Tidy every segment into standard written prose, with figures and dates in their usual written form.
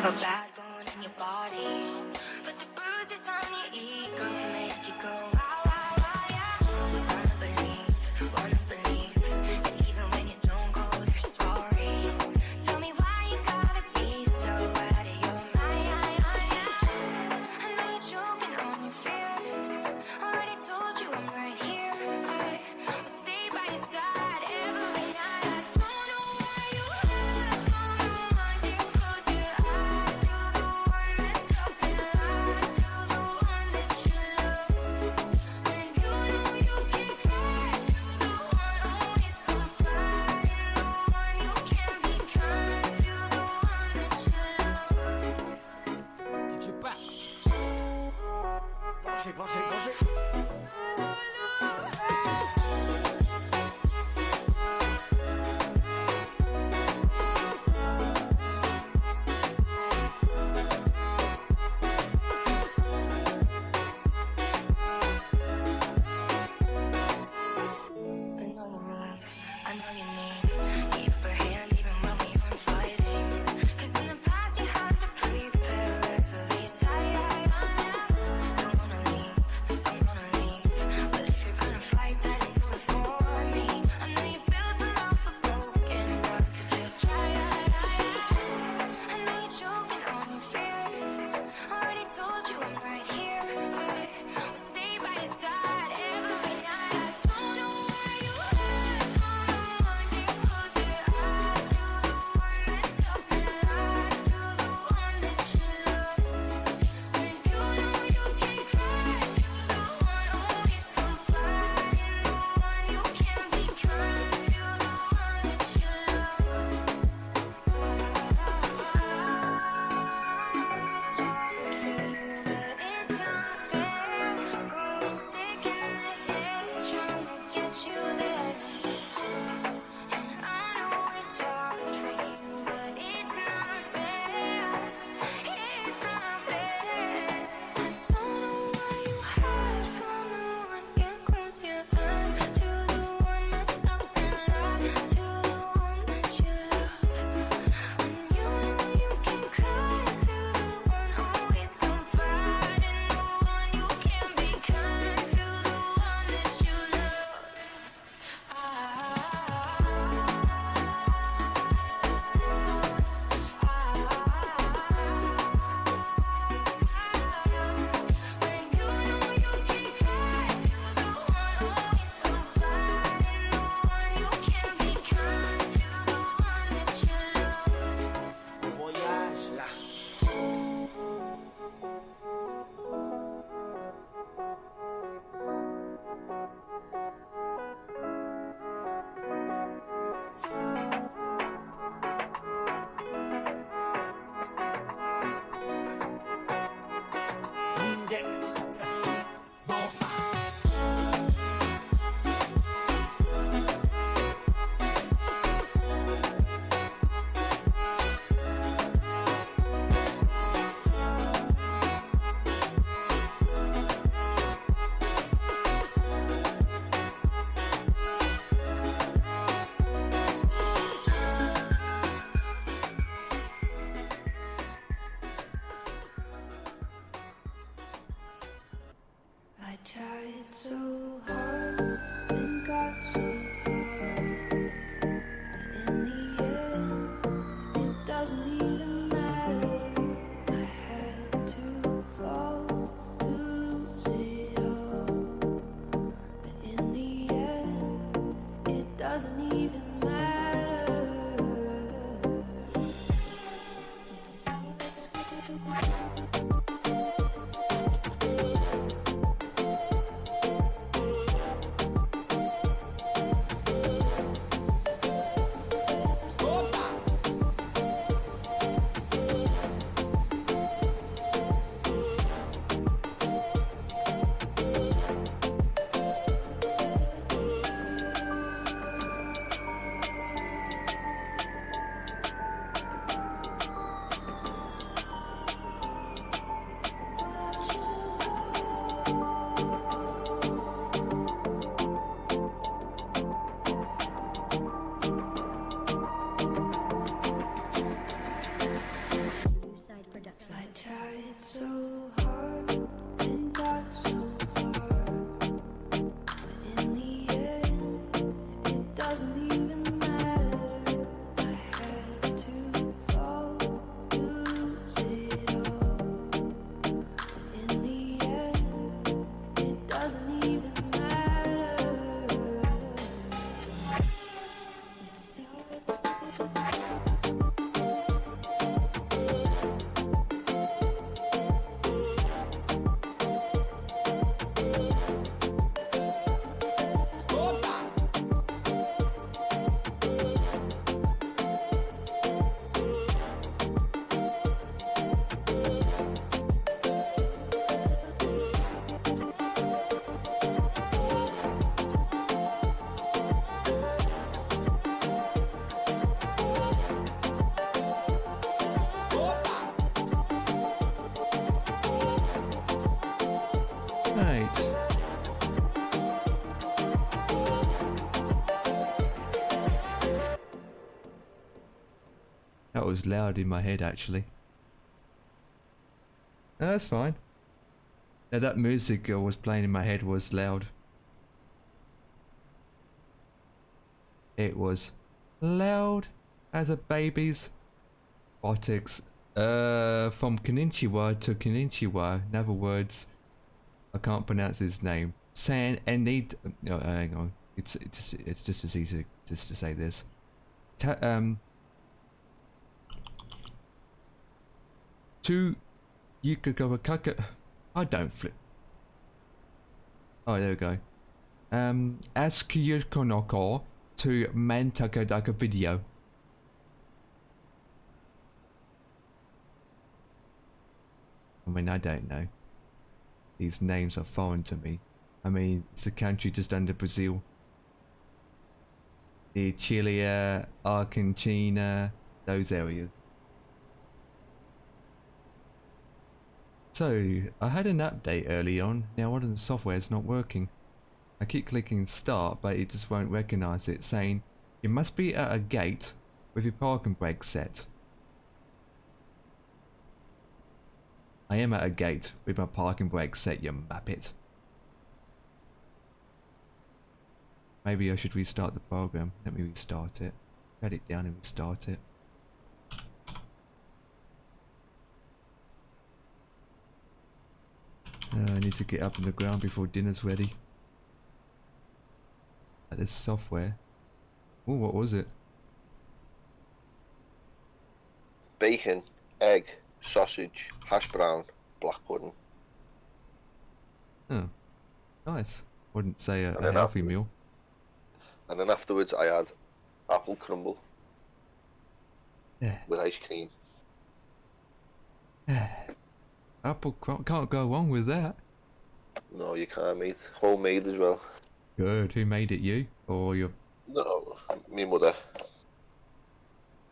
have a bad bone in your body, but the bruises on your ego make you go wow, wow, wow, yeah. Wanna believe, that even when you're stone cold, you're sorry. Tell me why you gotta be so out of your mind. I know you're choking on your fears. Already told you I'm right here. I'll stay by your side every night. I don't know why you have on the one. You close your eyes to the one that's up and lies to the one that you love. When you know you can cry to the one always confide in the one you can be kind to the one that you love. Get your back. Watch it. I know you need the upper hand even when we aren't fighting. 'Cause in the past you had to prepare every time. Don't wanna leave, but if you're gonna fight then do it for me. I know you built a lot for broken hearts to just try. I know you're choking on your fears. Already told you I'm right here. I'll stay by your side every night. I don't know why you have on the one. You close your eyes to the one that's up and lies to the one that you love. When you know you can cry to the one always confide in the one you can be kind to the one that you love. It's hard for you, but it's not fair. Growing sick in the head, trying to get you there. And I know it's hard for you, but it's not fair. It's not fair. I don't know why you hide from the one. Can't close your eyes to the one that's up and lies to the one that you love. When you know you can cry to the one always confide in the one you can be kind to the one that you love. When you know you can cry to the one always confide in the one you can be kind to the one that you love. Voyage là. Bon sang. I tried so hard and got so far, but in the end, it doesn't even matter. I had to fall to lose it all, but in the end, it doesn't even matter. It's Right. That was loud in my head, actually. No, that's fine. Now that music was playing in my head was loud. It was loud as a baby's buttocks. From Konnichiwa to Konnichiwa. In other words, I can't pronounce his name. San and need. Oh, hang on. It's just as easy just to say this. To Yukagawakaka. I don't flip. Oh, there we go. Ask Yukonoko to Mantakadaka video. I mean, I don't know. These names are foreign to me. I mean, it's a country just under Brazil. The Chile, Argentina, those areas. So, I had an update early on. Now one of the software is not working. I keep clicking start, but it just won't recognize it, saying, you must be at a gate with your parking brake set. I am at a gate with my parking brake set, you muppet. Maybe I should restart the program. Let me restart it. Shut it down and restart it. I need to get up on the ground before dinner's ready. This software. Oh, what was it? Bacon, egg, sausage, hash brown, black pudding. Oh, nice. Wouldn't say a then healthy meal. And then afterwards I had apple crumble Yeah. with ice cream. Apple can't go wrong with that. No, you can't, mate. Homemade as well. Good. Who made it? You or your? No, me mother.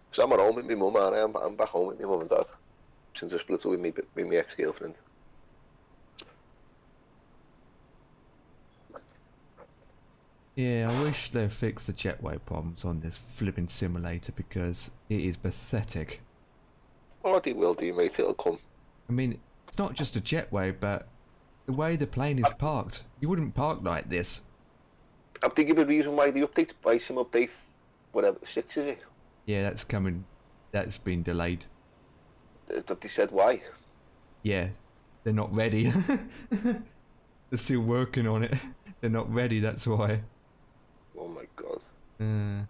Because I'm at home with my mum, and I'm back home with my mum and dad since I split up with my ex-girlfriend. Yeah, I wish they fixed the jetway problems on this flipping simulator because it is pathetic. Oh, they will do, mate. It'll come. I mean, it's not just a jetway, but the way the plane is parked. You wouldn't park like this. I'm thinking the reason why the update, by some update, whatever, 6 is it? Yeah, that's coming. That's been delayed. That they said why. Yeah, they're not ready. They're still working on it. They're not ready, that's why. Oh my god.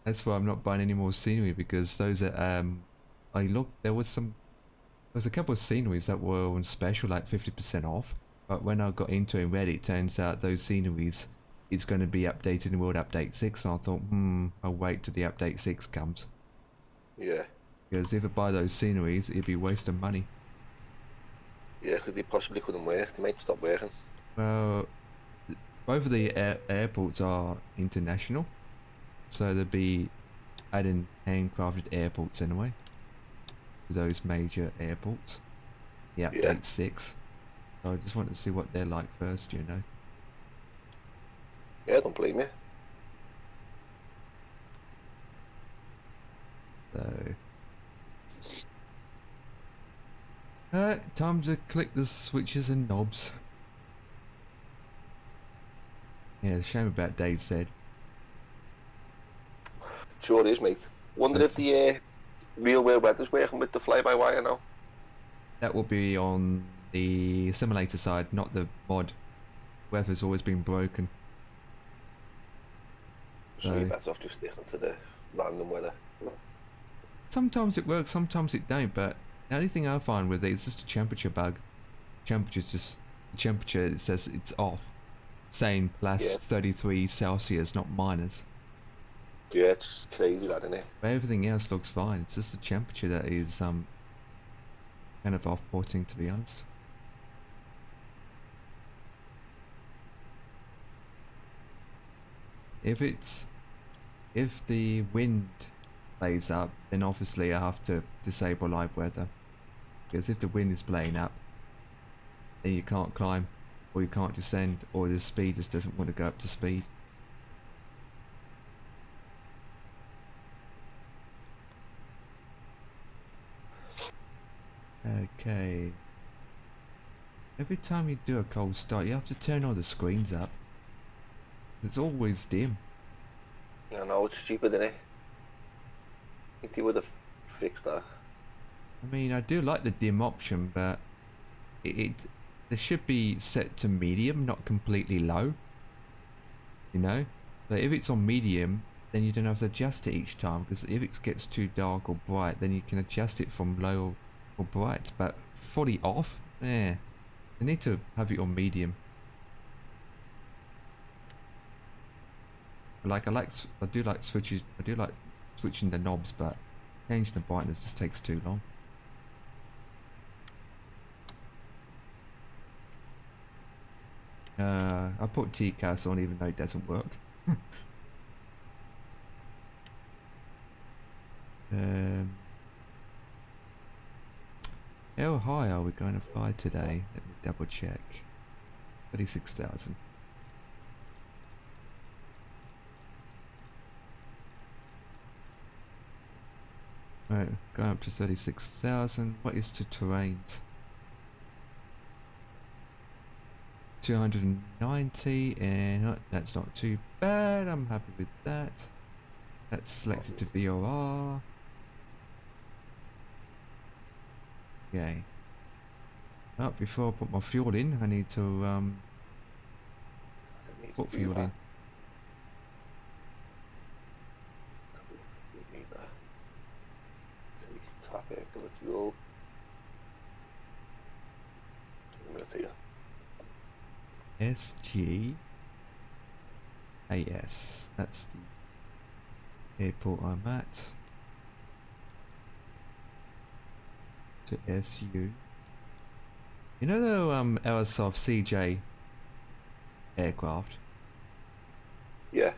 That's why I'm not buying any more scenery, because those are, I looked, there was a couple of sceneries that were on special, like 50% off. But when I got into it ready, it turns out those sceneries is going to be updated in World Update 6. And I thought, I'll wait till the Update 6 comes. Yeah. Because if I buy those sceneries, it'd be a waste of money. Yeah, because they possibly couldn't work. They might stop working. Well, both of the airports are international. So they'll be adding handcrafted airports anyway. To those major airports. The Update 6. So I just want to see what they're like first, you know. Yeah, don't blame you. So, time to click the switches and knobs. Yeah, shame about Bayside. Sure is, mate. Wonder if the real world weather's working with the fly-by-wire now. That will be on the simulator side, not the mod. Weather's always been broken. So you're better off just sticking to the random weather. Sometimes it works, sometimes it don't, but the only thing I find with it is just a temperature bug. Temperature's just, temperature, it says it's off. Saying plus 33 Celsius, not minus. Yeah, it's crazy that, isn't it? But everything else looks fine. It's just the temperature that is kind of off-putting, to be honest. If the wind plays up, then obviously I have to disable live weather. Because if the wind is playing up, then you can't climb, or you can't descend, or the speed just doesn't want to go up to speed. Okay. Every time you do a cold start, you have to turn all the screens up. It's always dim. I know it's stupid, isn't it? I think they would have fixed that. I mean, I do like the dim option, but it should be set to medium, not completely low. You know? So if it's on medium, then you don't have to adjust it each time, because if it gets too dark or bright, then you can adjust it from low or bright. But fully off, you need to have it on medium. I do like switching the knobs, but changing the brightness just takes too long. I put TCAS on even though it doesn't work. How high are we going to fly today? Let me double check. 36,000. Right, going up to 36,000. What is the terrains? 290, and that's not too bad. I'm happy with that. That's selected to VOR. Okay. Well, before I put my fuel in, I need to put fuel in. Top it, the fuel. 2 minutes here. SGAS. That's the airport I'm at. To SU. You know the Aerosoft CJ aircraft? Yeah.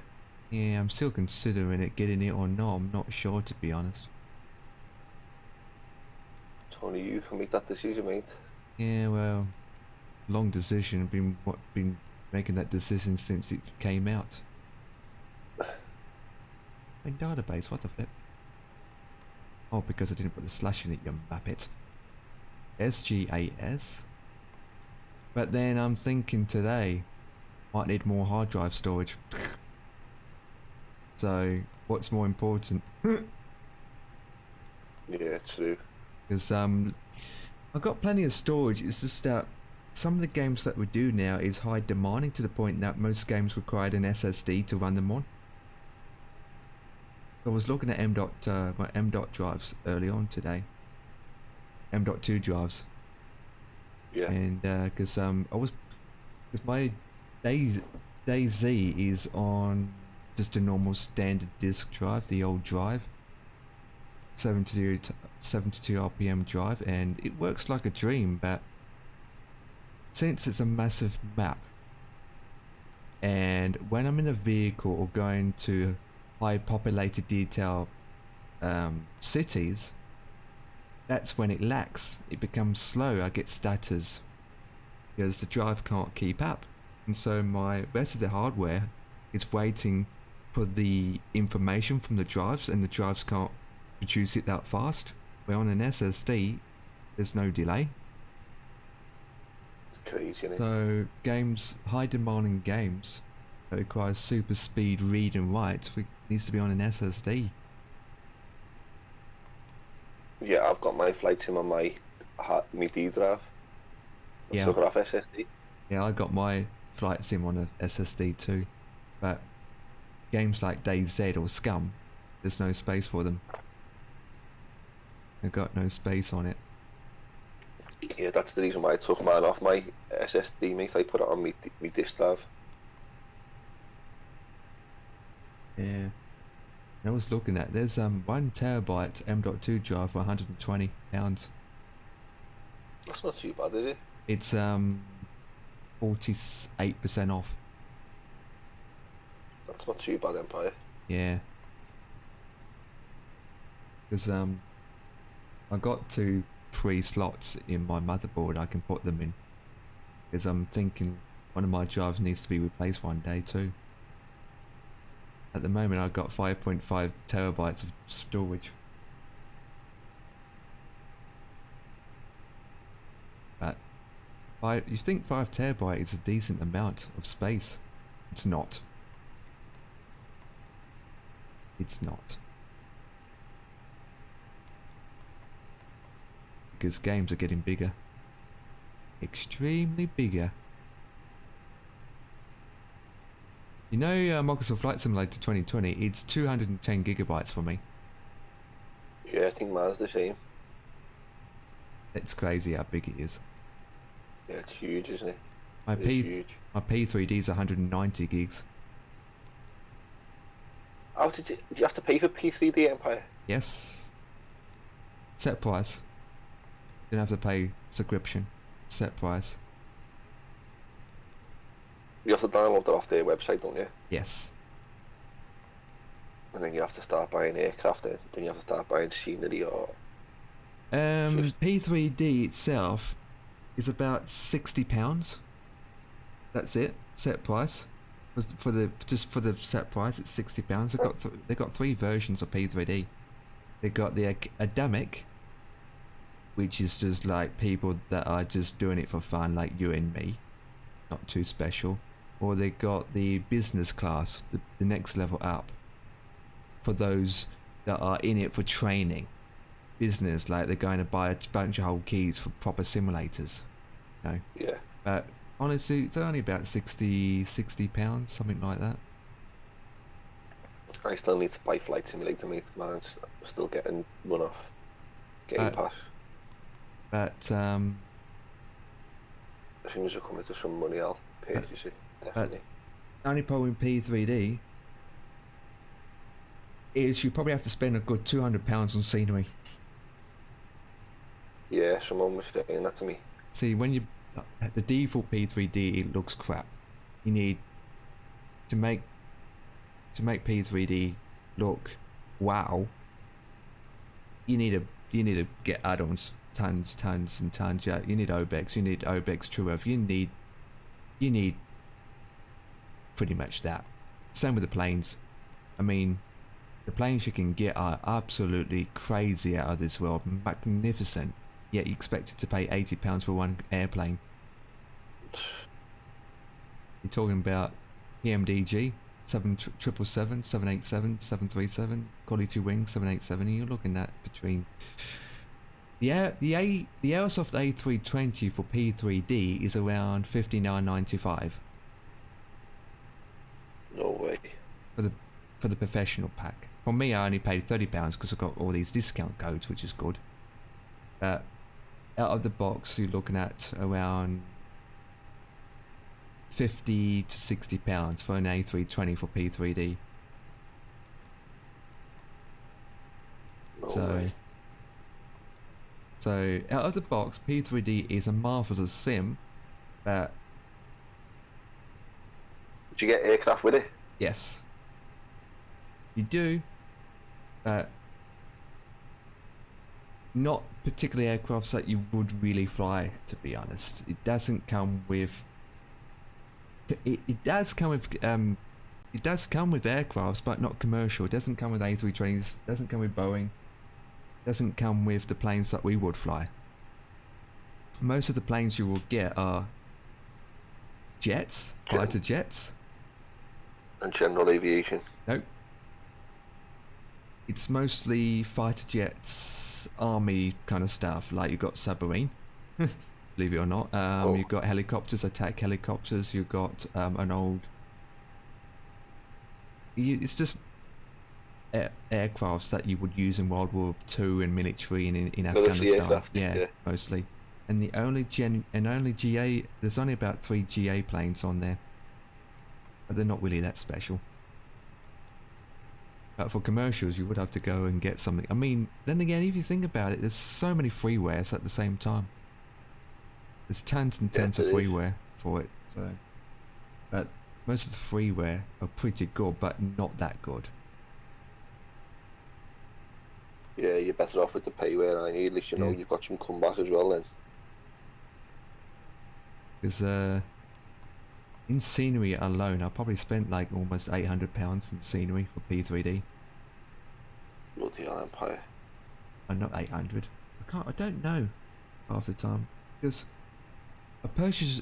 Yeah, I'm still considering it, getting it or not. I'm not sure, to be honest. Only you can make that decision, mate. Yeah, well, long decision. Been making that decision since it came out. In database, what the flip? Oh, because I didn't put the slash in it, you muppet. SGAS. But then I'm thinking today, might need more hard drive storage. So, what's more important? Yeah, true. Because I've got plenty of storage. It's just that some of the games that we do now is high demanding to the point that most games required an SSD to run them on. I was looking at my M.dot drives early on today. M.2 drives. Yeah. And because my DayZ is on just a normal standard disk drive, the old drive, 72 RPM drive, and it works like a dream. But since it's a massive map, and when I'm in a vehicle or going to high populated detail cities, that's when it lacks. It becomes slow. I get stutters because the drive can't keep up, and so my rest of the hardware is waiting for the information from the drives, and the drives can't produce it that fast. Where on an SSD, there's no delay. It's crazy, isn't it? So games, high demanding games that require super speed read and write, needs to be on an SSD. Yeah, I've got my flight sim on my D drive. Yeah. Took it off SSD. Yeah, I got my flight sim on a SSD too, but games like DayZ or Scum, there's no space for them. I've got no space on it. Yeah, that's the reason why I took mine off my SSD, mate. I put it on my disk drive. Yeah. I was looking at, there's 1 terabyte M.2 drive for £120. That's not too bad, is it? It's 48% off. That's not too bad, Empire. Yeah. Because I got 2 free slots in my motherboard I can put them in. because I'm thinking one of my drives needs to be replaced one day too. At the moment I've got 5.5 terabytes of storage. But you think 5 terabyte is a decent amount of space. It's not. It's not. Because games are getting bigger. Extremely bigger. You know, Microsoft Flight Simulator 2020, it's 210 gigabytes for me. Yeah, I think mine's the same. It's crazy how big it is. Yeah, it's huge, isn't it? My It is huge. P3D is 190 gigs. Oh, did you have to pay for P3D Empire? Yes. Set price. You don't have to pay subscription. Set price. You have to download it off their website, don't you? Yes. And then you have to start buying aircraft, then you have to start buying scenery or... P3D itself is about £60. That's it. Set price. For the set price, it's £60. They got 3 versions of P3D. They got the academic, which is just like people that are just doing it for fun, like you and me, not too special. Or they got the business class, the next level up, for those that are in it for training. Business, like they're going to buy a bunch of whole keys for proper simulators. You know? Yeah. But honestly, it's only about £60, something like that. I still need to buy Flight Simulator, mate. Mine's still getting run off Game Pass. But As soon as I come into some money, I'll purchase it. Definitely. only problem with P3D is you probably have to spend a good £200 on scenery. Yeah, someone was saying that to me. See, when you the default P3D, it looks crap. You need to make P3D look wow. You need to get add-ons, tons and tons. Yeah, you need OBEX. You need OBEX True Earth. You need pretty much that. Same with the planes. I mean, the planes you can get are absolutely crazy out of this world, magnificent. Yet you expected to pay £80 for one airplane. You're talking about PMDG, 777, 787, 737, quality 2 wings, 787. You're looking at between the Aerosoft A320 for P3D is around $59.95. No way. For the professional pack. For me, I only paid £30 because I got all these discount codes, which is good. Out of the box, you're looking at around £50 to £60 for an A320 for P3D. No way. So out of the box, P3D is a marvelous sim, but Did you get aircraft with it? yes, you do, but not particularly aircrafts that you would really fly, to be honest. It doesn't come with it does come with aircrafts, but not commercial. It doesn't come with A320s, doesn't come with Boeing, doesn't come with the planes that we would fly. Most of the planes you will get are jets, fighter jets. And general aviation. Nope. It's mostly fighter jets, army kind of stuff, like you've got submarine, believe it or not. You've got helicopters, attack helicopters, you've got an old... It's just aircrafts that you would use in World War II and military and in Afghanistan. Aircraft, yeah, mostly. And the only GA, there's only about 3 GA planes on there. But they're not really that special. But for commercials, you would have to go and get something. I mean, then again, if you think about it, there's so many freewares at the same time. There's tons and tons of freeware for it. So, but most of the freeware are pretty good, but not that good. Yeah, you're better off with the payware, aren't you? At least you know you've got some comeback as well then. Because in scenery alone, I probably spent like almost £800 in scenery for P3D. Bloody hell, Empire. Oh, not 800. I don't know half the time because I purchased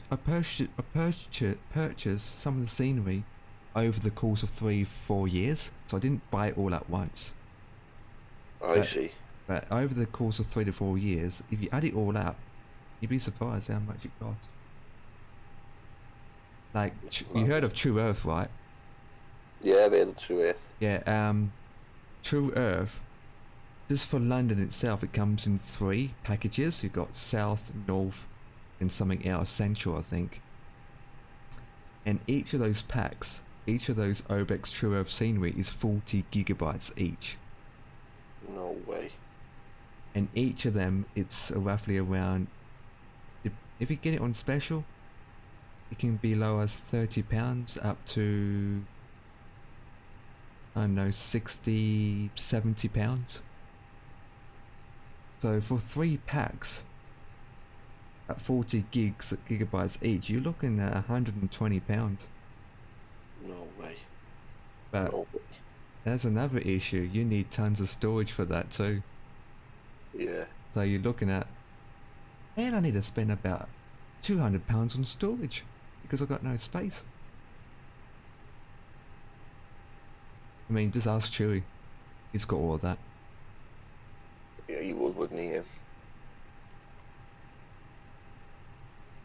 some of the scenery over the course of 3-4 years, so I didn't buy it all at once. I see. But over the course of 3 to 4 years, if you add it all up, you'd be surprised how much it costs. Like, you heard of True Earth, right? Yeah, I've heard of True Earth. Yeah, True Earth, just for London itself, it comes in 3 packages. You've got South, North, and something else, Central, I think. And each of those packs, each of those Obex True Earth scenery is 40 gigabytes each. No way. And each of them, it's roughly around, if you get it on special, it can be low as £30 up to, I don't know, £60, £70. So for 3 packs at 40 gigabytes each, you're looking at £120. No way. But No way. there's another issue. You need tons of storage for that too. Yeah. So you're looking at, man, I need to spend about £200 on storage because I've got no space. I mean, just ask Chewy. He's got all of that. Yeah, you would, wouldn't you?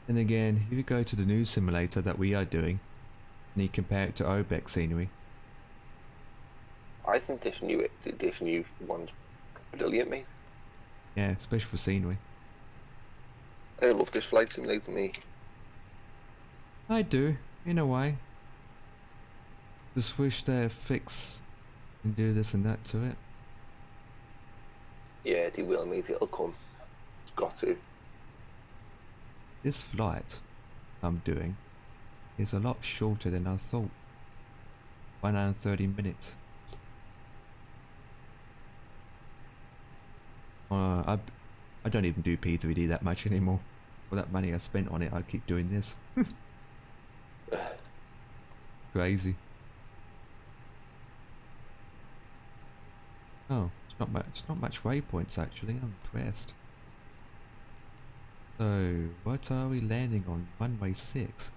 And again, if you go to the news simulator that we are doing, and you compare it to Obex scenery, I think this new one's brilliant, mate. yeah, especially for scenery. I love this flight simulator, me. I do, in a way. Just wish they'd fix and do this and that to it. Yeah, they will, mate. It'll come. It's got to. This flight I'm doing is a lot shorter than I thought. 1 hour and 30 minutes. I don't even do P3D that much anymore. For that money I spent on it, I keep doing this. Crazy. Oh, it's not much waypoints actually. I'm impressed. So, what are we landing on? Runway 6.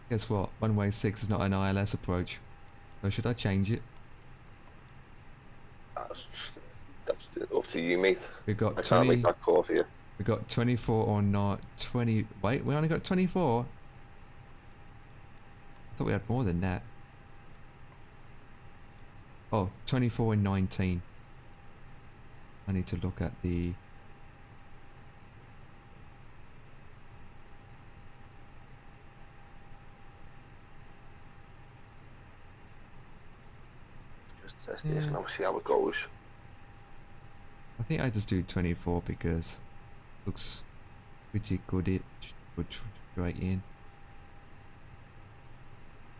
Guess what? Runway 6 is not an ILS approach. So should I change it? That's up to you, mate. We got I can't make that call for you. We got 24 or not 20. Wait, we only got 24. I thought we had more than that. Oh, 24 and 19. I need to look at the. Just test this and I'll see how it goes. I think I just do 24 because it looks pretty good. It would straight in.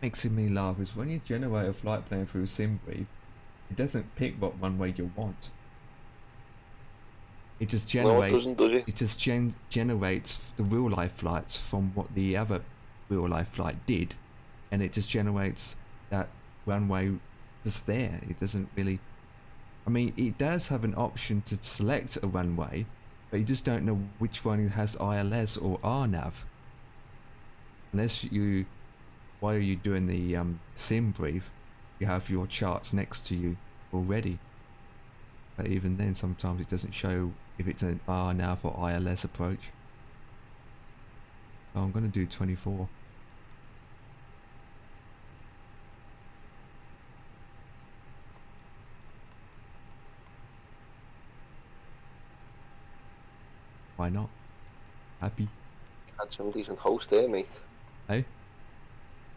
Makes me laugh is when you generate a flight plan through SimBrief, it doesn't pick what runway you want. It just generates. No, it doesn't, does it? It just generates the real life flights from what the other real life flight did, and it just generates that runway just there. It doesn't really. I mean, it does have an option to select a runway, but you just don't know which one has ILS or RNAV. Unless you, while you're doing the sim brief, you have your charts next to you already. But even then, sometimes it doesn't show if it's an RNAV or ILS approach. So I'm going to do 24. Why not? Happy. Had some decent host there, mate. Hey?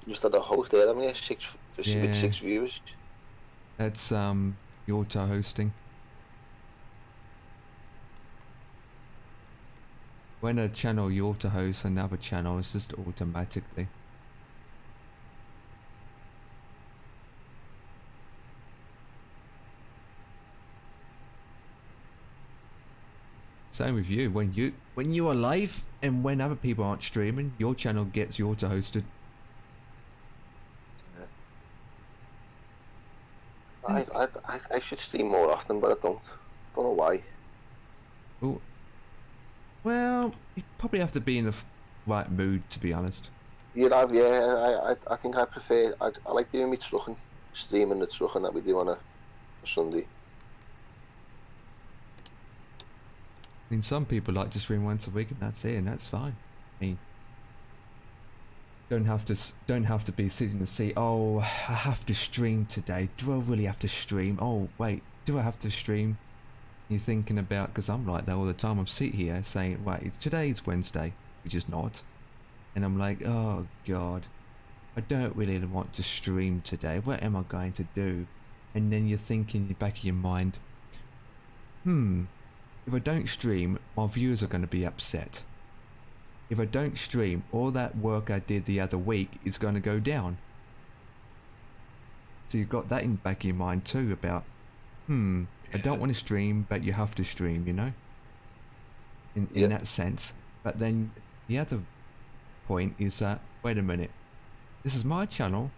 Just had a host there, haven't you? With Yeah. 6 viewers. That's Yorta hosting. When a channel Yorta hosts another channel, it's just automatically. Same with you. When you are live and when other people aren't streaming, your channel gets you auto-hosted. I should stream more often, but I don't. Don't know why. Ooh. Well, you probably have to be in the right mood, to be honest. I think I prefer. I like doing my trucking, streaming the trucking that we do on a Sunday. I mean, some people like to stream once a week, and that's it, and that's fine. I mean, don't have to be sitting to see. Oh, I have to stream today. Do I really have to stream? Oh, wait, do I have to stream? You're thinking about, because I'm like that all the time. I'm sitting here saying, wait, today's Wednesday, which is not, and I'm like, oh god, I don't really want to stream today. What am I going to do? And then you're thinking in the back of your mind, if I don't stream, my viewers are going to be upset. If I don't stream, all that work I did the other week is going to go down. So you've got that in the back of your mind too about, I don't want to stream, but you have to stream, you know? In that sense. But then the other point is that, wait a minute, this is my channel,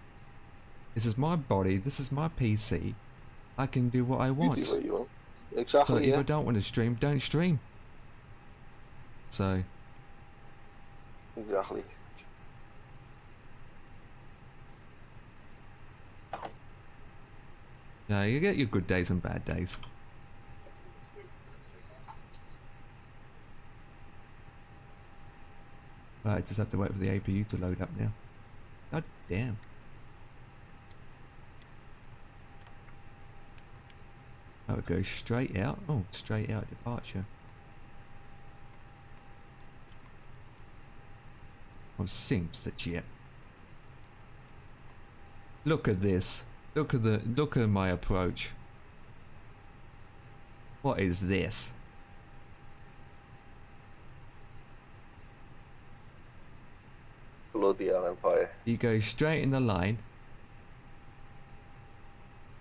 this is my body, this is my PC, I can do what I want. You do what you want. Exactly, So if I don't want to stream, don't stream. So... Exactly. yeah, you get your good days and bad days. Right, just have to wait for the APU to load up now. God damn. Oh, it goes straight out. Oh, straight out departure. Oh, simps that yet. Look at this. Look at my approach. What is this? Bloody hell, Empire. You go straight in the line.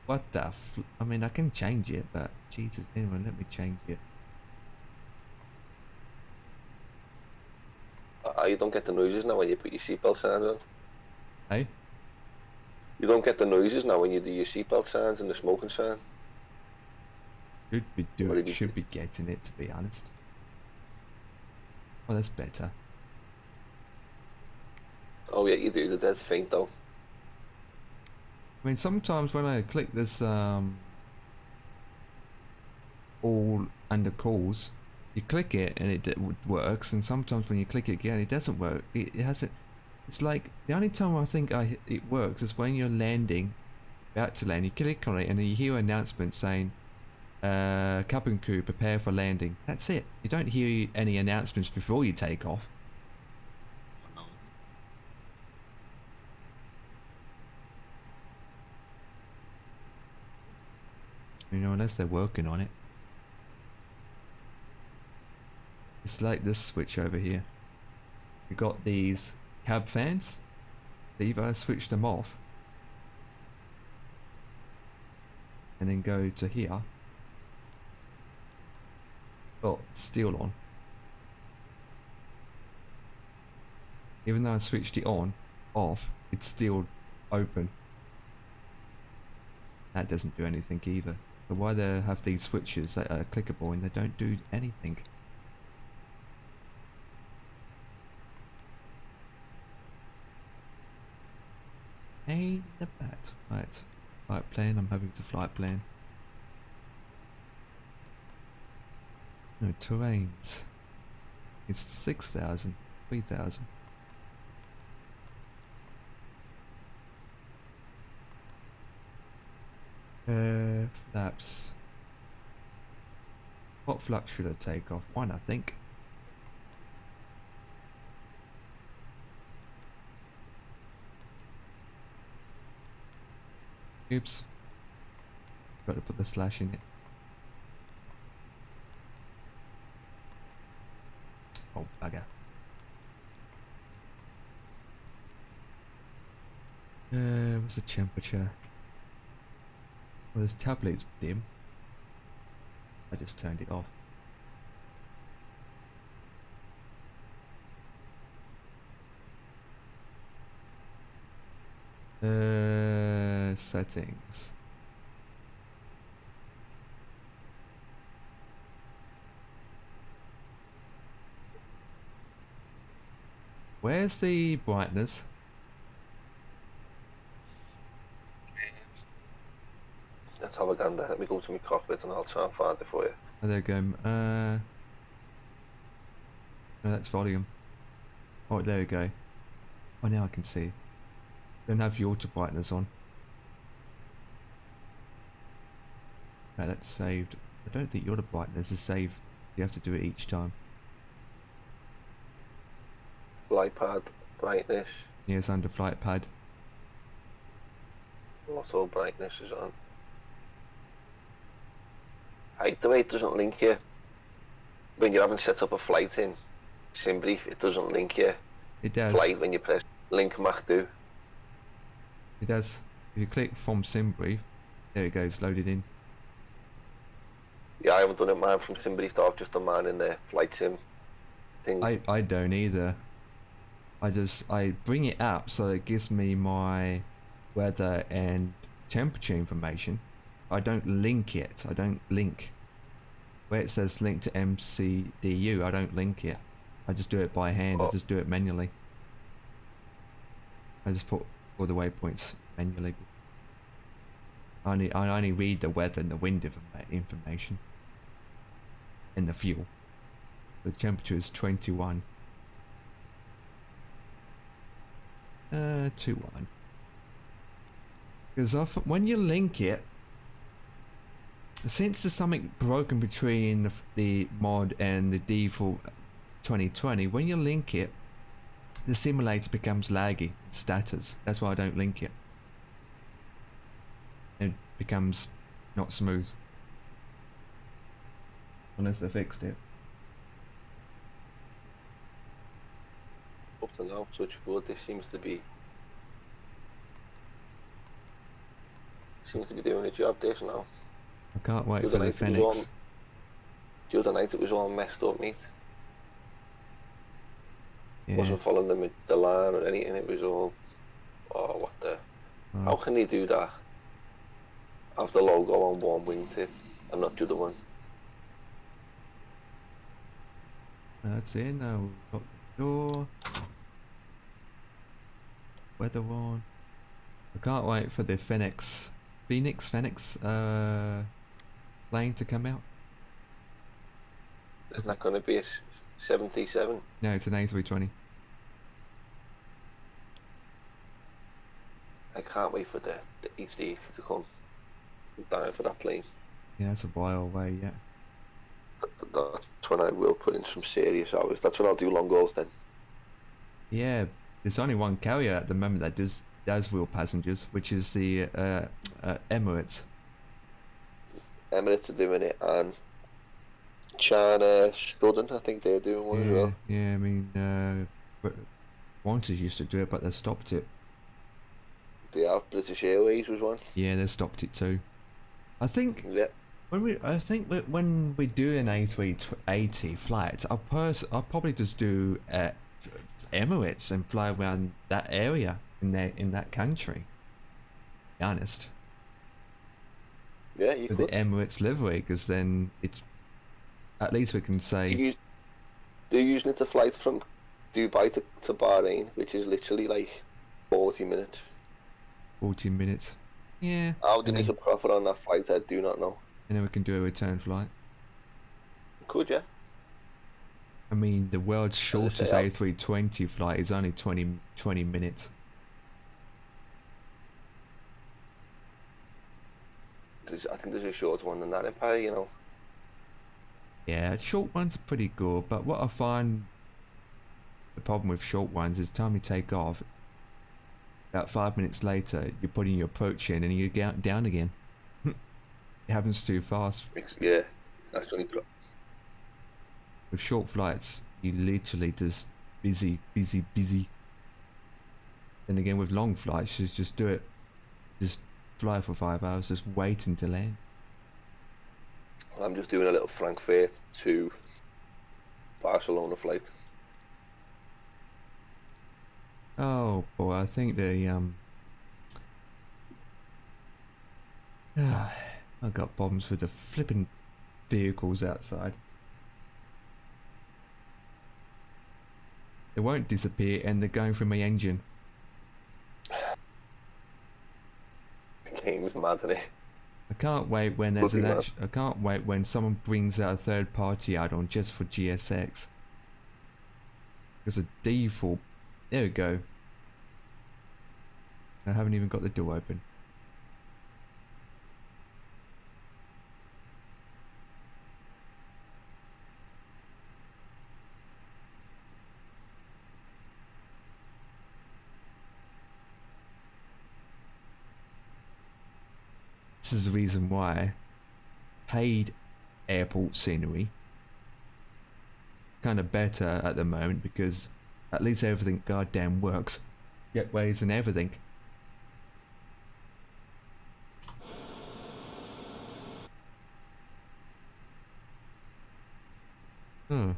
What the I mean, I can change it, but Jesus, anyway, let me change it. You don't get the noises now when you put your seatbelt signs on. Hey? You don't get the noises now when you do your seatbelt signs and the smoking sign. Should be getting it, to be honest. Oh, that's better. Oh yeah, you do. The dead faint though. I mean, sometimes when I click this all under calls, you click it and it works, and sometimes when you click it again, it doesn't work. It hasn't. It's like the only time I think it works is when you're landing, about to land. You click on it and then you hear an announcement saying, "Cabin crew, prepare for landing." That's it. You don't hear any announcements before you take off. You know, unless they're working on it. It's like this switch over here. We got these cab fans. Either I switch them off and then go to here. Oh, it's still on. Even though I switched it off, it's still open. That doesn't do anything either. So why they have these switches that are clickable and they don't do anything? Ain't the bad. Right. Flight plane, I'm happy with the flight plane. No, terrains. It's 6,000, 3,000. Flaps. What flap should I take off? One, I think. Oops. Got to put the slash in it. Oh, bugger. What's the temperature? Well, this tablet's dim. I just turned it off. Settings. Where's the brightness? Let's have a gander. Let me go to my cockpit and I'll try and find it for you. Oh, there we go. No, that's volume. Oh, there we go. Oh, now I can see. Don't have the auto brightness on. Okay, that's saved. I don't think the auto brightness is saved. You have to do it each time. Flight pad, brightness, Yeah, it's under flight pad. auto brightness is on. I hate the way it doesn't link you. When you haven't set up a flight in SimBrief, it doesn't link you. It does. Flight when you press link Mach do. It does. If you click from SimBrief, there it goes, loaded in. Yeah, I haven't done it mine from SimBrief though, I've just done mine in the flight sim thing. I don't either. I bring it up so it gives me my weather and temperature information. I don't link it. I don't link where it says link to MCDU. I don't link it. I just do it by hand. I just do it manually. I just put all the waypoints manually. I only read the weather and the wind information and the fuel. The temperature is 21. 21. Because when you link it, since there's something broken between the mod and the default 2020, when you link it, the simulator becomes laggy, stutters. That's why I don't link it. It becomes not smooth. Unless they fixed it. Up to now, switchboard, this seems to be doing a job this now. I can't wait The for other the night it was Phoenix. The other night it was all messed up, mate. Yeah. Wasn't following the line or anything, it was all, oh what the, how can they do that? Have the logo on one wingtip and not the other one? That's it now. We've got the door. Weather on. I can't wait for the Phoenix plane to come out. Isn't that going to be a 737? No, it's an A320. I can't wait for the E380 to come. I'm dying for that plane. Yeah, that's a while away yet. That's when I will put in some serious hours. That's when I'll do long hauls then. Yeah, there's only one carrier at the moment that does real passengers, which is the Emirates. Emirates are doing it, and China, Southern, I think they're doing one as well. Yeah, I mean, Qantas used to do it, but they stopped it. They have. British Airways was one. Yeah, they stopped it too. I think Yeah. when we do an A380 flight, I'll probably just do Emirates and fly around that area in that country. To be honest. Yeah, you With could. the Emirates livery, because then it's at least we can say They're using it to flight from Dubai to Bahrain, which is literally like 40 minutes. 14 minutes. Yeah. How they and make then, a profit on that flight, I do not know. and then we can do a return flight. Could ya? I mean, the world's shortest say, A320 flight is only 20 minutes. I think there's a shorter one than that, Empire, you know. Yeah, short ones are pretty good, but what I find the problem with short ones is time you take off, about 5 minutes later, you're putting your approach in and you get down again. It happens too fast. Yeah, that's the only problem. With short flights, you literally just busy. Then again, with long flights, you just do it. Just fly for 5 hours, just waiting to land. I'm just doing a little Frankfurt to Barcelona flight. Oh boy, I think the I got problems with the flipping vehicles outside. They won't disappear and they're going through my engine. The game's mad, isn't it? I can't wait when there's Bloody an mad. I can't wait when someone brings out a third party add-on just for GSX. Because a default. There we go. I haven't even got the door open. This is the reason why paid airport scenery kind of better at the moment, because at least everything goddamn works. Getaways and everything. Hmm.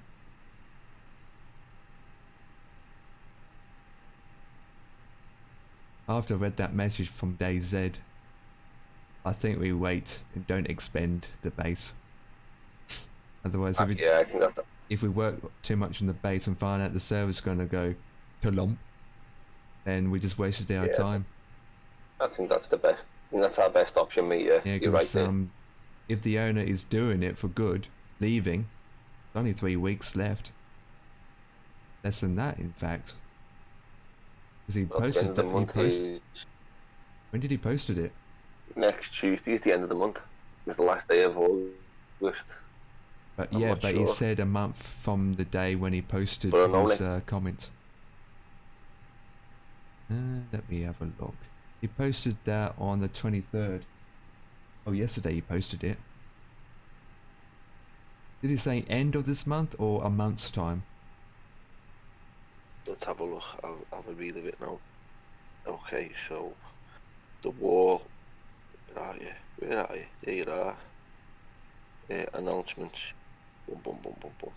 After I read that message from DayZ, I think we wait and don't expend the base. Otherwise, Yeah, I think that. if we work too much on the base and find out the server's going to go to lump, then we just wasted our Yeah. time. I think that's the best. I think that's our best option, mate. Yeah, Yeah, you're right because there. if the owner is doing it for good, leaving, there's only 3 weeks left. Less than that, in fact. Because he Well, the end posted of the that. month is When did he posted it? next Tuesday. Is the end of the month. It's the last day of August. But I'm yeah, not but he sure. said a month from the day when he posted But I know his comment. Let me have a look. He posted that on the 23rd. Oh, yesterday he posted it. Did he say end of this month or a month's time? Let's have a look. I'll have a read of it now. Okay, so the wall. Where are you? Where are you? There you are. Announcements. Boom, boom, boom, boom, boom.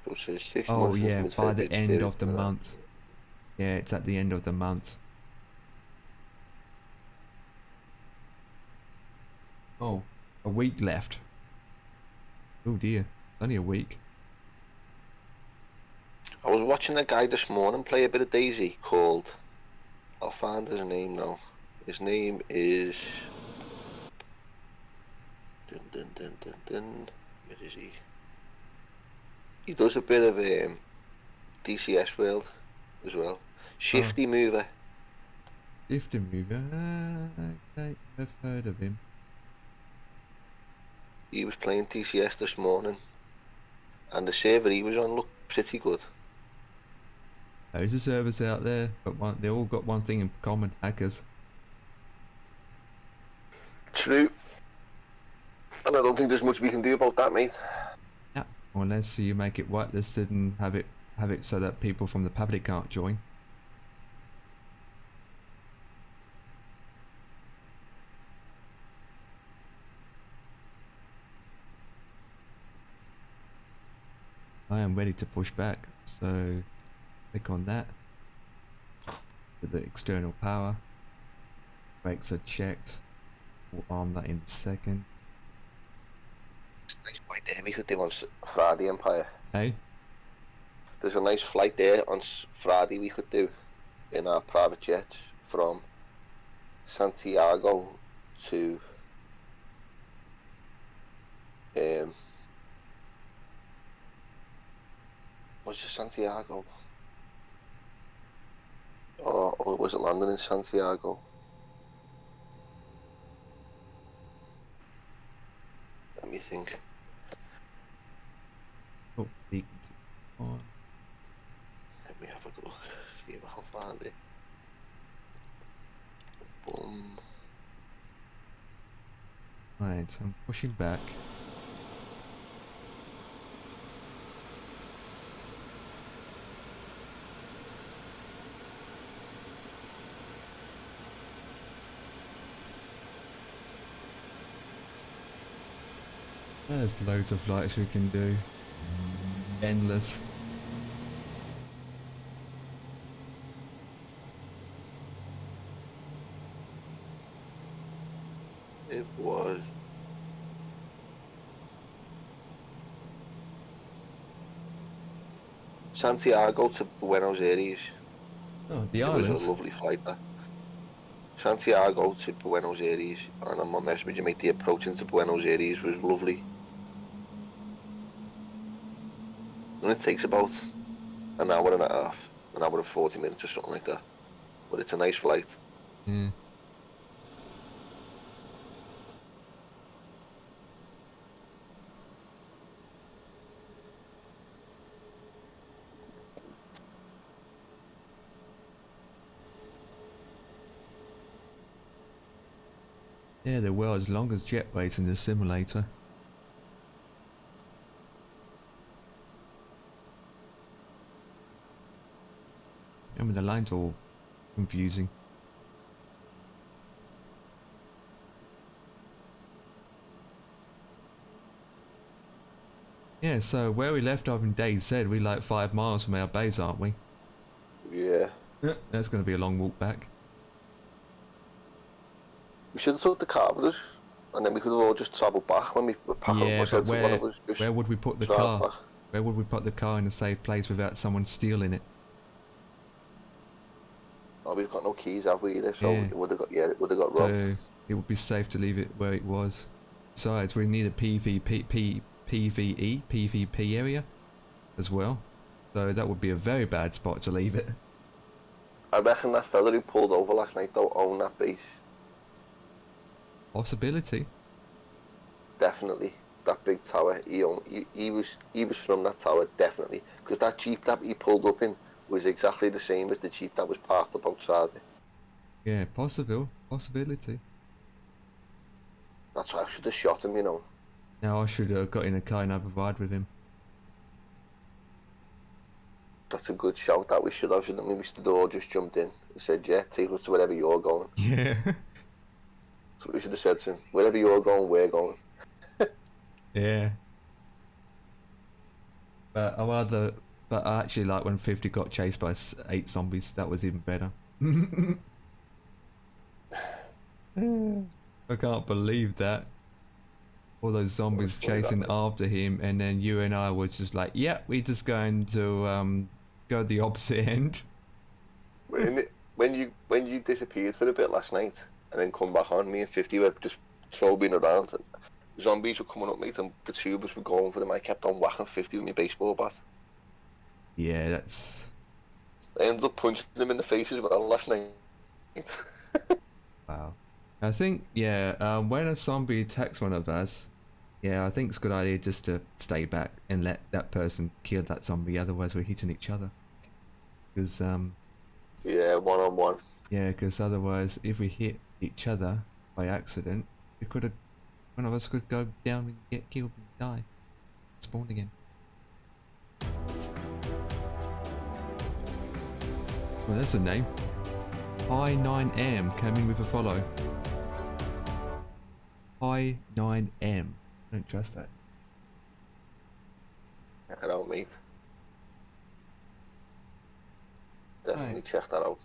So it says 6 Oh months yeah, since by the February end to- of the month. Yeah, it's at the end of the month. Oh, a week left. Oh dear, it's only a week. I was watching a guy this morning play a bit of Daisy called. I'll find his name now. His name is. Dun, dun, dun, dun, dun. Where is he? He does a bit of DCS World as well. Shifty Mover. Shifty Mover, okay, I've heard of him. He was playing TCS this morning, and the server he was on looked pretty good. Those are servers out there, but they all got one thing in common: hackers. True. And I don't think there's much we can do about that, mate. Yeah, unless you make it whitelisted and have it so that people from the public can't join. I am ready to push back, so click on that. With the external power. Brakes are checked. We'll arm that in a second. Nice flight there we could do on Friday, Empire. Hey? There's a nice flight there on Friday we could do in our private jet from Santiago to was it Santiago? Or was it London in Santiago? Let me think. Oh, beacons on. Let me have a look. See if I can find it. Boom. Right, I'm pushing back. There's loads of lights we can do. Endless. Santiago to Buenos Aires. Oh, the It was a islands. lovely flight. That. Santiago to Buenos Aires, and I'm not messing with you, mate. The approach into Buenos Aires was lovely. And it takes about an hour and a half, an hour and 40 minutes or something like that. But it's a nice flight. Yeah. Yeah, there were as long as jetways in the simulator. I mean, the lines are all confusing. Yeah, so where we left off in Bayside, we're like 5 miles from our base, aren't we? Yeah. Yeah, that's going to be a long walk back. We should have took the car with us, and then we could have all just travelled back when we were packing up. Yeah, I said but to one of us, just where would we put the drive car? back. Where would we put the car in a safe place without someone stealing it? Oh, we've got no keys, have we either? So Yeah. it would have got robbed. So it would be safe to leave it where it was. Besides, we need a PvP area as well. So that would be a very bad spot to leave it. I reckon that fella who pulled over last night don't own that base. Possibility. Definitely. That big tower, he was from that tower, definitely. Because that Jeep that he pulled up in was exactly the same as the Jeep that was parked up outside it. Yeah, possibility. That's why I should have shot him, you know. Now I should have got in a car and have a ride with him. That's a good shout that we should have, shouldn't we? We should have all just jumped in and said, yeah, take us to wherever you're going. Yeah. That's what we should have said to him. Wherever you're going, we're going. Yeah. But I actually like when 50 got chased by 8 zombies. That was even better. I can't believe that. All those zombies chasing after him, and then you and I were just like, yeah, we're just going to go the opposite end. When you disappeared for a bit last night and then come back on, me and 50 were just throwing around. And zombies were coming up, mate, and the two of us were going for them. I kept on whacking 50 with my baseball bat. Yeah, that's... I ended up punching them in the face as well last night. Wow. I think, yeah, when a zombie attacks one of us, yeah, I think it's a good idea just to stay back and let that person kill that zombie, otherwise we're hitting each other. Because, yeah, one-on-one. yeah, because otherwise, if we hit each other by accident, one of us could go down and get killed and die. Spawn again. Well, that's a name. I9M came in with a follow. I9M. Don't trust that. I don't, mate. Definitely Right. check that out.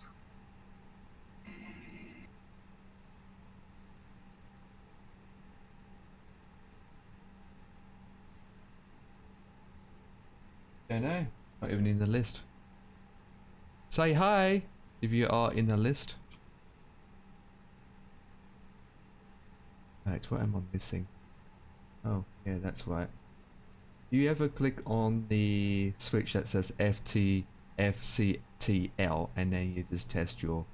Don't know. Not even in the list. Say hi if you are in the list. Right, what am I missing? Oh, yeah, that's right. Do you ever click on the switch that says FCTL and then you just test your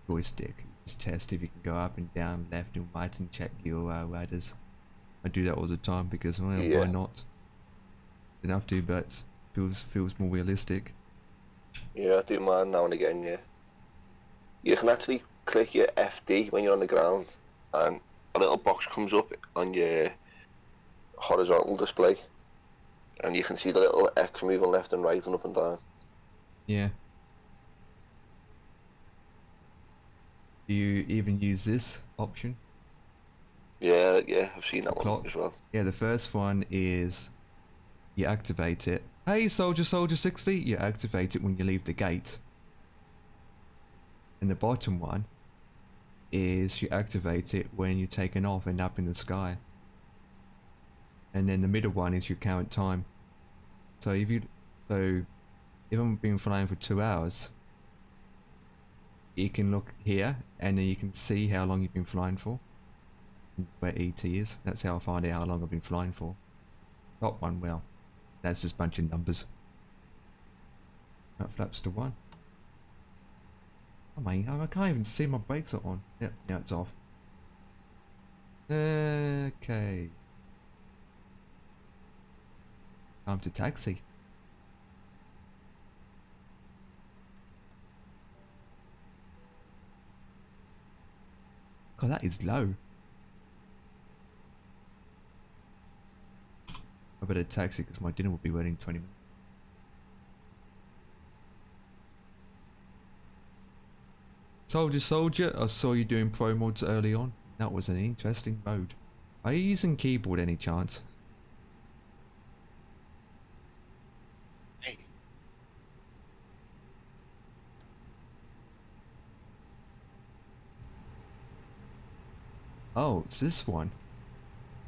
joystick? You just test if you can go up and down, left and right, and check your ladders. I do that all the time because, well, Yeah. why not? Didn't have to, but feels more realistic. Yeah, I do mine now and again, yeah. You can actually click your FD when you're on the ground and a little box comes up on your horizontal display and you can see the little X moving left and right and up and down. Yeah. Do you even use this option? Yeah, I've seen that Clock. one as well. Yeah, the first one is you activate it. Hey, soldier 60, you activate it when you leave the gate. And the bottom one is you activate it when you're taken off and up in the sky. And then the middle one is your current time. So if I've been flying for 2 hours, you can look here and then you can see how long you've been flying for. Where ET is. That's how I find out how long I've been flying for. Top one, well, that's just a bunch of numbers. That flaps to 1. Oh my, I can't even see my brakes are on. Yep, now it's off. Okay. Time to taxi. God, that is low. I better taxi because my dinner will be waiting 20 minutes. Soldier, I saw you doing pro mods early on. That was an interesting mode. Are you using keyboard any chance? Hey. Oh, it's this one.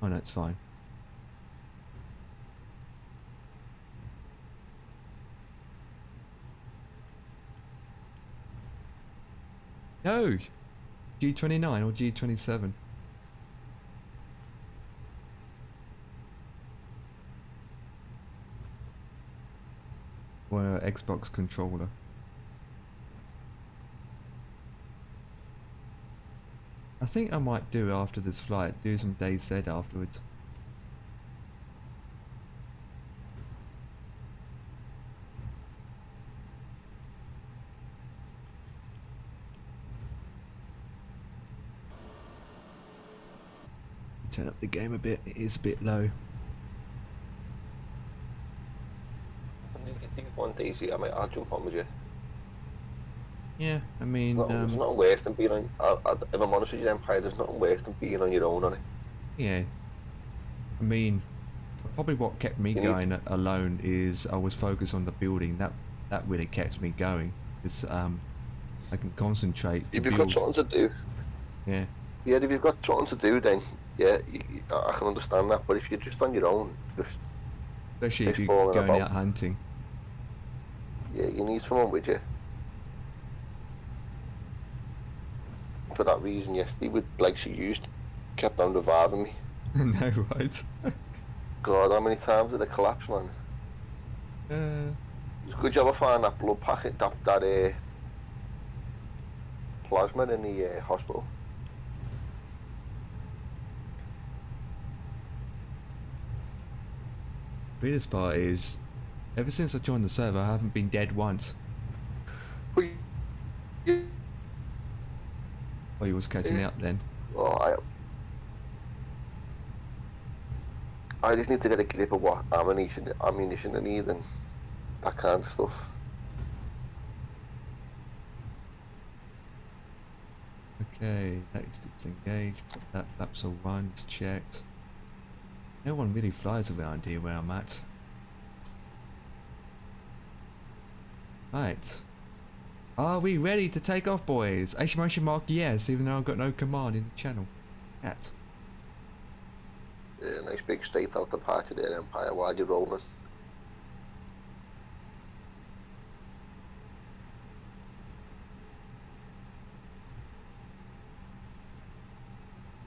Oh no, it's fine. No! G29 or G27? Or an Xbox controller. I think I might do after this flight, do some Bayside afterwards. Turn up the game a bit, it is a bit low. And if you think one day, see, I'll jump on with you. Yeah, I mean, There's nothing worse than being on. If I'm honest with you, Empire, there's nothing worse than being on your own on it. yeah. I mean, probably what kept me going alone is I was focused on the building. That really kept me going. It's I can concentrate. If you've got something to do. Yeah. Yeah, if you've got something to do, then yeah, I can understand that. But if you're just on your own, just Especially if you're falling going about. out hunting. Yeah, you need someone with you. For that reason, yesterday, with like she used, kept on reviving me. No, right? God, how many times did it collapse, man? It's a good job I found that blood packet, that plasma in the hospital. Weirdest part is, ever since I joined the server, I haven't been dead once. But Oh, you was cutting out then. oh, I just need to get a grip of what ammunition I need and that kind of stuff. Okay, next it's engaged. That flaps all one, it's checked. No one really flies around here where I'm at. Right. Are we ready to take off, boys? Exclamation mark yes, even though I've got no command in the channel. Cat. Yeah, nice big straight out departure there, Empire, while you're rolling.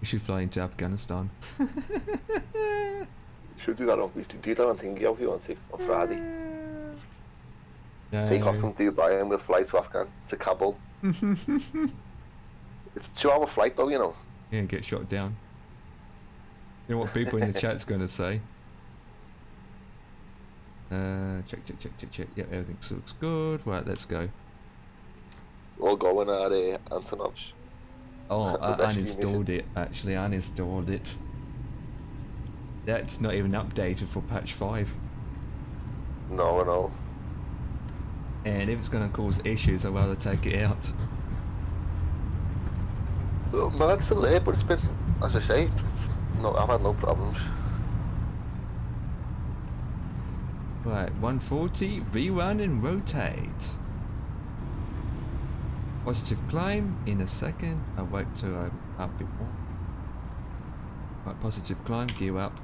We should fly into Afghanistan. Should do that on, we should do that on Thingy if you want to, on Friday. No. Take off from Dubai and we'll fly to Afghan, to Kabul. It's a 2-hour flight though, you know. Yeah, get shot down. You know what people in the chat's going to say? Check. Yep, everything looks good. Right, let's go. All going at Antonov's. Oh, I Rescue uninstalled mission. it. Actually, I uninstalled it. That's not even updated for patch 5. No, I know. And if it's going to cause issues, I'd rather take it out. Well, mine's still there, but it's been, as I say, no, I've had no problems. Right, 140, V1 and rotate. Positive climb in a second. I'll wait till I'm up a bit more. Right, positive climb, gear up.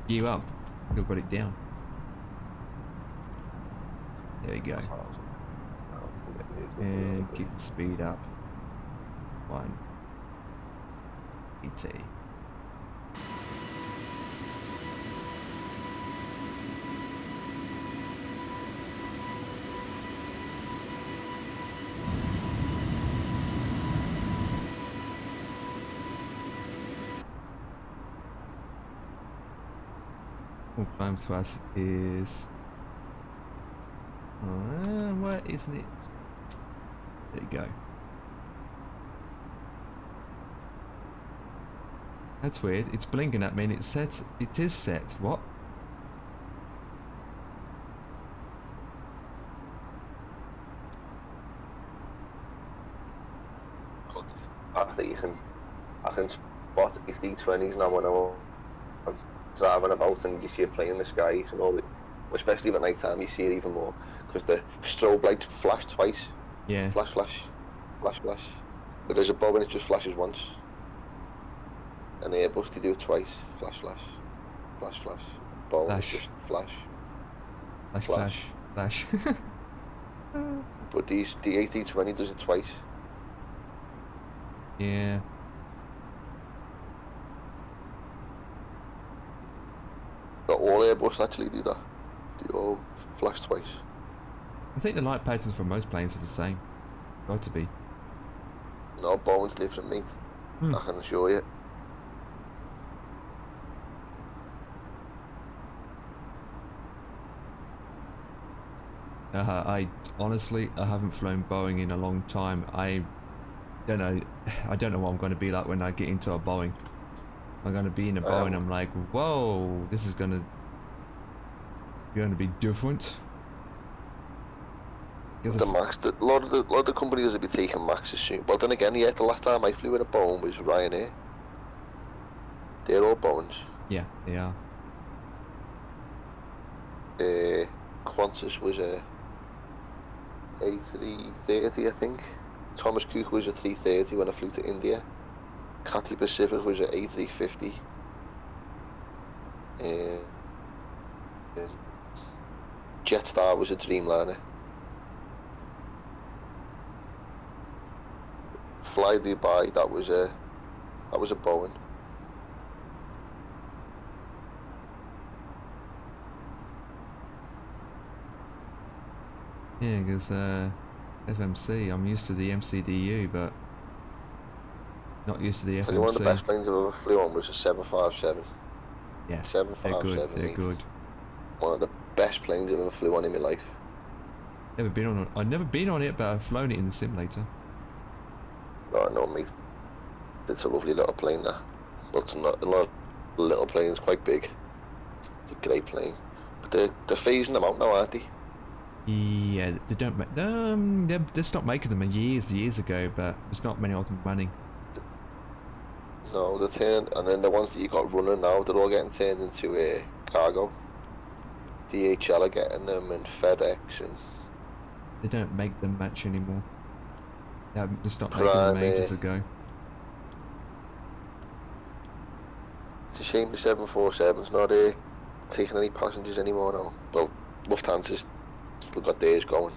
gear up. Still got it down. There we go. And keep the speed up. 1 ET. Climb thrust is where isn't it? There you go. That's weird. It's blinking at me and it's set. It is set. What? I think I can spot E320s now when I'm driving about and you see a plane in the sky. You can always, especially at night time, you see it even more because the strobe lights flash twice. Yeah. Flash, flash, flash, flash. But there's a Boeing it just flashes once. And the Airbus they do it twice. Flash, flash, flash, flash. Boeing Flash. just flash. Flash, flash, flash. But the A320 does it twice. Yeah. But all Airbus actually do that. They all flash twice. I think the light patterns for most planes are the same. Got to be. No, Boeing's different, mate. I can assure you. I honestly, I haven't flown Boeing in a long time. I don't know what I'm going to be like when I get into a Boeing. I'm going to be in a Boeing. I'm like, whoa, this is going to be different. The Max, a lot of the companies will be taking Maxes soon. But then again, yeah, the last time I flew in a Boeing was Ryanair. They're all Boeings. Yeah, they are. Qantas was a A330, I think. Thomas Cook was a 330 when I flew to India. Cathay Pacific was a A350. Jetstar was a Dreamliner. Fly Dubai, that was a Boeing. Yeah, because FMC, I'm used to the MCDU, but not used to the FMC. One of the best planes I've ever flew on was a 757. Yeah, 757. they're good. One of the best planes I've ever flew on in my life. Never been on it. I've never been on it, but I've flown it in the simulator. No, no, mate. It's a lovely little plane, that. But it's not a little plane. It's quite big. It's a great plane. But they're phasing them out now, aren't they? Yeah, they don't make. They stopped making them years ago, but there's not many of them running. No, they're turned, and then the ones that you got running now, they're all getting turned into cargo. DHL are getting them, and FedEx, and they don't make them much anymore. They stopped making them ages ago. It's a shame the 747's not taking any passengers anymore now. Well, Lufthansa's still got theirs going.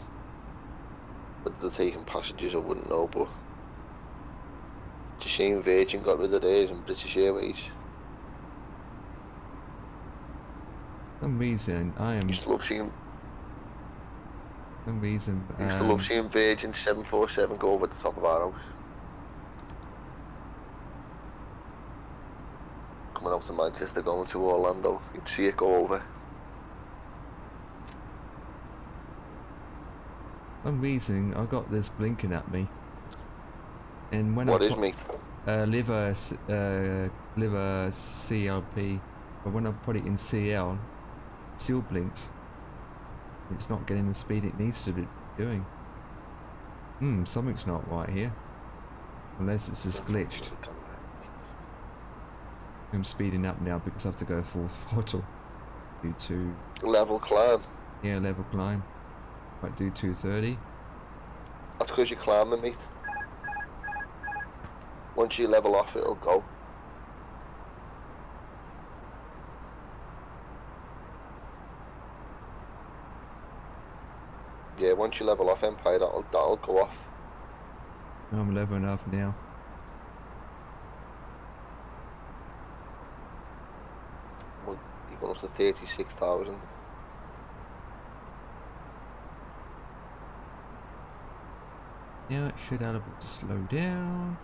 Whether they're taking passengers I wouldn't know, but it's a shame Virgin got rid of theirs and British Airways. For some reason, I am. Used to love seeing. For some reason, Used to love seeing Virgin 747 go over the top of our house. Coming out to Manchester, going to Orlando, you'd see it go over. For some reason, I got this blinking at me, and when What I is, mate? liver CLP, but when I put it in CL, it still blinks. It's not getting the speed it needs to be doing. Something's not right here. Unless it's just glitched. I'm speeding up now because I have to go full throttle. Do Level climb. yeah, level climb. Might do 230. That's because you're climbing, mate. Once you level off, it'll go. Yeah, once you level off Empire, that'll go off. I'm leveling off now. Well, you're going up to 36,000. Now it should allow it to slow down.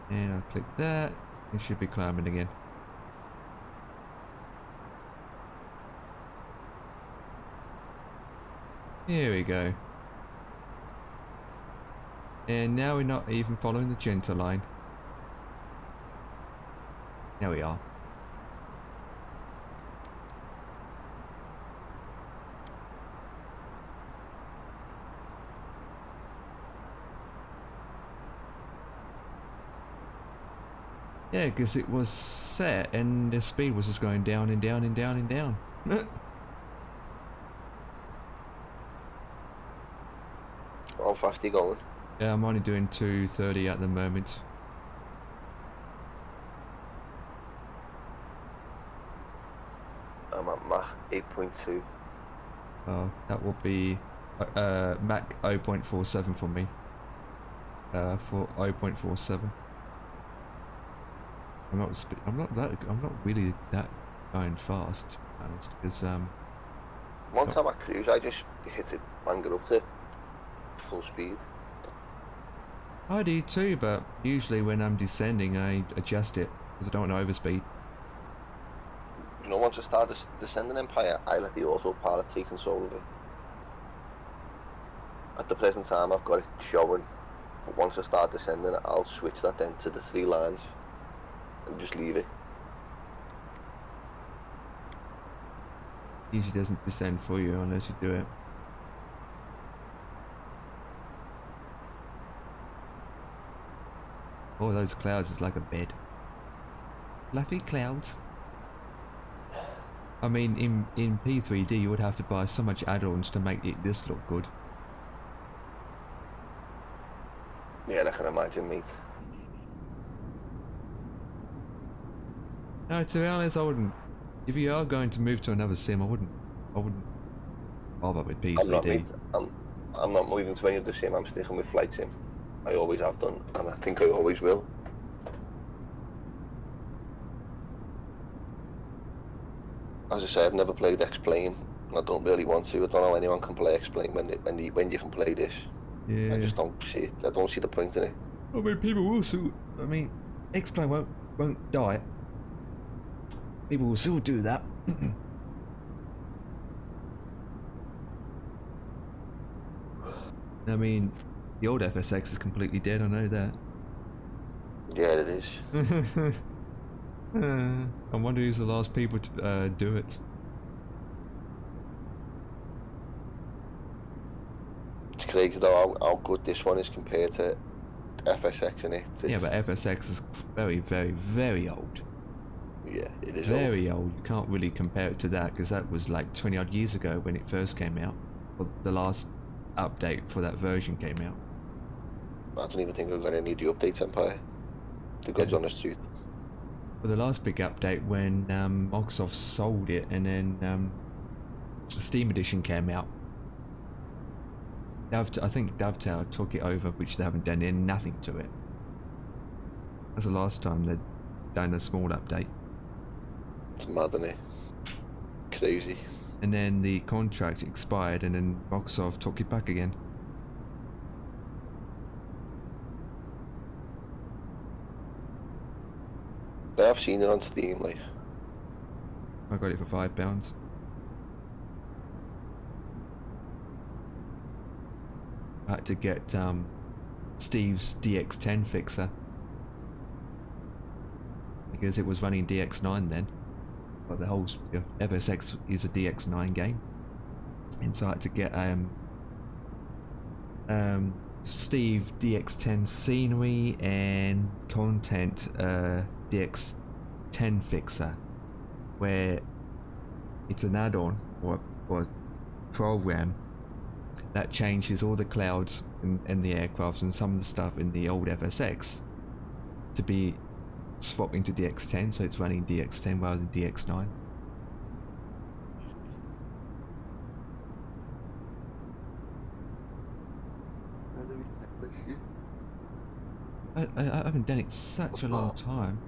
And I'll click that. It should be climbing again. Here we go. And now we're not even following the gentle line. Now we are. Yeah, because it was set and the speed was just going down and down and down and down. How fast are you going? Yeah, I'm only doing 230 at the moment. I'm at Mach 8.2. That will be Mach 0.47 for me. For 0.47. I'm not really that going fast, to be honest, because One time I cruise, I just hit it, bang it up to full speed. I do too, but usually when I'm descending I adjust it because I don't want to overspeed. You know, once I start descending Empire, I let the autopilot take control of it. At the present time, I've got it showing, but once I start descending, I'll switch that then to the 3 lines and just leave it. Usually doesn't descend for you unless you do it. Oh, those clouds is like a bed. Fluffy clouds. I mean, in P3D you would have to buy so much add-ons to make this look good. Yeah, I can imagine, mate. No, to be honest, I wouldn't. If you are going to move to another sim, I wouldn't bother with P3D. I'm not, mate. I'm not moving to any of the sim. I'm sticking with Flight Sim. I always have done, and I think I always will. As I say, I've never played X-Plane, and I don't really want to. I don't know anyone can play X-Plane when you can play this. Yeah. I just don't see it. I don't see the point in it. I mean, people will still. I mean, X-Plane won't die. People will still do that. I mean, the old FSX is completely dead. I know that. Yeah, it is. I wonder who's the last people to do it. It's crazy though how good this one is compared to FSX in it. Yeah, but FSX is very, very, very old. Yeah, it is Very old. You can't really compare it to that because that was like 20 odd years ago when it first came out. Or the last update for that version came out. I don't even think we're going to need the update, Empire. The God's honest truth. Well, the last big update when Microsoft sold it and then the Steam edition came out. I think Dovetail took it over, which they haven't done nothing to it. That's the last time they'd done a small update. It's mad, isn't it? Crazy. And then the contract expired and then Microsoft took it back again. I have seen it on Steam, like. I got it for £5. I had to get Steve's DX10 fixer because it was running DX9 then. But the whole FSX is a DX9 game, and so I had to get Steve DX10 scenery and content DX10 fixer, where it's an add-on or program that changes all the clouds and the aircrafts and some of the stuff in the old FSX to be swapped into DX10, so it's running DX10 rather than DX9. I haven't done it such a long time.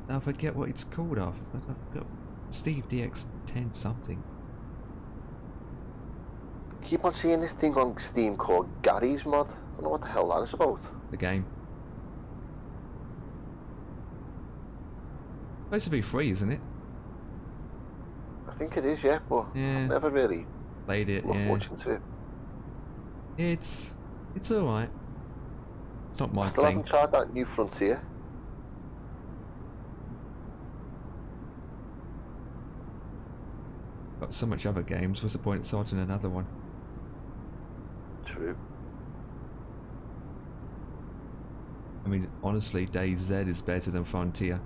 Now I forget what it's called of. I forgot. Steve DX10 something. Keep on seeing this thing on Steam called Gary's Mod. Don't know what the hell that is about. The game. Supposed to be free, isn't it? I think it is, yeah, but Yeah. I've never really Played it, looked yeah. much into it. It's alright. It's not my I still thing. haven't tried that new Frontier. Got so much other games, what's the point of starting another one? True. I mean, honestly, DayZ is better than Frontier.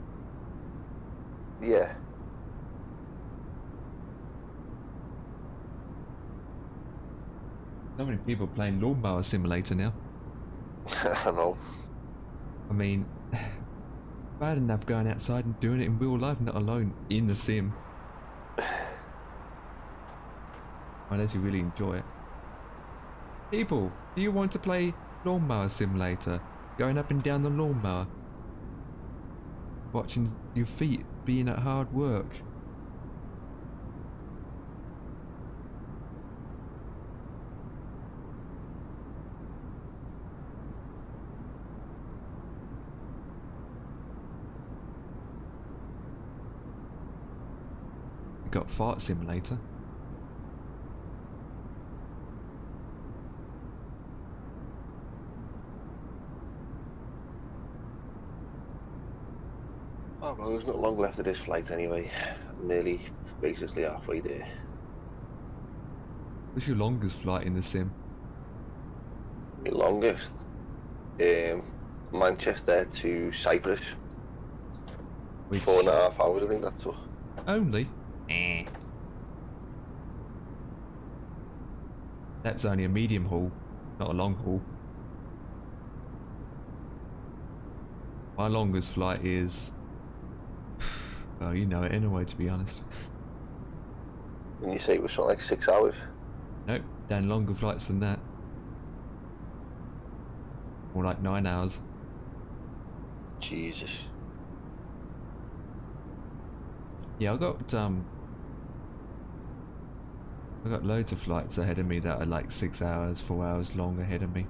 Yeah. So many people playing Lawnmower Simulator now. I know. I mean, bad enough going outside and doing it in real life, not alone in the sim. Unless you really enjoy it. People, do you want to play Lawnmower Simulator? Going up and down the lawnmower. Watching your feet being at hard work. You got Fart Simulator. Oh well, there's not long left of this flight anyway. I'm nearly basically halfway there. What's your longest flight in the sim? My longest, Manchester to Cyprus. Which 4.5 hours, I think that took. only? That's only a medium haul, not a long haul. My longest flight is... well, you know it anyway, to be honest. And you say it was something like 6 hours? Nope, done longer flights than that. More like 9 hours. Jesus. Yeah, I got loads of flights ahead of me that are like 6 hours, 4 hours long ahead of me.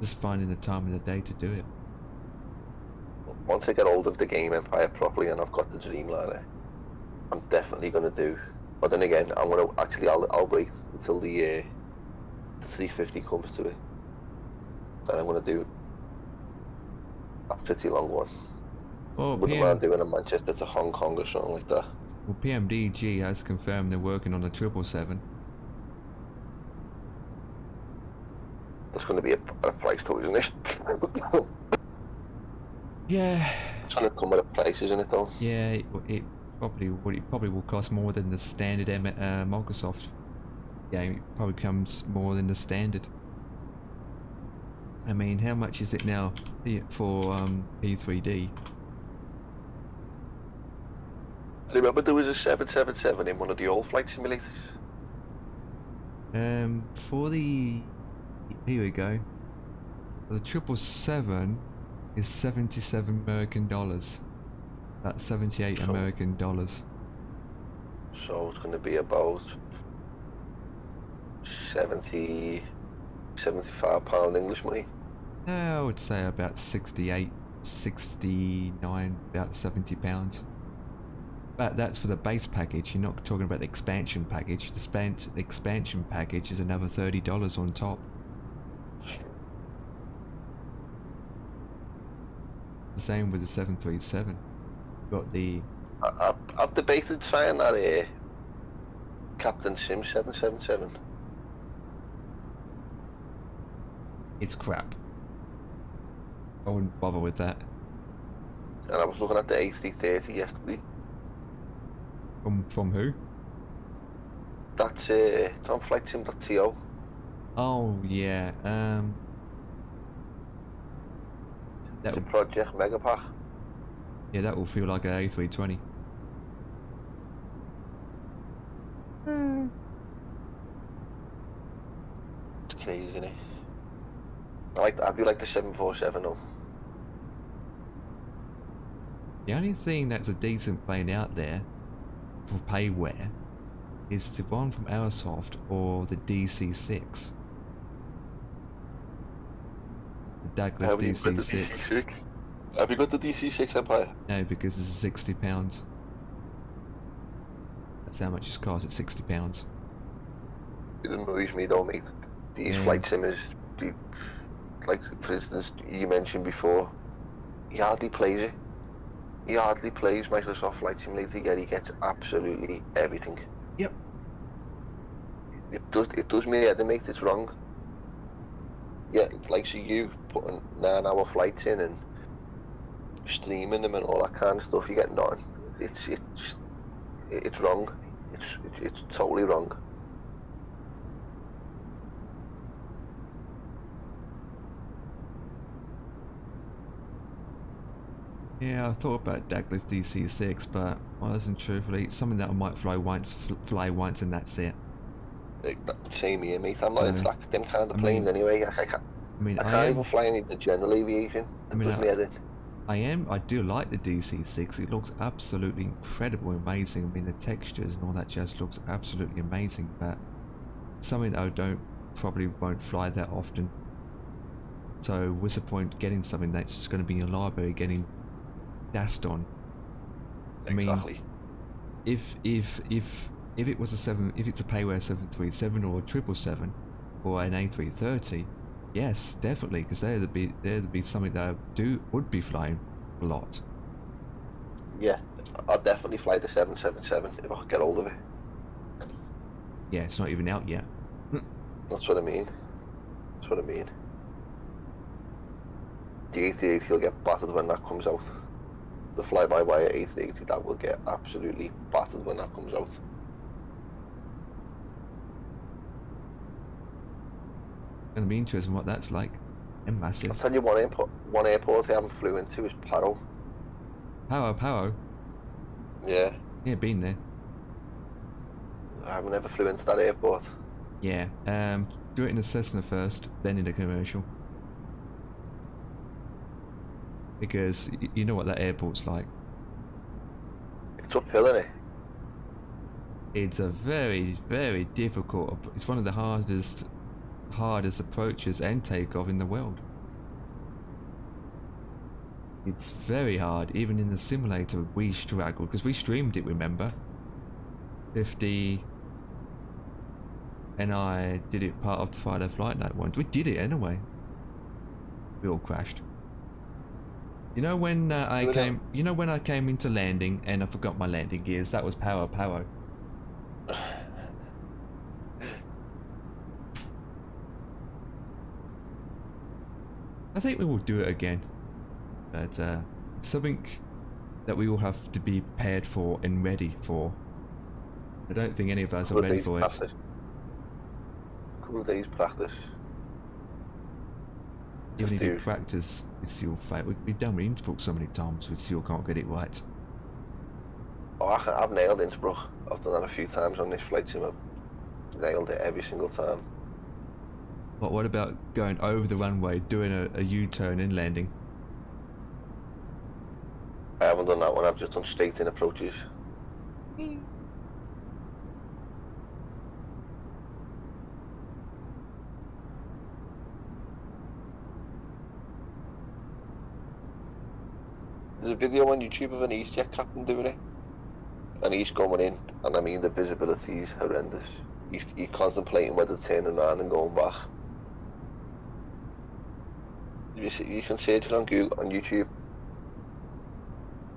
Just finding the time of the day to do it. Once I get hold of the game Empire properly and I've got the Dreamliner, I'm definitely going to do. But then again, I'm going to actually, I'll wait until the 350 comes to it. Then I'm going to do a pretty long one. Oh, Wouldn't mind doing a Manchester to Hong Kong or something like that. Well, PMDG has confirmed they're working on a 777. There's going to be a price to it, isn't it? Yeah. It's going to come with a price, isn't it though? Yeah, it probably will cost more than the standard Microsoft game. It probably comes more than the standard. I mean, how much is it now for P3D? I remember there was a 777 in one of the old flight simulators. For the... here we go. The 777 is 77 American dollars. That's 78 American dollars. So it's going to be about 70, 75 pound English money. I would say about 68, 69, about 70 pounds. But that's for the base package. You're not talking about the expansion package. The expansion package is another $30 on top. The same with the 737. Got the... I've debated trying that Captain Sim 777. It's crap. I wouldn't bother with that. And I was looking at the A330 yesterday. From who? That's it's on flightsim.to. Oh yeah. It's a Project Megapack. Yeah, that will feel like an A320. It's crazy, isn't it? I do like the 747 though. The only thing that's a decent plane out there for payware is the one from Aerosoft or the DC-6. The Douglas Have you got the DC-6. DC-6? Have you got the DC-6 Empire? No, because this is £60. That's how much it costs. It's £60. It annoys me though, mate. These Yeah. flight simmers, like for instance, you mentioned before, he hardly plays it. He hardly plays Microsoft Flight Simulator, yet he gets absolutely everything. Yep. It does me head and mate, it's wrong. Yeah, like so you putting 9-hour flights in and streaming them and all that kind of stuff, you get nothing. It's wrong. It's totally wrong. Yeah, I thought about Douglas DC-6, but honestly, truthfully, it's something that I might fly once, and that's it. Same here, mate. I'm not So, into them kind of I planes mean- anyway. I can't even fly any of the general aviation. It does me head in. I do like the DC-6. It looks absolutely incredible, amazing. I mean, the textures and all that jazz looks absolutely amazing, but it's something that I probably won't fly that often. So what's the point getting something that's just going to be in your library getting gassed on? I mean, Exactly. if it was if it's a payware 737 or a 777 or an A330, yes, definitely, because there'd be something that I would be flying a lot. Yeah, I'll definitely fly the 777 if I could get hold of it. Yeah, it's not even out yet. That's what I mean. The A380 will get battered when that comes out. The fly-by-wire A380, that will get absolutely battered when that comes out. Gonna be interesting what that's like. And I'll massive. tell you one airport I haven't flew into is Paro. Power. Yeah, Yeah, been there. I haven't ever flew into that airport. Yeah. Do it in a Cessna first, then in a commercial. Because you know what that airport's like. It's uphill, isn't it? It's a very, very difficult. It's one of the hardest approaches and takeoff in the world. It's very hard. Even in the simulator, we struggled because we streamed it. Remember, 50, and I did it part of the Friday Flight Night once. We did it anyway. We all crashed. You know when I came. You know when I came into landing and I forgot my landing gears. That was power. I think we will do it again, but it's something that we all have to be prepared for and ready for. I don't think any of us are ready for it. Couple of days practice. Even if Just you do. practice, it's your fate. We've done Innsbruck so many times, we still can't get it right. Oh, I've nailed Innsbruck. I've done that a few times on this flight sim. I've nailed it every single time. But what about going over the runway, doing a U-turn and landing? I haven't done that one. I've just done straight in approaches. There's a video on YouTube of an EasyJet captain doing it, and he's going in, and I mean the visibility is horrendous. He's contemplating whether turning around and going back. You can search it on Google, on YouTube.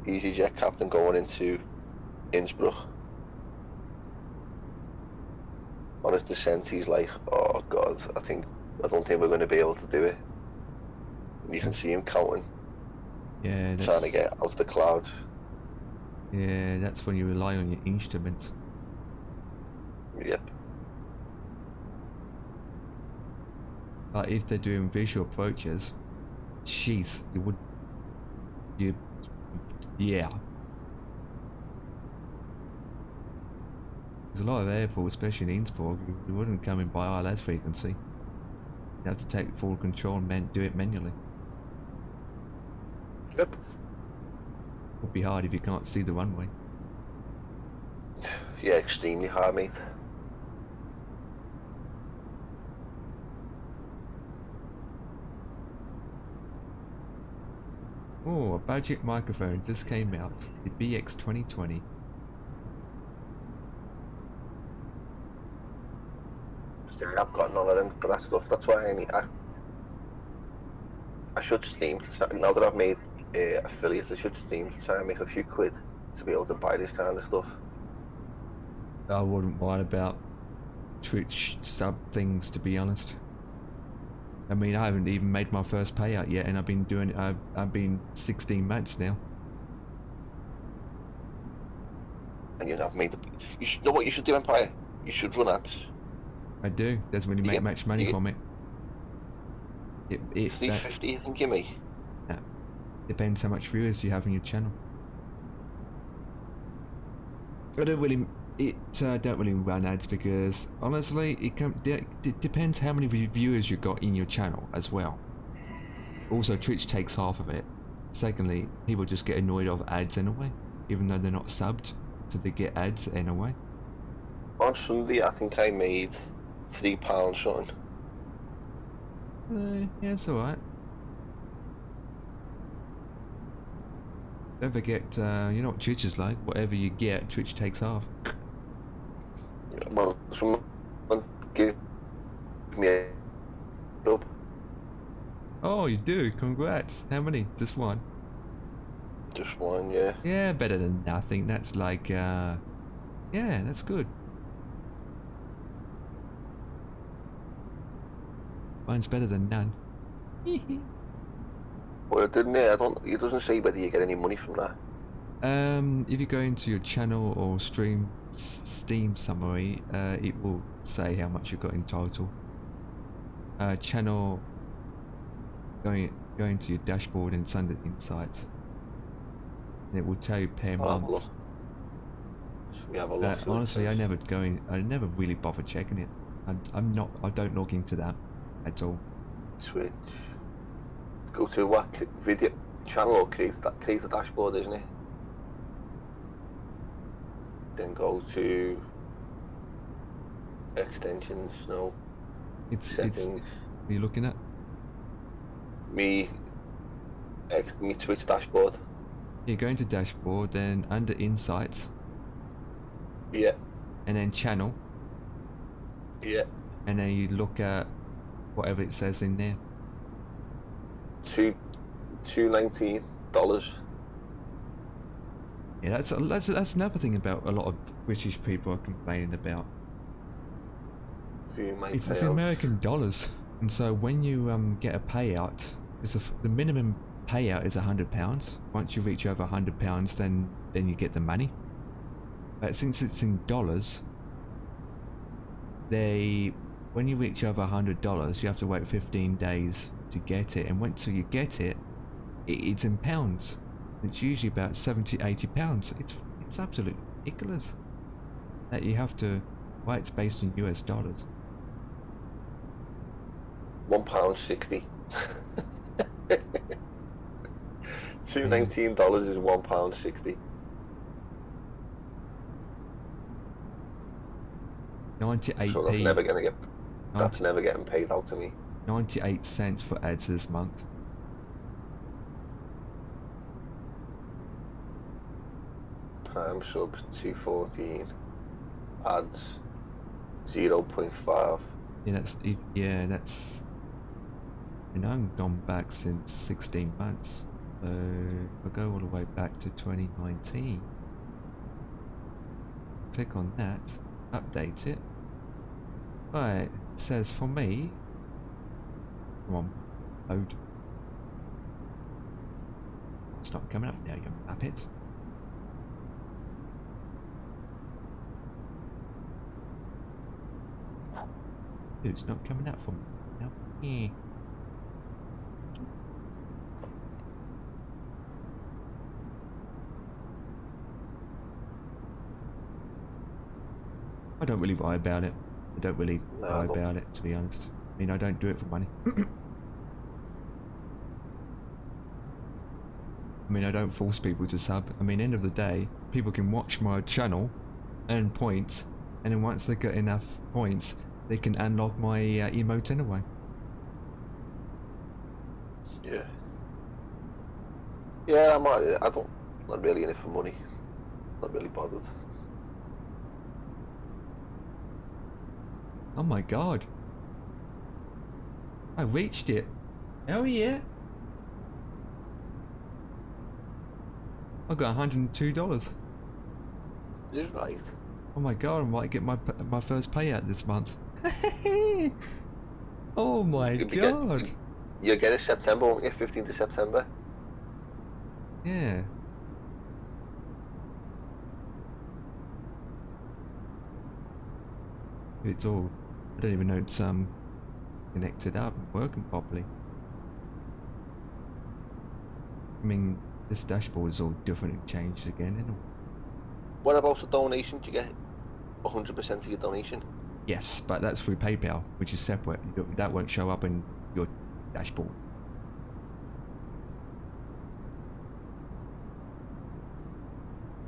EasyJet captain going into Innsbruck. On his descent, he's like, "Oh God, I don't think we're going to be able to do it." And you can see him counting, Yeah, trying to get out of the clouds. Yeah, that's when you rely on your instruments. Yep. Like if they're doing visual approaches, jeez, yeah. There's a lot of airports, especially in Innsbruck, you wouldn't come in by ILS frequency. You have to take full control and do it manually. Yep. Would be hard if you can't see the runway. Yeah, extremely hard, mate. Oh, a budget microphone just came out. The BX 2020. Yeah, I've got none of them for that stuff. That's why I should stream. Now that I've made affiliates, I should stream to try and make a few quid to be able to buy this kind of stuff. I wouldn't mind about Twitch sub things, to be honest. I mean, I haven't even made my first payout yet, and I've been doing it. I've been 16 months now. And I've made the. You should know what you should do, Empire. You should run ads. I do. Doesn't really make much money from it. It $3.50, you think, give me? That depends how much viewers you have on your channel. I don't really run ads because honestly, it depends how many viewers you got in your channel as well. Also, Twitch takes half of it. Secondly, people just get annoyed of ads anyway, even though they're not subbed, so they get ads anyway. On Sunday, I think I made £3 something. Yeah, it's alright. Don't forget, you know what Twitch is like. Whatever you get, Twitch takes half. Well, someone give me a dub. Oh, you do? Congrats. How many? Just one? Just one, yeah. Yeah, better than nothing. That's like, yeah, that's good. One's better than none. Well, it didn't. It doesn't say whether you get any money from that. If you go into your channel or Steam summary, it will say how much you got in total. Channel, going to your dashboard and it's under insights. And it will tell you per month. Should we have a look? Honestly, I never really bother checking it. I don't log into that at all. Switch. Go to what video channel or creates the dashboard, isn't it? Then go to extensions. No. Settings. What are you looking at? Me Twitch dashboard. You go into dashboard, then under insights. Yeah. And then channel. Yeah. And then you look at whatever it says in there. $219. Yeah, that's another thing about a lot of British people are complaining about. It's American dollars, and so when you get a payout, the minimum payout is £100. Once you reach over £100, then you get the money. But since it's in dollars, when you reach over $100, you have to wait 15 days to get it, and once you get it, it's in pounds. It's usually about £70–80. It's absolutely ridiculous that you have to. Why it's based in US dollars. £1.60. $219 is £1.60. 98p. So that's never getting paid out to me. 98 cents for ads this month. Prime subs 214. Ads 0.5. Yeah, that's. I haven't gone back since 16 months. So I'll go all the way back to 2019. Click on that, update it. Right, it says for me. Come on, load. It's not coming up now, you muppet. Dude, it's not coming up for me now. Yeah. I don't really worry about it. I don't really worry about it, to be honest. I mean, I don't do it for money. I mean, I don't force people to sub. I mean, end of the day, people can watch my channel, earn points, and then once they get enough points, they can unlock my emote anyway. Yeah. Yeah, not really in it for money. Not really bothered. Oh my god. I reached it. Hell yeah. I got $102. You're right. Oh my god, I might get my first payout this month. Oh my god. You'll get it September, won't you? 15th of September. Yeah. It's all, I don't even know it's connected up and working properly. I mean, this dashboard is all different and changed again, isn't it? What about the donation? Do you get 100% of your donation? Yes, but that's through PayPal, which is separate. That won't show up in your dashboard.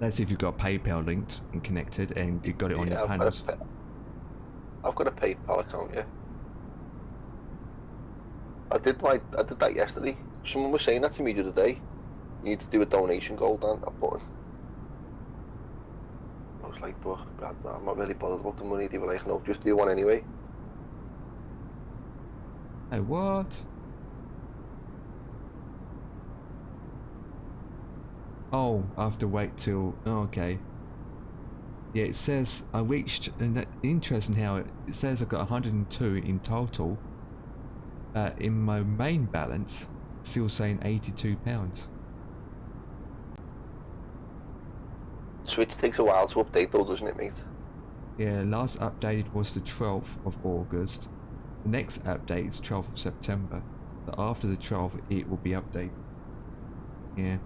That's if you've got PayPal linked and connected and you've got it on your panels. I've got a PayPal account, yeah. I did that yesterday. Someone was saying that to me the other day. You need to do a donation goal down a button. I was like, but I'm not really bothered about the money. They were like, no, just do one anyway. Hey, what? Oh, I have to wait till... Oh, okay. Yeah, it says I reached... And that interesting how it says I got 102 in total. In my main balance, still saying £82. Switch takes a while to update though, doesn't it, mate? Yeah, last updated was the 12th of August. The next update is 12th of September. But after the 12th, it will be updated. Yeah.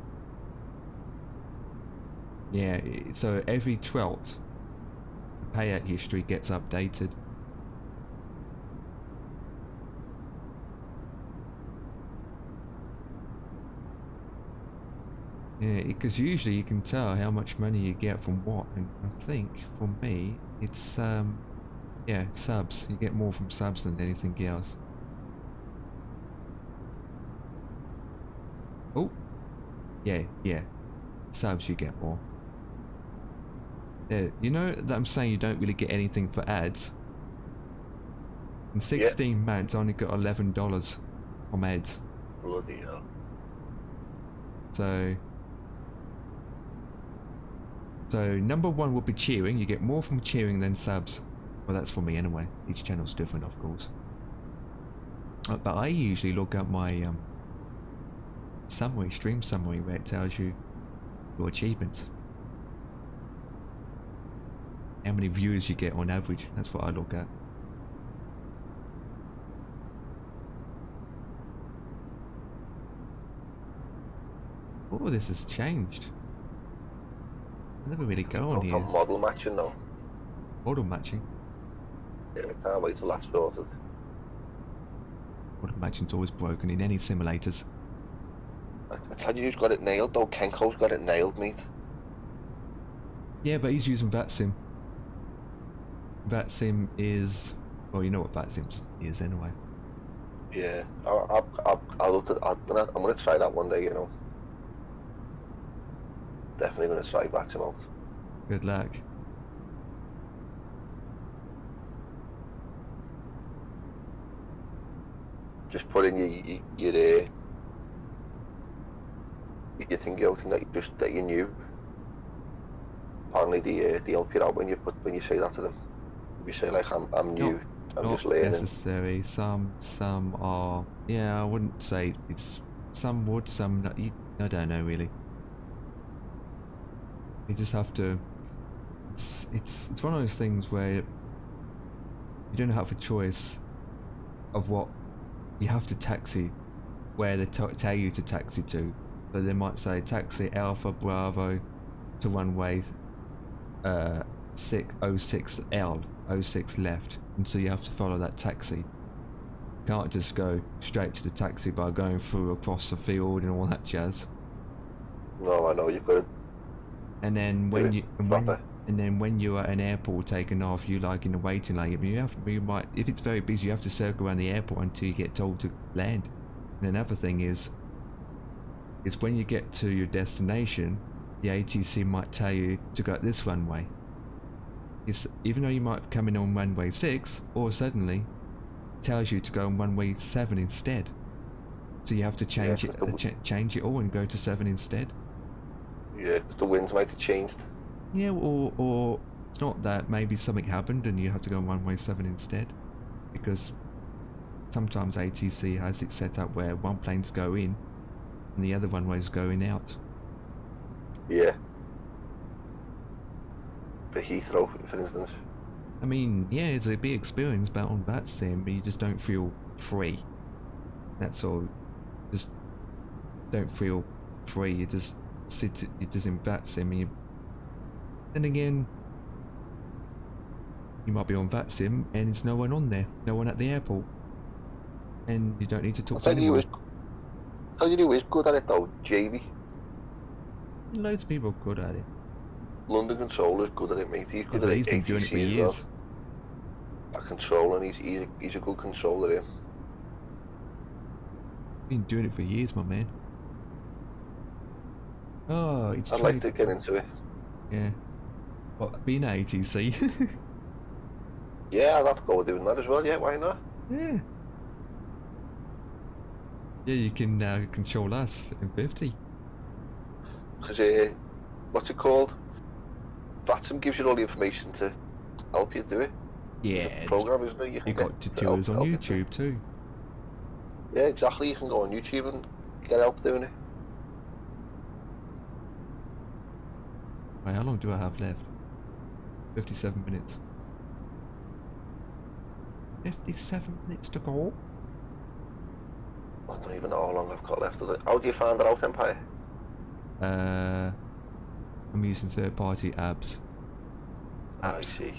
Yeah, so every 12th, the payout history gets updated. Yeah, because usually you can tell how much money you get from what, and I think for me it's yeah, subs. You get more from subs than anything else. Oh, yeah, subs you get more. Yeah, you know that I'm saying you don't really get anything for ads. In 16 months, I only got $11 from ads. Bloody hell. So number one would be cheering. You get more from cheering than subs. Well, that's for me anyway. Each channel's different, of course. But I usually look up my summary, stream summary, where it tells you your achievements. How many views you get on average. That's what I look at. Oh, this has changed. I never really go on here. Model matching though. Model matching? Yeah, I can't wait till that's sorted. Model matching's always broken in any simulators. I tell you who's got it nailed though, Kenko's got it nailed, mate. Yeah, but he's using VATSIM. VATSIM is... Well, you know what VATSIM is anyway. Yeah, I'm gonna try that one day, you know. Definitely gonna try VATSIM out. Good luck. Just put in your thing that you knew. Apparently they help you out when you say that to them. If you say like I'm new, I'm just learning. Not necessary. Some are. Yeah, I wouldn't say it's. Some would, some not. I don't know really. You just have to. It's one of those things where you don't have a choice of what you have to taxi, where they tell you to taxi to. So they might say taxi Alpha Bravo to runway 06L, 06 left, and so you have to follow that taxi. Can't just go straight to the taxi by going through across the field and all that jazz. No, I know you've got to And then do when it you proper. and then when you're at an airport taking off, you like in the waiting lane. You might, if it's very busy, you have to circle around the airport until you get told to land. And another thing is when you get to your destination, the ATC might tell you to go this runway. Even though you might come in on runway 6, or suddenly tells you to go on runway 7 instead. So you have to change Yeah, it, 'cause change it all and go to 7 instead. Yeah, because the winds might have changed. Yeah, or it's not that, maybe something happened and you have to go on runway 7 instead, because sometimes ATC has it set up where one plane's go in and the other runway's going out. Yeah. For Heathrow, for instance. I mean, yeah, it's a big experience, but on that sim, but you just don't feel free. That's all. Just don't feel free. You just you just in that sim, and then again, you might be on that sim and it's no one on there, no one at the airport, and you don't need to talk to anyone. Tell you who is good at it though, Jamie. Loads of people are good at it. London Controller's good at it, mate. He's Yeah, good but at he's been doing it for ATC as years. well. At controlling, he's a good controller. Him. Been doing it for years, my man. Oh, it's I'd like to get into it. Yeah. What, being at ATC? Yeah, I'd have to go doing that as well. Yeah, why not? Yeah. Yeah, you can control us in 50. Because what's it called? VATSIM gives you all the information to help you do it. Yeah, Program, isn't it? You can you got get tutorials on help you do YouTube it. too. Yeah, exactly. You can go on YouTube and get help doing it. Wait, how long do I have left? 57 minutes. 57 minutes to go. I don't even know how long I've got left of it. How do you find it out, Empire? I'm using third-party apps. I see.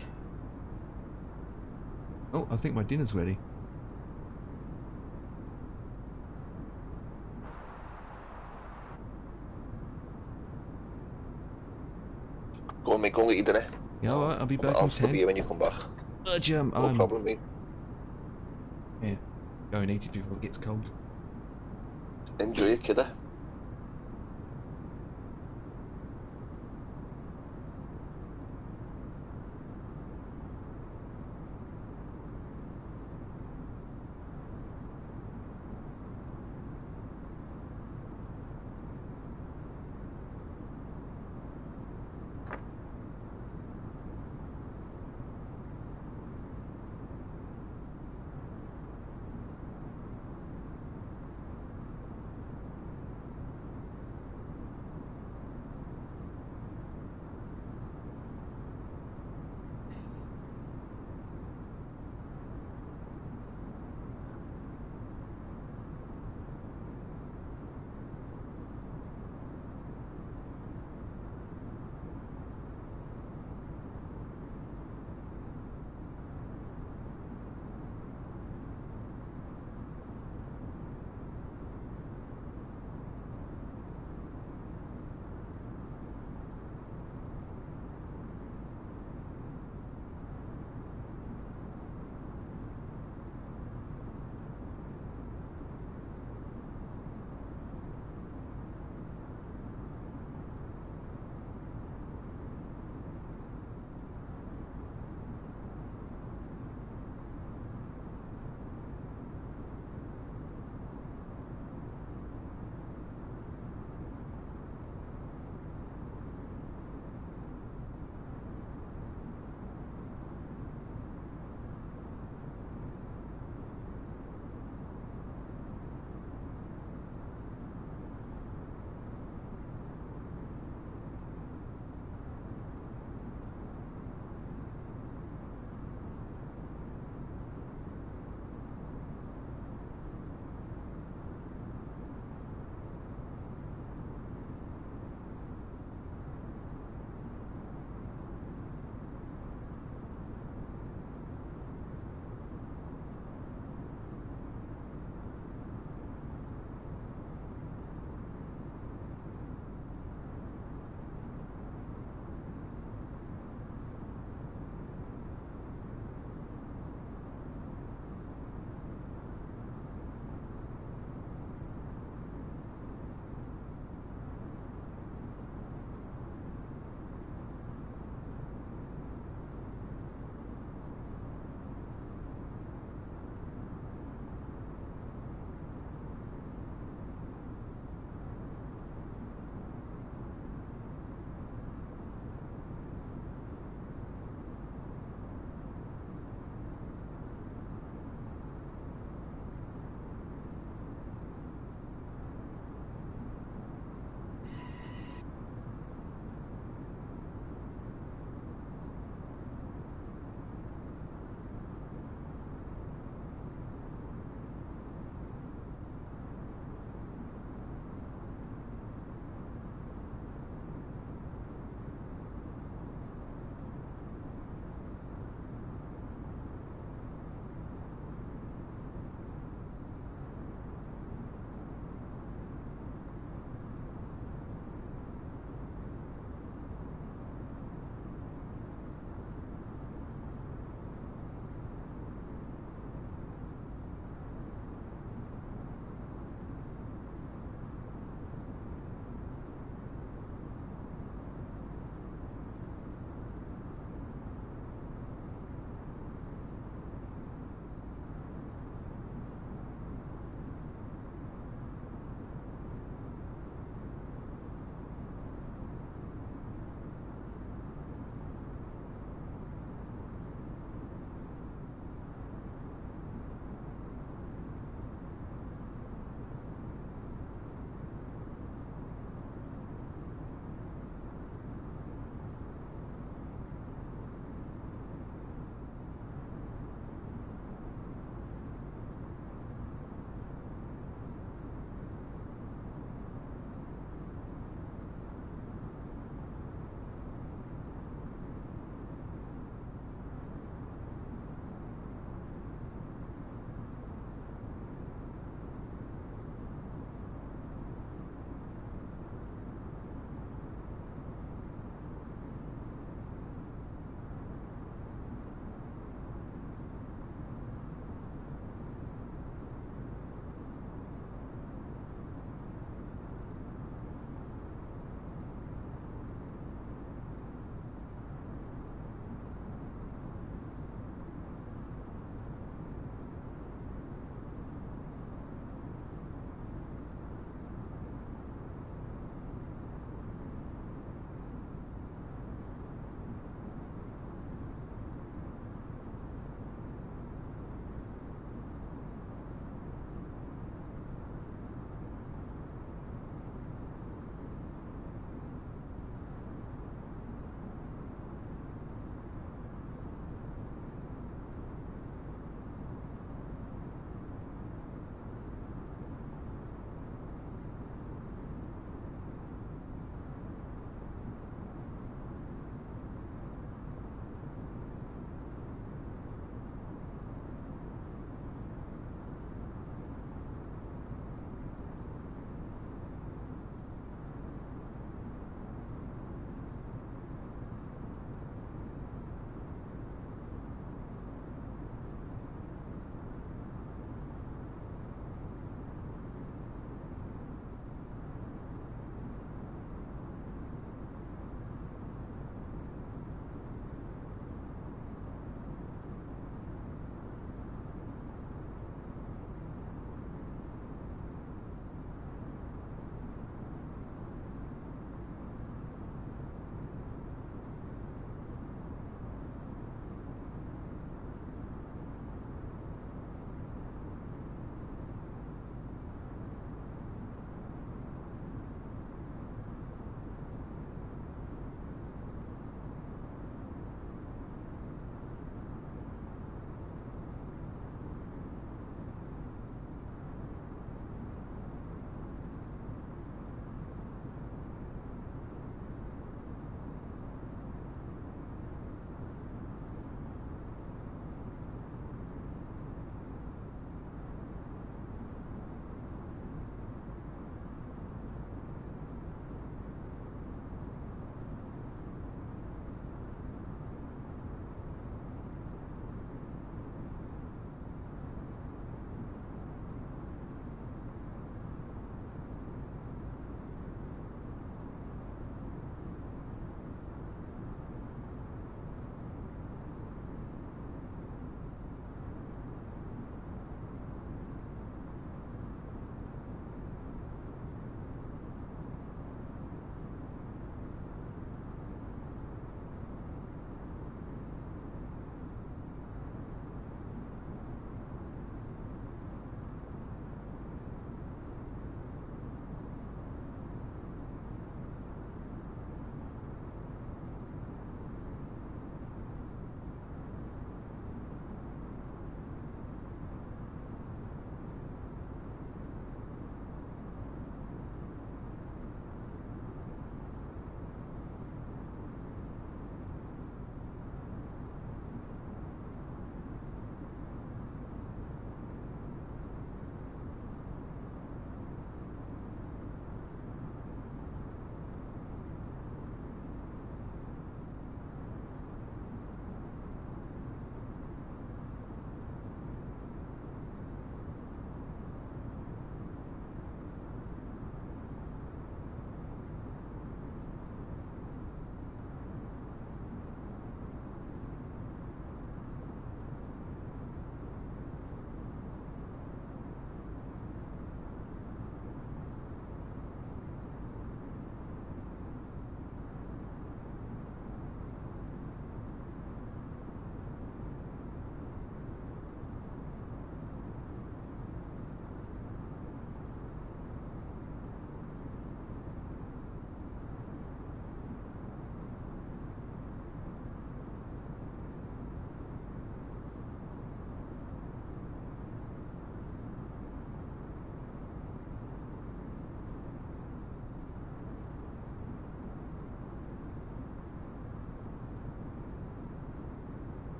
Oh, I think my dinner's ready. Go on, mate. Go and get your dinner. Yeah, alright, I'll be back in I'll still 10. be here when you come back. No No problem, mate. Yeah, go and eat it before it gets cold. Enjoy it, kidder.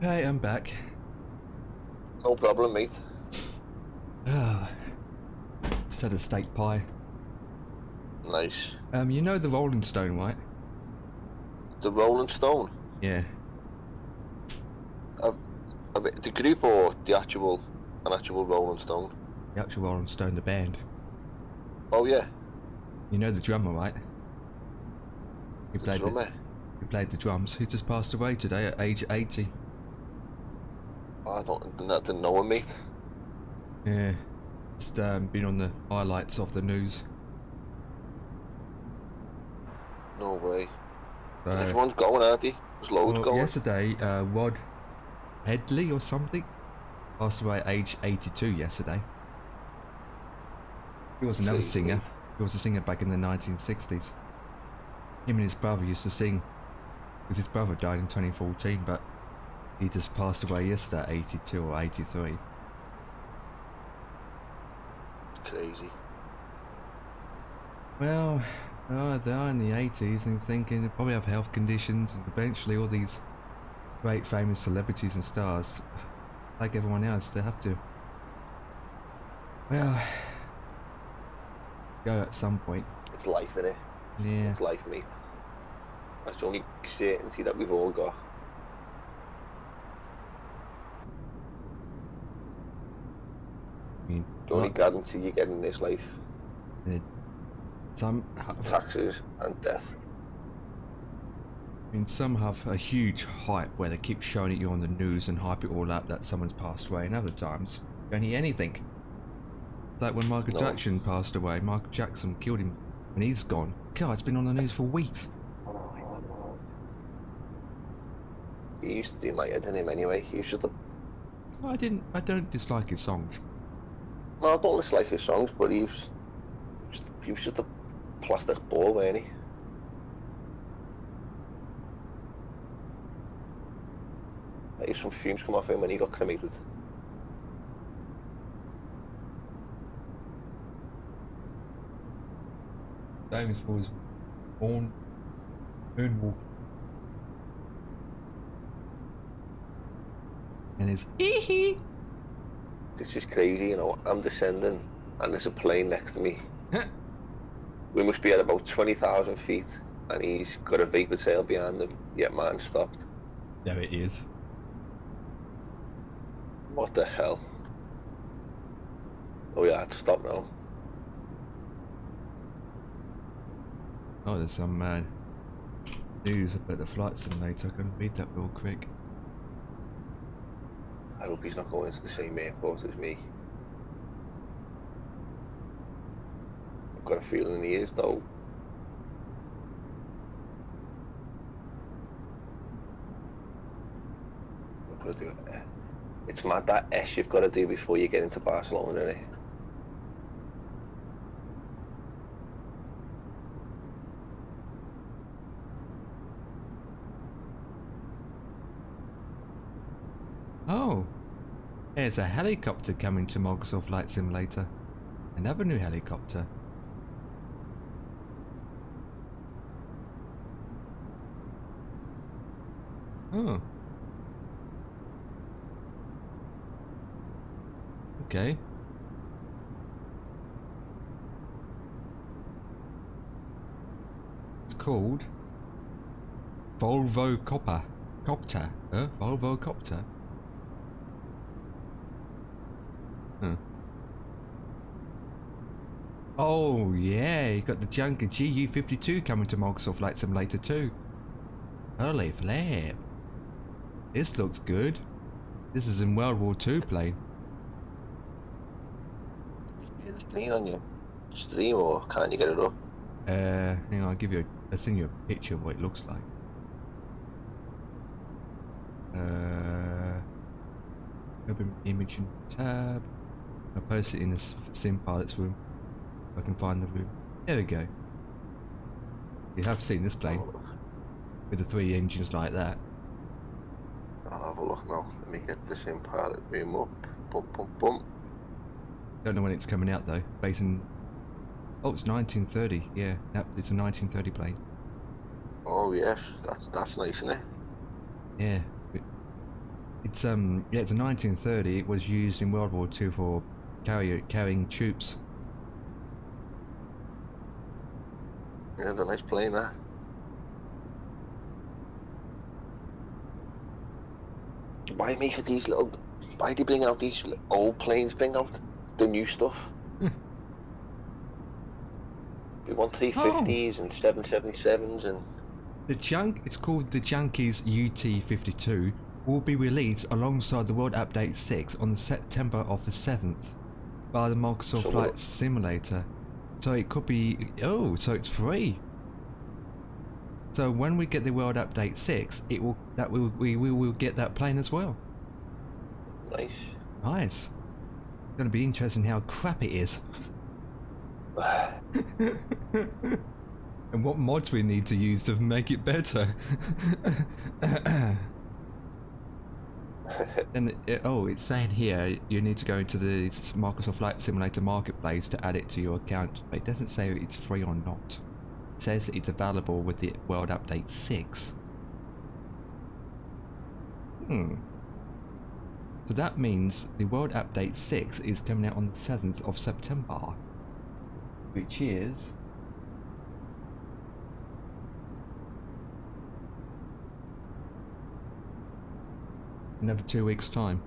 Hey, I'm back. No problem, mate. Oh, just had a steak pie. Nice. You know the Rolling Stone, right? The Rolling Stone. Yeah. The group or an actual Rolling Stone? The actual Rolling Stone, the band. Oh yeah. You know the drummer, right? He The drummer. He played the drums. He just passed away today at age 80. I didn't know him, mate. Yeah. Just been on the highlights of the news. No way. So, Everyone's going, aren't they? There's loads well, going. yesterday, Rod Headley or something passed away at age 82 yesterday. He was another Crazy. singer. He was a singer back in the 1960s. Him and his brother used to sing, because his brother died in 2014, but he just passed away yesterday at 82 or 83. Crazy. Well, they are in the 80s and thinking they probably have health conditions, and eventually all these great famous celebrities and stars, like everyone else, they have to, well, go at some point. It's life, innit? Yeah. It's life, mate. That's the only certainty that we've all got. I mean, The only guarantee you get in this life. some Taxes and death. I mean, some have a huge hype where they keep showing it you on the news and hype it all up that someone's passed away, and other times you don't hear anything. Like when Michael Jackson passed away, Michael Jackson killed him and he's gone. God, it's been on the news for weeks. He used to do my head in him anyway. He used to. I don't dislike his songs. No, I don't dislike his songs, but he was just a plastic ball, wasn't he? Like some fumes come off him when he got cremated. Famous for his moonwalk and his hee. This is crazy, you know. I'm descending, and there's a plane next to me. We must be at about 20,000 feet, and he's got a vapor tail behind him. Yet mine stopped. There it is. What the hell? Oh yeah, I had to stop now. Oh, there's some news about the flight simulator. I can read that real quick. I hope he's not going to the same airport as me. I've got a feeling he is, though. I've got to do it. It's mad that S you've got to do before you get into Barcelona, isn't it? Oh, there's a helicopter coming to Microsoft Flight Simulator. Another new helicopter. Oh. Okay. It's called Volvo Copter. Volvo Copter. Huh. Oh yeah, you got the junker GU52 coming to Microsoft Flight Simulator 2. Holy flip. This looks good. This is in World War II plane. Is it clean on your stream, or can't you get it up? Hang on, I'll send you a picture of what it looks like. Open image and tab. I'll post it in the sim pilot's room. If I can find the room. There we go. You have seen this plane with the 3 engines like that. I'll have a look now. Let me get this in pilot room up. Bump, bump, bump. Don't know when it's coming out though. Based in. Oh, it's 1930. Yeah, it's a 1930 plane. Oh yes, that's nice, isn't it? Yeah. It's yeah, it's a 1930. It was used in World War II for carrying troops. Yeah, the nice plane that. Why make it these little? Why are they bringing out these old planes? Bring out the new stuff. We want 350s and 777s and. It's called the Junkies UT-52, will be released alongside the World Update 6 on the September of the 7th by the Microsoft So Flight Simulator. So it could be, oh, so it's free. So when we get the World Update 6, we will get that plane as well. Nice. Nice. It's going to be interesting how crap it is. And what mods we need to use to make it better. And it's saying here you need to go into the Microsoft Flight Simulator Marketplace to add it to your account. But it doesn't say it's free or not. It says it's available with the World Update 6. So that means the World Update 6 is coming out on the 7th of September. Which is... another 2 weeks' time.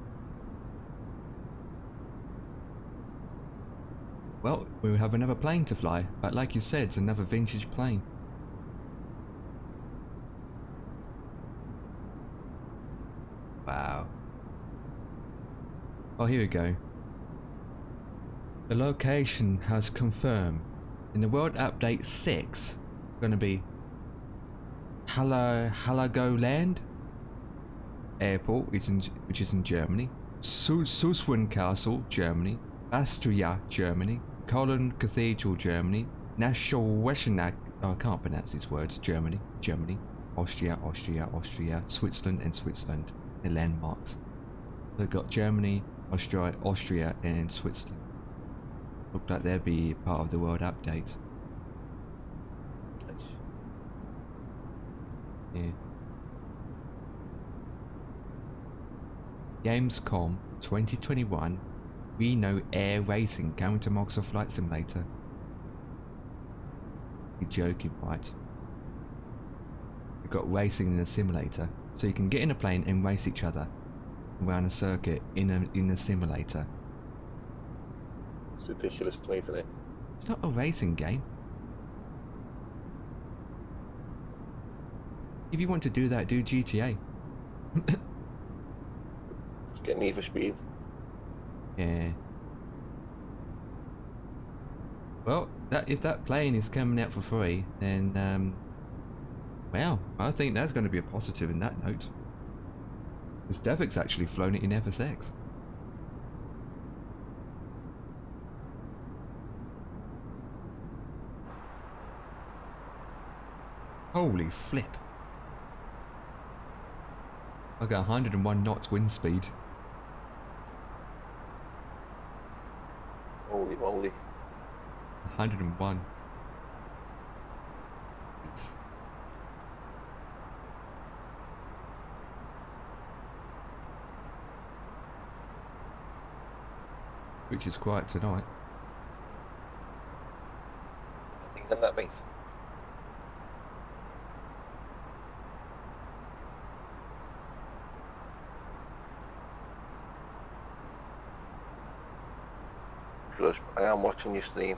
Well, we have another plane to fly, but like you said, it's another vintage plane. Wow. Oh, here we go. The location has confirmed. In the World Update 6, going to be Halagoland Airport, which is in Germany, Suswen Castle, Germany, Austria, Germany, Cologne Cathedral, Germany, Naschauweschenach, I can't pronounce these words, Germany, Austria, Switzerland, and Switzerland, the landmarks. So we've got Germany, Austria, and Switzerland. Look like they'll be part of the World Update. Yeah. Gamescom 2021, we know air racing coming to Microsoft Flight Simulator. You're joking, right? We've got racing in a simulator, so you can get in a plane and race each other around a circuit in a simulator. It's ridiculous plane today. It's not a racing game. If you want to do that, do GTA. Get Need for Speed. Yeah. Well, if that plane is coming out for free, then well, I think that's going to be a positive in that note. Because Devik's actually flown it in FSX. Holy flip. I got 101 knots wind speed. Holy moly. 101. Which is quiet tonight. I think I'm that mate. Because I am watching your stream.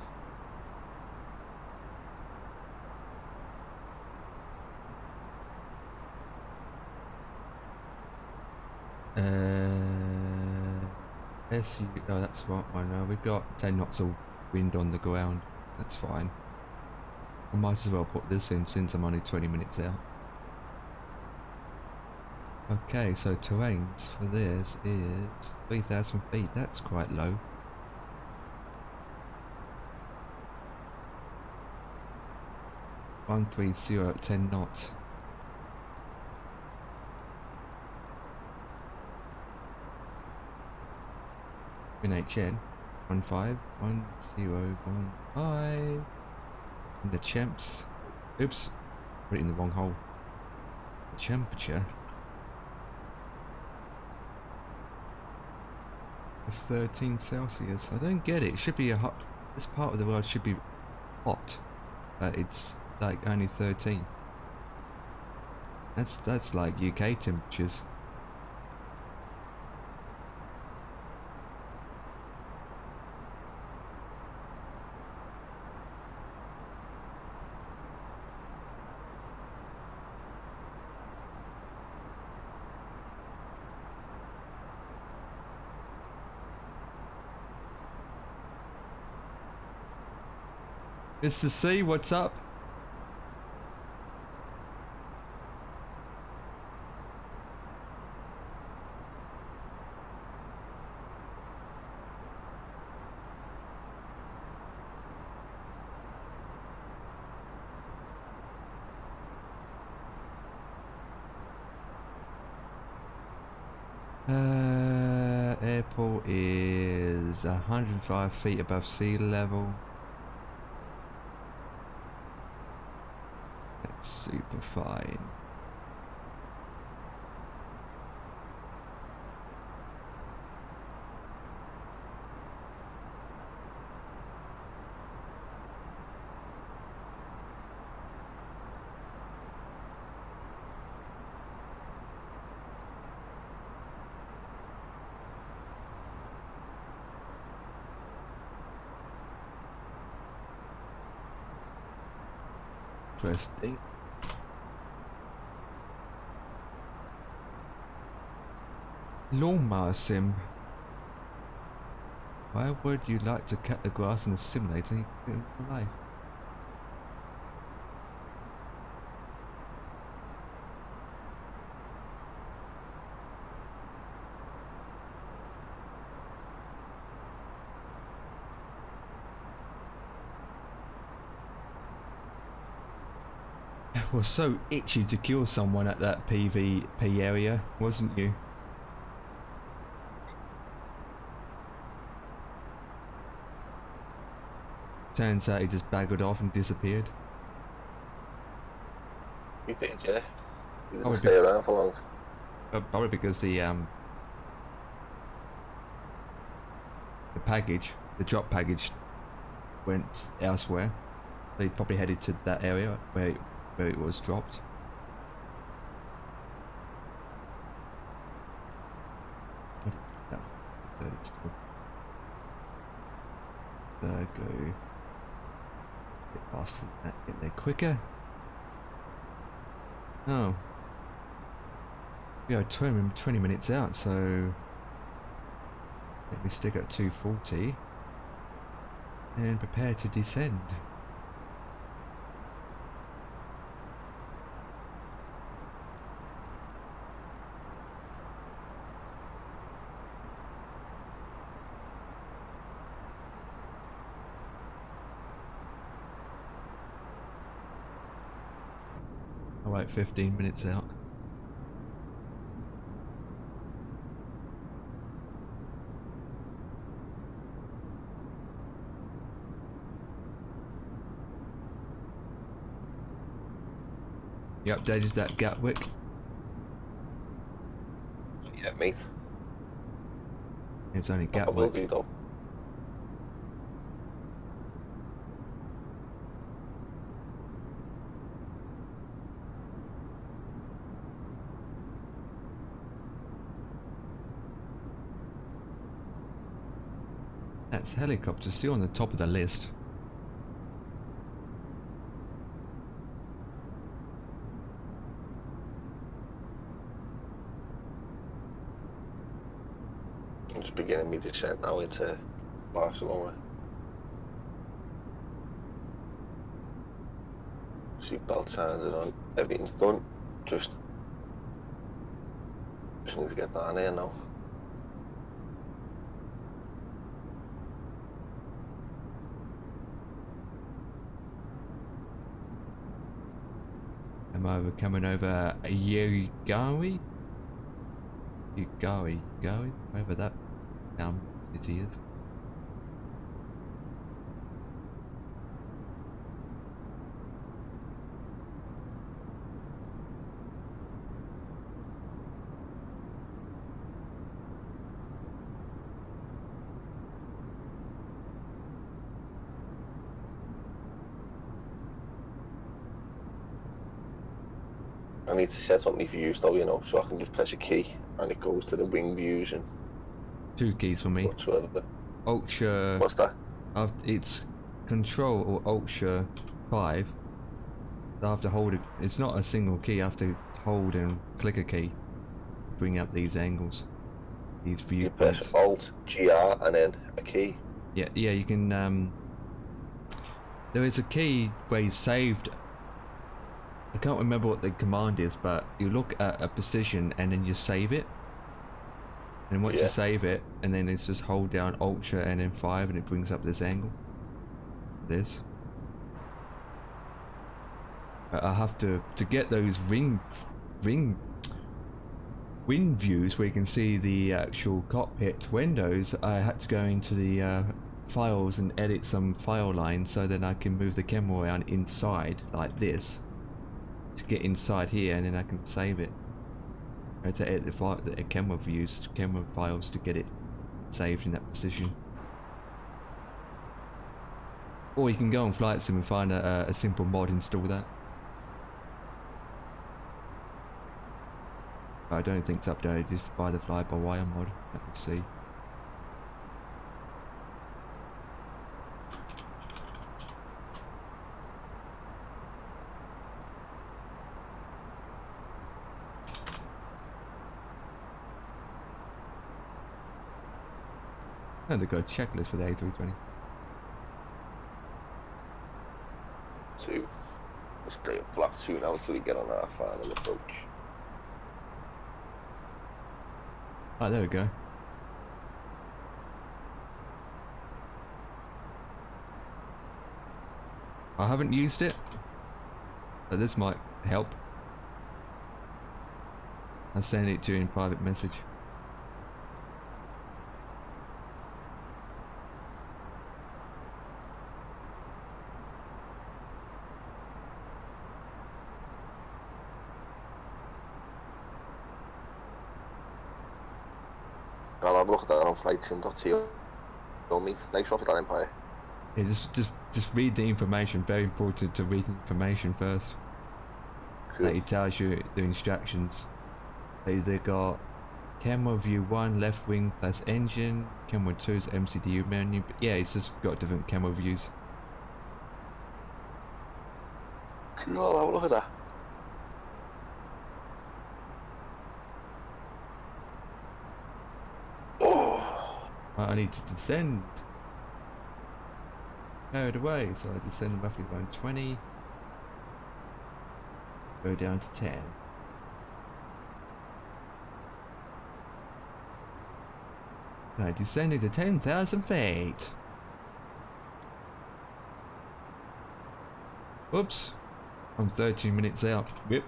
Oh, that's right. I know we've got 10 knots of wind on the ground. That's fine. I might as well put this in since I'm only 20 minutes out. Okay, so terrains for this is 3,000 feet. That's quite low. (130) at 10 knots. NHN 151015. And the champs. Oops, put it in the wrong hole. The temperature It's 13 Celsius. I don't get it. It should be a hot. This part of the world should be hot, but it's like only 13. That's like UK temperatures. Mr. C, what's up? Airport is 105 feet above sea level. That's super fine. Interesting. Lawnmower sim. Why would you like to cut the grass in a simulator in real life? Was so itchy to kill someone at that PvP area, wasn't you? Turns out he just baggered off and disappeared. He did, yeah. He didn't would stay around for long. Probably because the package, the drop package, went elsewhere. So he probably headed to that area where it was dropped. Go a bit faster than that, get there quicker. Oh. We are 20 minutes out, so let me stick at 240 and prepare to descend. Alright, 15 minutes out. You updated that Gatwick? Yeah, mate. It's only I will Gatwick. do though. That's helicopter still on the top of the list. I'm just beginning me descent now into Barcelona. Seatbelt signs are on. Everything's done. Just need to get down here now. I'm coming over Ugawi? Ugawi, wherever that city is. I need to set up my views though, you know, so I can just press a key and it goes to the wing views and 2 keys for me. whatsoever. Ultra. What's that? It's Control or Ultra 5. I have to hold it. It's not a single key. I have to hold and click a key. Bring up these angles. These You press viewpoints. Alt, GR and then a key. Yeah, you can. There is a key where you saved. I can't remember what the command is, but you look at a position and then you save it. And once you save it, and then it's just hold down Ultra and then 5, and it brings up this angle. This. But I have to get those wind views where you can see the actual cockpit windows. I had to go into the files and edit some file lines so then I can move the camera around inside like this to get inside here, and then I can save it. I had to edit the camera views, camera files to get it saved in that position. Or you can go on Flight Sim and find a simple mod, install that. I don't think it's updated just by the fly-by-wire mod. Let me see. Oh, they've got a checklist for the A320. So we'll stay at block 2 now until we get on our final approach. Oh, there we go. I haven't used it, but this might help. I'll send it to you in private message. I'll have a look at that on flightsim.to. Don't meet. Thanks for that, Empire. Yeah, just read the information. Very important to read information first. Cool. Like it tells you the instructions. They got camera view 1 left wing plus engine, camera 2 is MCDU menu. But yeah, it's just got different camera views. Cool, I'll have a look at that. I need to descend. Carried away, so I descend roughly 120. Go down to 10. I descended to 10,000 feet. Whoops. I'm 13 minutes out. Whip.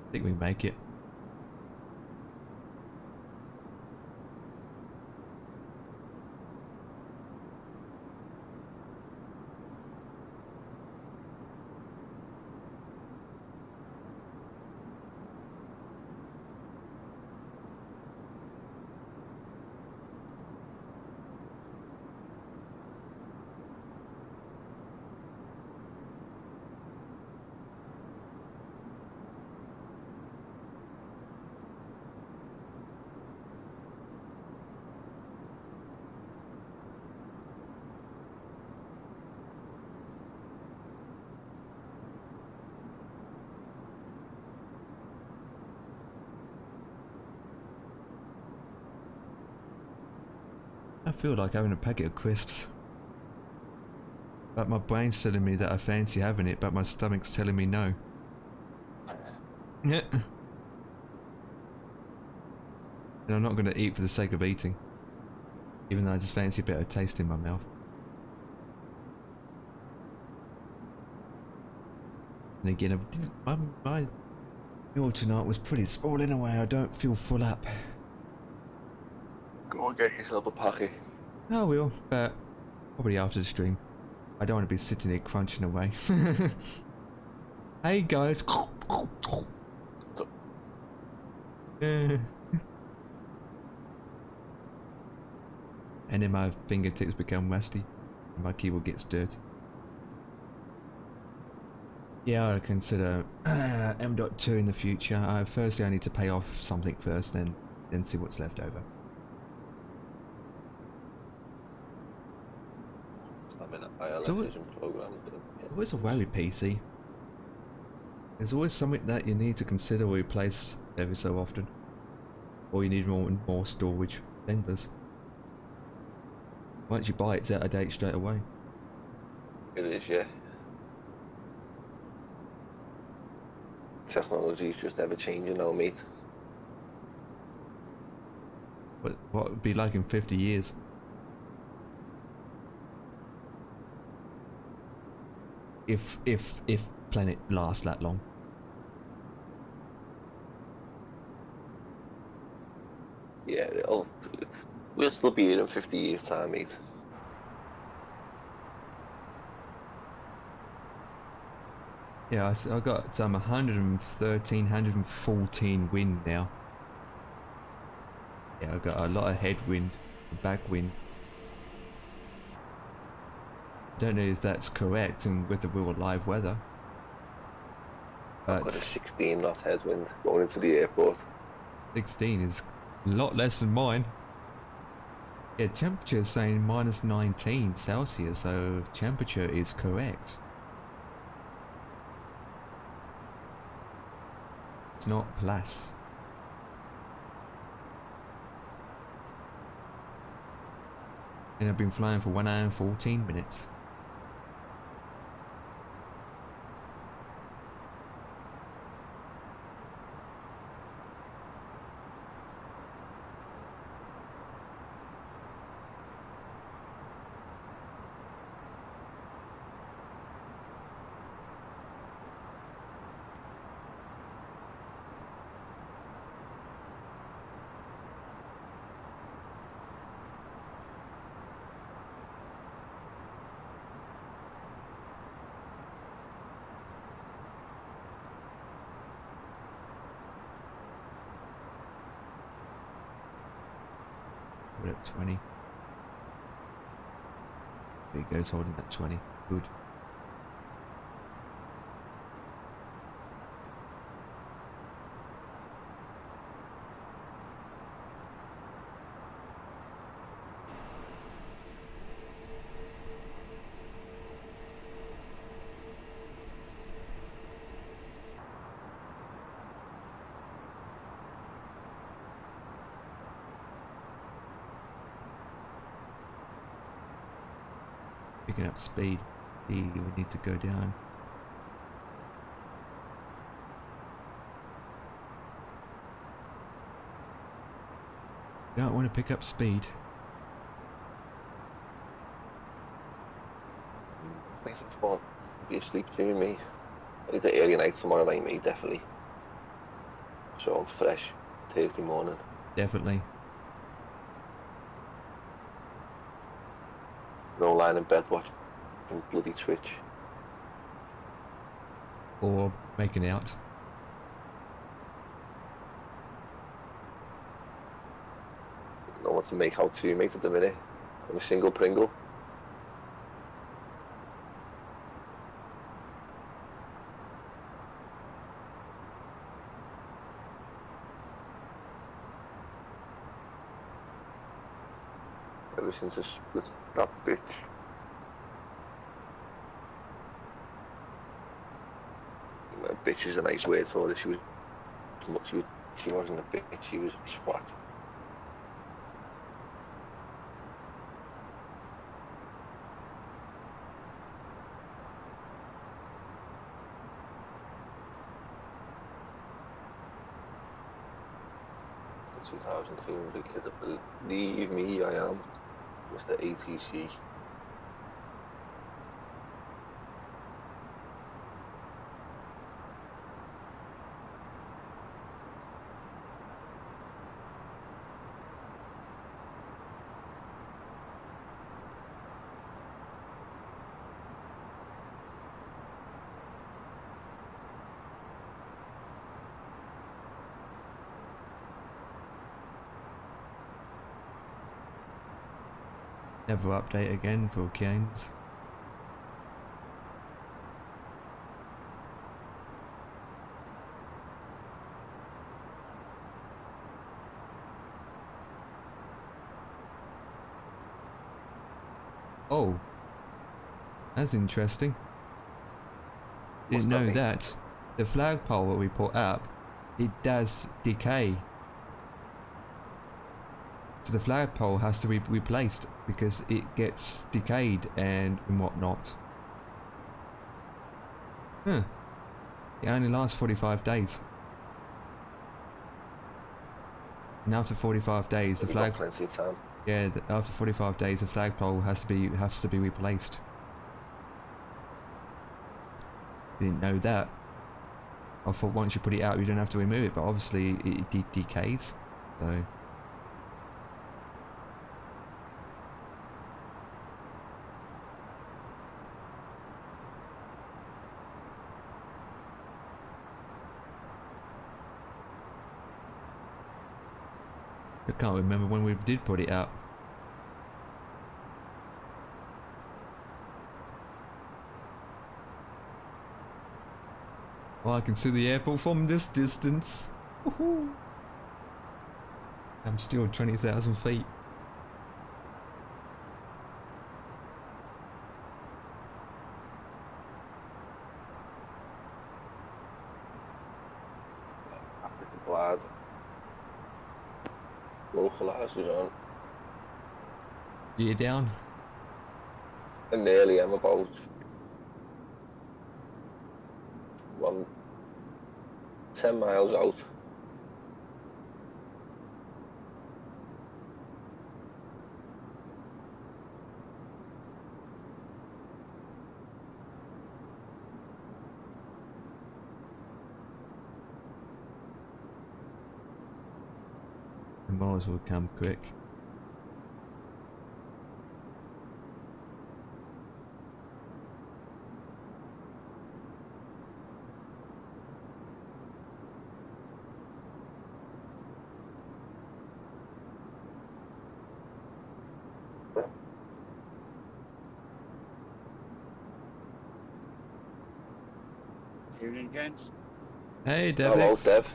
I think we make it. I feel like having a packet of crisps. But my brain's telling me that I fancy having it, but my stomach's telling me no. Yeah. And I'm not going to eat for the sake of eating. Even though I just fancy a bit of taste in my mouth. And again, my meal tonight was pretty small anyway. I don't feel full up. Go and get yourself a packet. I will, but probably after the stream. I don't want to be sitting here crunching away. Hey guys. And then my fingertips become rusty and my keyboard gets dirty. Yeah, I consider M.2 in the future. Firstly, I need to pay off something first, then see what's left over. I'm in a higher So electrician program. always a worry, PC. There's always something that you need to consider or replace every so often. Or you need more and more storage chambers. Once you buy it, it's out of date straight away. It is, yeah. Technology's just ever changing now, mate. But what would it be like in 50 years? If planet lasts that long. Yeah, we'll still be here in 50 years' time, mate. Yeah, I got 113, 114 wind now. Yeah, I got a lot of headwind, backwind. I don't know if that's correct and with the real live weather. I've got a But 16 knot headwind going into the airport. 16 is a lot less than mine. Yeah, temperature is saying minus 19 Celsius, so temperature is correct. It's not plus. And I've been flying for 1 hour and 14 minutes. We're at 20. There he goes, holding that 20. Good. Picking up speed. We need to go down. Don't want to pick up speed. Nice and fun. I'll be asleep soon, mate. I need the early night tomorrow night, mate, definitely. So I'm fresh Thursday morning. Definitely. No lying in bed watching bloody Twitch. Or making out. No one to make out to, mate, at the minute. I'm a single Pringle. Ever since I split that bitch. Bitch is a nice word for her. She wasn't a bitch, she was a twat. The 2002 kid, believe me, I am Mr. ATC. Never update again for Canes. Oh, that's interesting. What's Didn't that know mean? that. The flagpole that we put up, it does decay. So the flagpole has to be replaced because it gets decayed and whatnot. Huh. It only lasts 45 days. And after 45 days, the We've flag... got plenty of time. Yeah, after 45 days, the flagpole has to be replaced. Didn't know that. I thought once you put it out, you don't have to remove it, but obviously it decays. So I can't remember when we did put it out. Well, I can see the airport from this distance. Woohoo! I'm still 20,000 feet. African Glad. Localisers on. Year down. And nearly I'm about 10 miles out. I might as well come quick. Evening, gents. Hey, Hello, Devix. Dev.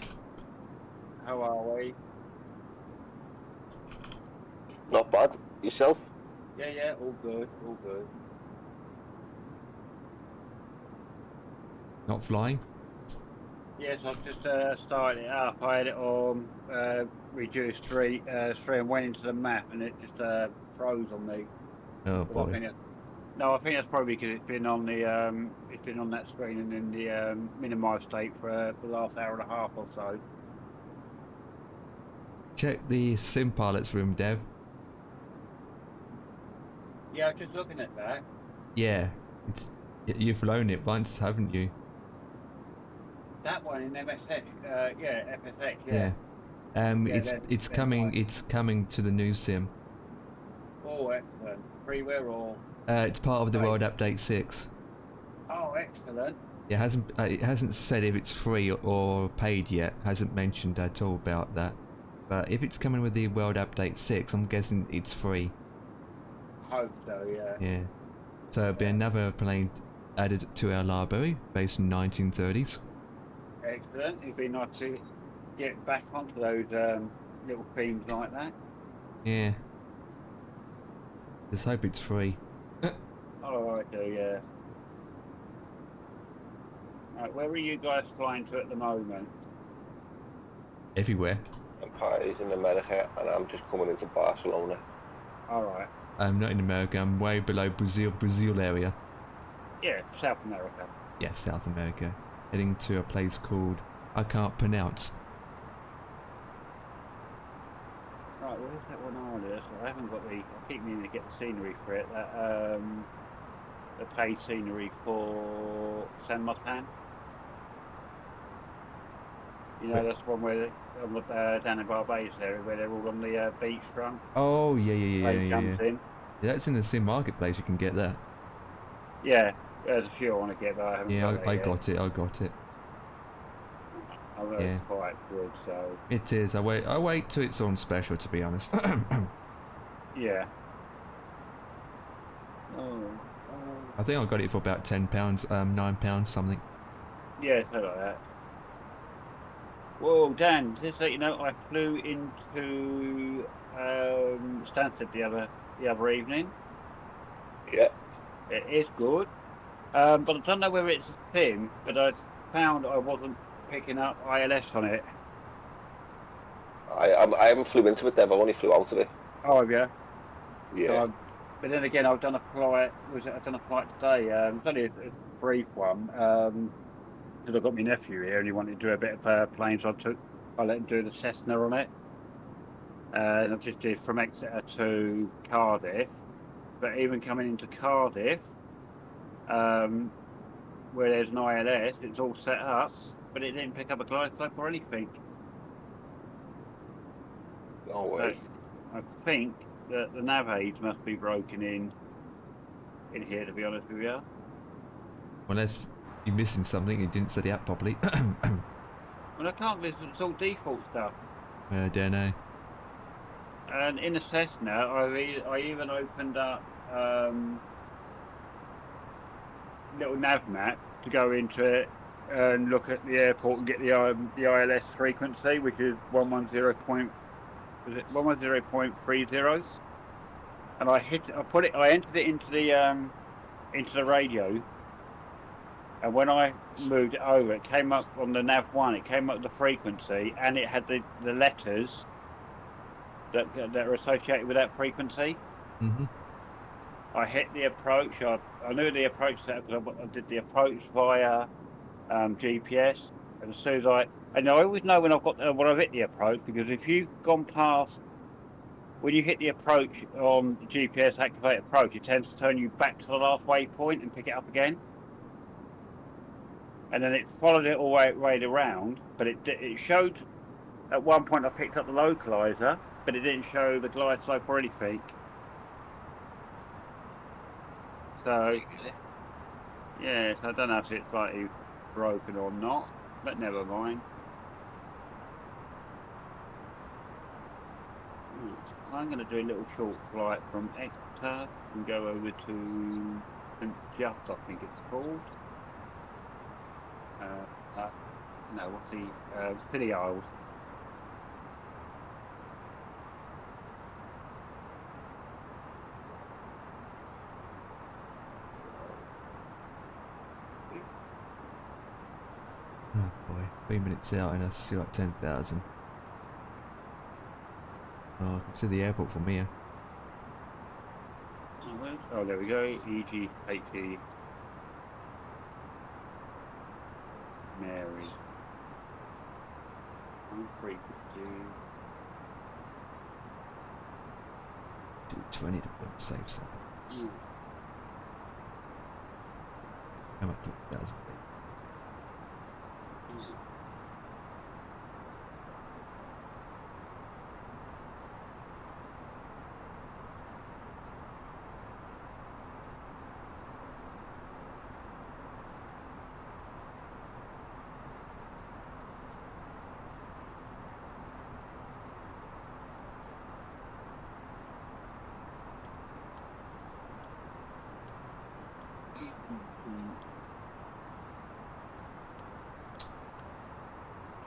How are we? Not bad. Yourself? Yeah, all good, all good. Not flying. Yes, I've just started it up. I had it on reduced stream and went into the map, and it just froze on me. Oh But I boy. think no, I think that's probably because it's been on the it's been on that screen and in the minimised state for the last hour and a half or so. Check the sim pilot's room, Dev. Yeah, I'm just looking at that. Yeah, you've flown it once, haven't you? That one in MSF, yeah, FSX, Yeah. Yeah, It's they're coming. nice. It's coming to the new sim. Oh, excellent. Freeware or? It's part of the Right. World Update 6. Oh, excellent. It hasn't said if it's free or paid yet. Hasn't mentioned at all about that. But if it's coming with the World Update 6, I'm guessing it's free. Hope so, yeah. Yeah. So it'll be another plane added to our library based in 1930s. Excellent. It'd be nice to get back onto those little themes like that. Yeah. Just hope it's free. Oh, I do, yeah. Right, where are you guys flying to at the moment? Everywhere. Empires in America, and I'm just coming into Barcelona. All right. I'm not in America. I'm way below Brazil area. Yeah, South America. Yeah, South America. Heading to a place called I can't pronounce. Right, where's that one on this? I haven't got the. I keep meaning to get the scenery for it. That the paid scenery for San Martin. You know, Wait. that's one where down in Barbados area where they're all on the beach front. Oh yeah. Comes in. Yeah, that's in the sim marketplace. You can get that. Yeah, there's a few I want to get, but I haven't Yeah, got I yet. got it. I got it. I know Yeah. it's quite good, so It is. I wait till it's on special. To be honest. yeah. Oh, I think I got it for about £10, £9 something. yeah, something like that. Whoa, Dan, just so you know, I flew into Stansted the other evening. Yeah. It is good, but I don't know whether it's a sim, but I found I wasn't picking up ILS on it. I haven't flew into it, Dev. I only flew out of it. Oh, yeah. Yeah. So, but then again, I've done a flight. I've done a flight today. It's only a brief one. Because I've got my nephew here and he wanted to do a bit of plane, so I let him do the Cessna on it. And I just did from Exeter to Cardiff. But even coming into Cardiff, um, where there's an ILS, it's all set up, but it didn't pick up a glide slope or anything. No So way. I think that the nav aids must be broken in here, to be honest with you. Unless you're missing something, you didn't set it up properly. Well, I can't. It's all default stuff. I don't know. And in the Cessna, I even opened up little nav map to go into it and look at the airport and get the ILS frequency, which is 110.30, and I entered it into the radio, and when I moved it over, it came up on the nav one. It came up with the frequency, and it had the letters that are associated with that frequency. Mm-hmm. I hit the approach. I knew the approach set because I did the approach via GPS, and as soon as and I always know when when I've hit the approach, because if you've gone past when you hit the approach on the GPS activate approach, it tends to turn you back to the last waypoint and pick it up again. And then it followed it all the way around, but it showed at one point I picked up the localizer, but it didn't show the glide slope or anything. So yes, I don't know if it's slightly broken or not, but never mind. I'm going to do a little short flight from Exeter and go over to St Just, I think it's called. No, what's the City Isles? Oh boy, 3 minutes out and I see like 10,000. Oh, I can see the airport from here. Oh, there we go. EGHE Mary. I'm free to Do 20 to be on the safe side. I'm at 3,000 feet.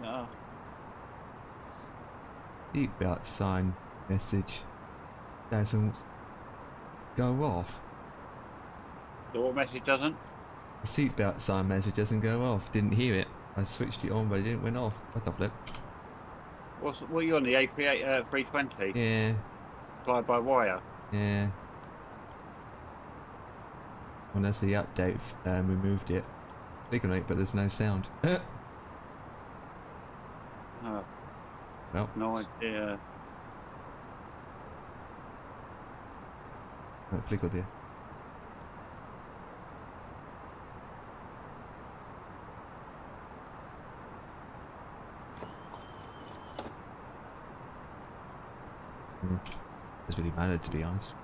Oh, Seatbelt sign message doesn't go off. so what message doesn't? The seatbelt sign message doesn't go off. Didn't hear it. I switched it on, but it didn't went off. What the flip? What are you on, the A38 320? Yeah, Fly by wire? yeah. Well, that's the update. We moved it. Click on it, but there's no sound. Oh, Well, no idea. click on there. Doesn't really matter, to be honest.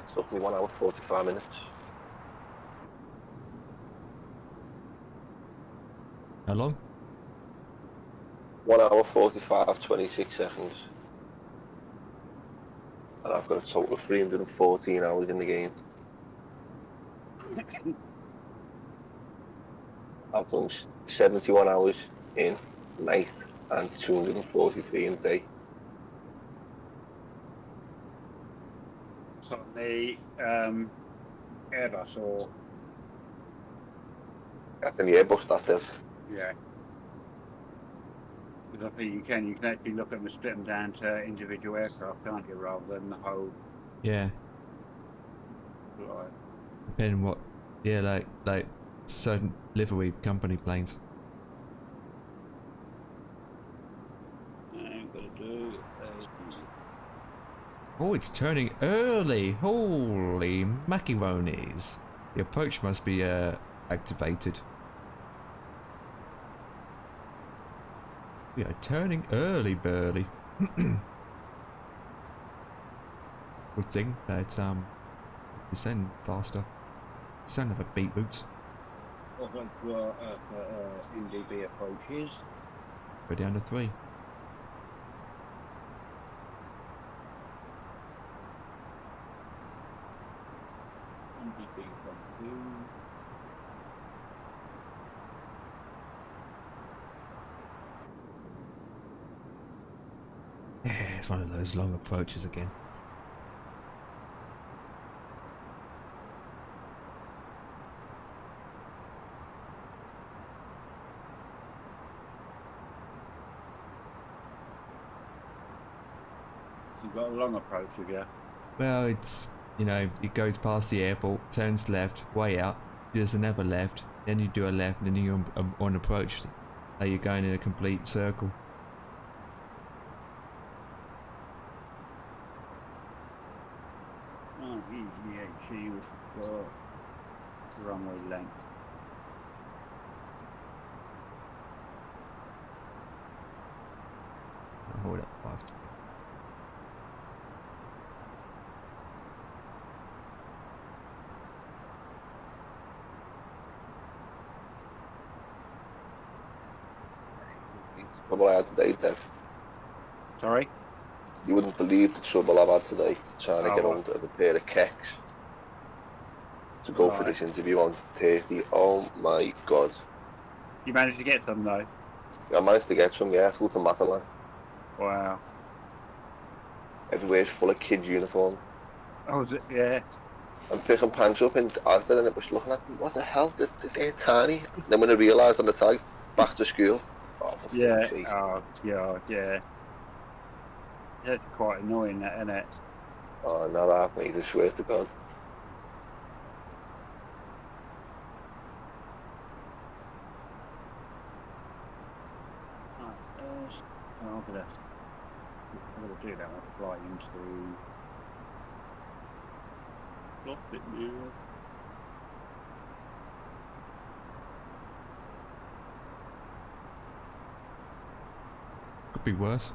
It took me 1 hour 45 minutes. How long? 1 hour 45, 26 seconds. And I've got a total of 314 hours in the game. I've done 71 hours in night and 243 in day. So the Airbus or That's in the Airbus, that is. yeah. Because I think you can actually look at them and split them down to individual aircraft, can't you, rather than the whole Yeah. like. Depending what. Yeah, like certain livery company planes. I'm gonna do Oh, it's turning early. Holy macaronis. The approach must be activated. We are turning early, Burley. Good thing that descend faster. Son of a beetroots. what was your NDB approaches? Go down to 3. NDB from 2. Yeah, it's one of those long approaches again. You've got a long approach with you. Well, it's, you know, it goes past the airport, turns left, way out, does another left, then you do a left, and then you're on approach. So you're going in a complete circle. Oh, yeah, she was runway length. I'll hold up 5. Trouble I had today, Dev. Sorry? You wouldn't believe the trouble I've had today trying to Oh, get what? hold of a pair of kecks to go for Right. this interview on Thursday. Oh my god. You managed to get some though? I managed to get some, yeah, to go to Matalan. Wow. Everywhere's full of kids' uniforms. Oh, is it? Yeah. I'm picking pants up in Asda and it was looking at me, what the hell, they're tiny. Then when I realised on the tag, back to school. Oh, for Yeah. fuck's sake. Oh, yeah, yeah. That's quite annoying, that, isn't it? Oh, not half, mate, I swear to God. Right, I'm gonna do that one. Fly into. Lost it, yeah. Could be worse.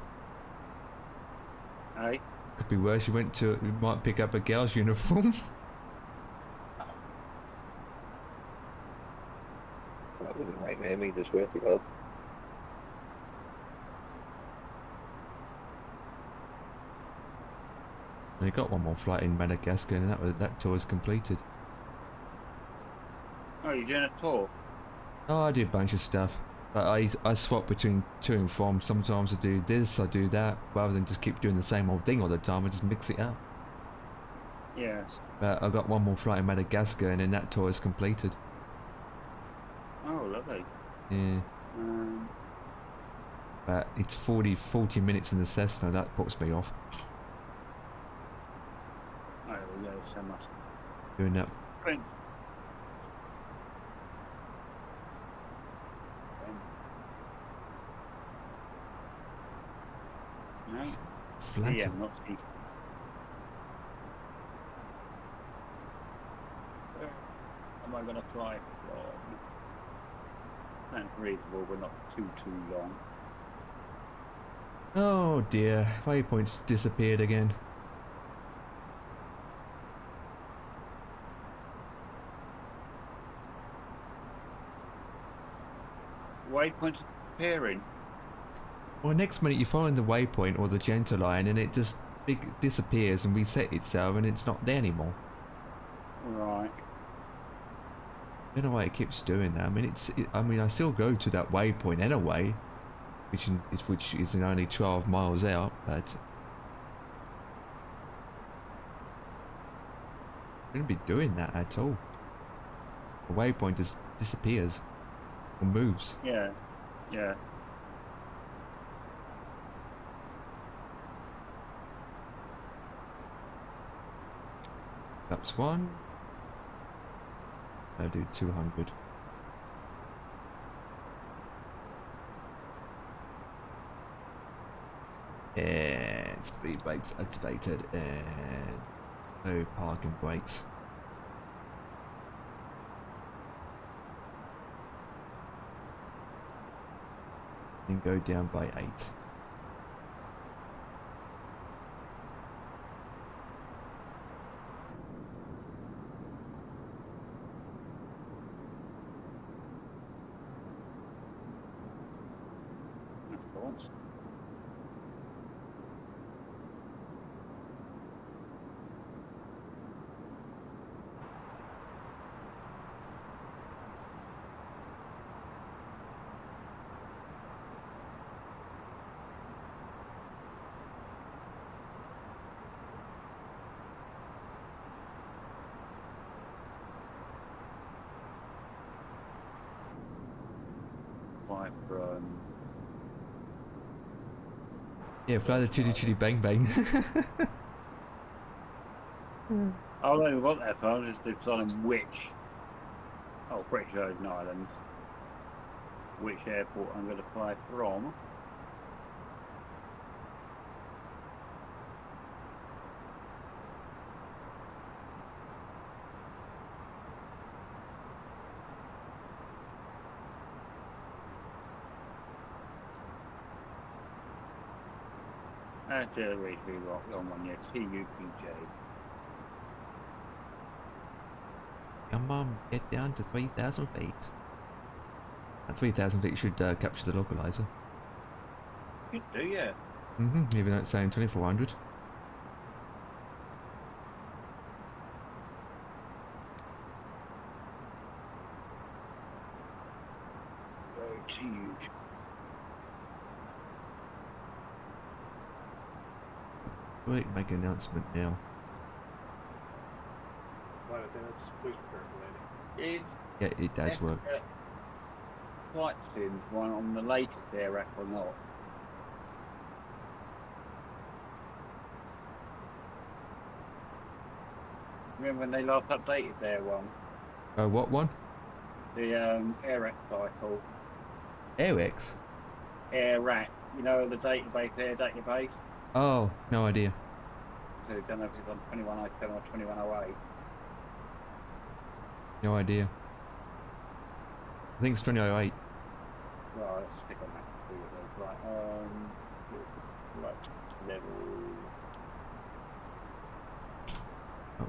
Hey. Could be worse. You might pick up a girl's uniform. That was a nightmare, mate, I swear to God. And you got one more flight in Madagascar, and that tour is completed. Oh, you're doing a tour? Oh, I do a bunch of stuff. But I swap between to and from. Sometimes I do this, I do that. Rather than just keep doing the same old thing all the time, I just mix it up. Yeah. But I got one more flight in Madagascar, and then that tour is completed. Oh, lovely. Yeah. Um, But it's 40 minutes in the Cessna. That puts me off. oh, yeah, so much. Doing that. Print. No. Flat. Yeah, not C. Where am I going to fly from? Sounds reasonable, but not too long. Oh dear, waypoints disappeared again. waypoints appearing. Well, next minute you're following the waypoint or the gentle line and it just disappears and resets itself and it's not there anymore. Right. I don't know why it keeps doing that. I mean, I still go to that waypoint anyway, which is only 12 miles out, but I shouldn't be doing that at all. The waypoint just disappears or moves. Yeah. Yeah. That's one. I'll do 200. And speed brakes activated and no parking brakes. And go down by 8. Of course. Five from. Yeah, fly the chitty chitty bang bang. I don't know what that for. I just deciding which. Oh, British Virgin Islands. Which airport I'm going to fly from. That's the way to be wrong one, yes. TUPJ. Come on, get down to 3,000 feet. At 3,000 feet you should capture the localizer. You do, yeah. Even though it's saying 2,400. Go to you. Quick, make an announcement now. Flight attendants, please prepare for landing. Yeah, it does work. Flight sims one on the latest air or not. Remember when they last updated their one? What one? The AirRack cycle. AirX? AirRack, you know the database, air database? Oh, no idea. So I don't know if it's on 2107 or 2108. No idea. I think it's 2008. Right, let's stick on that. See what there's. Right, level.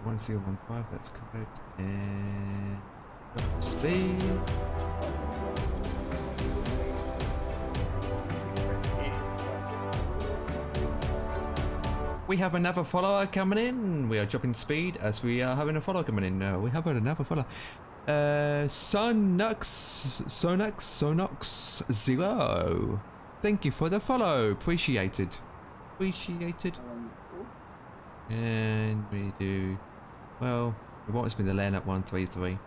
1015, that's correct. And speed. We have another follower coming in. We are dropping speed as we are having a follower coming in. We have another follower. Sonox 0. Thank you for the follow. Appreciated. And we do. Well, we want to spin the land at 133.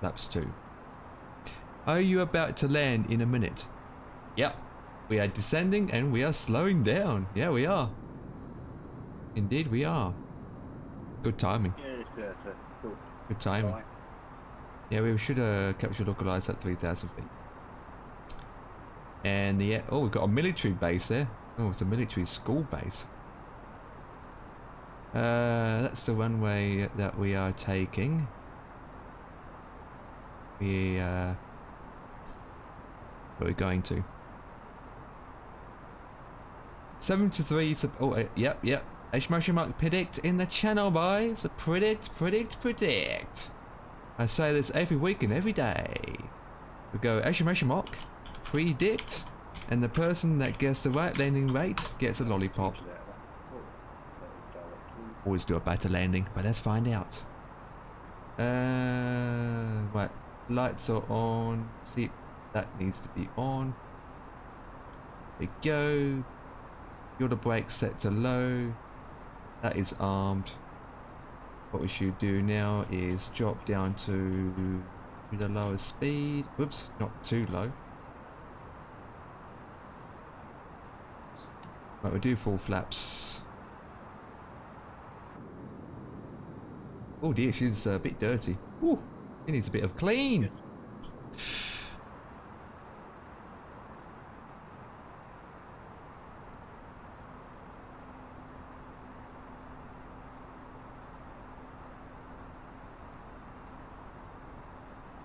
Laps 2. Are you about to land in a minute? Yep. We are descending and we are slowing down. Yeah, we are. Indeed, we are. Good timing. Yeah, cool. Good timing. Right. Yeah, we should capture localize at 3,000 feet. And the oh, we've got a military base there. Oh, it's a military school base. That's the runway that we are taking. Where we're going to. 73. Oh, yep. Exclamation mark predict in the channel, boys. Predict. I say this every week and every day. We go exclamation mark, predict, and the person that gets the right landing rate gets a lollipop. Always do a better landing, but let's find out. Right, lights are on. See, that needs to be on. There we go. You're the brake set to low. That is armed. What we should do now is drop down to the lowest speed. Whoops, not too low. Right, we'll do full flaps. Oh dear, she's a bit dirty. Ooh, she needs a bit of clean.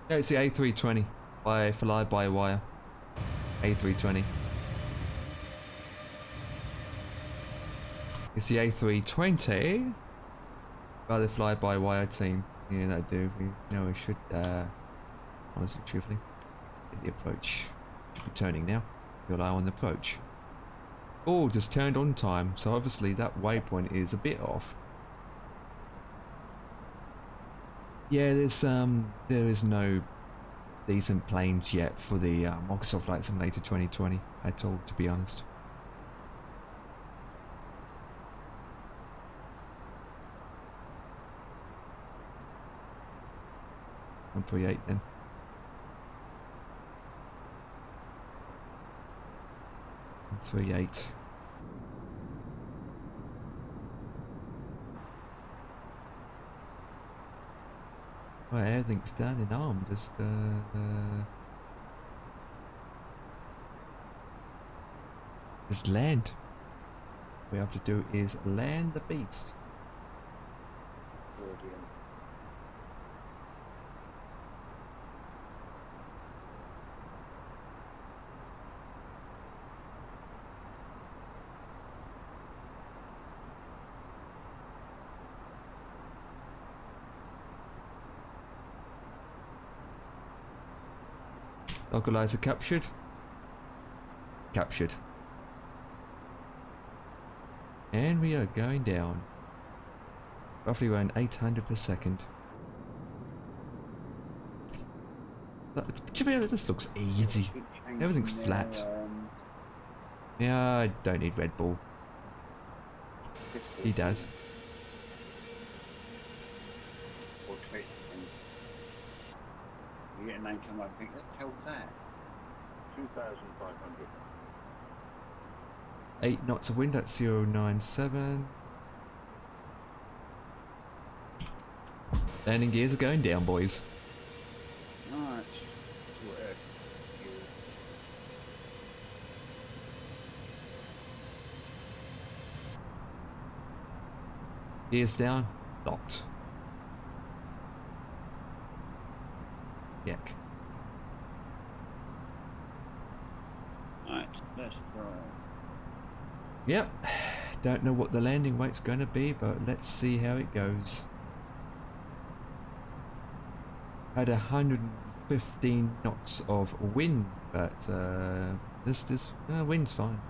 No, it's the A320 by fly-by-wire. A320. It's the A320 by the fly-by-wire team. Yeah, that do. We know we should, honestly, truthfully, get the approach. Should be turning now. Rely on the approach. Oh, just turned on time. So obviously that waypoint is a bit off. Yeah, there is no decent planes yet for the Microsoft Flight Simulator 2020 at all, to be honest. On 138 then. On 138. Well, everything's done in arm, just land. What we have to do is land the beast. Localizer captured. Captured. And we are going down. Roughly around 800 per second. To be honest, this looks easy. Everything's flat. Yeah, I don't need Red Bull. He does. You get a name to my think, what the hell's that? 2,500. 8 knots of wind at 097. Landing gears are going down, boys. Right. Gears down, locked. Yuck. Right, let's try. Yep. Don't know what the landing weight's going to be, but let's see how it goes. Had 115 knots of wind, but this wind's fine.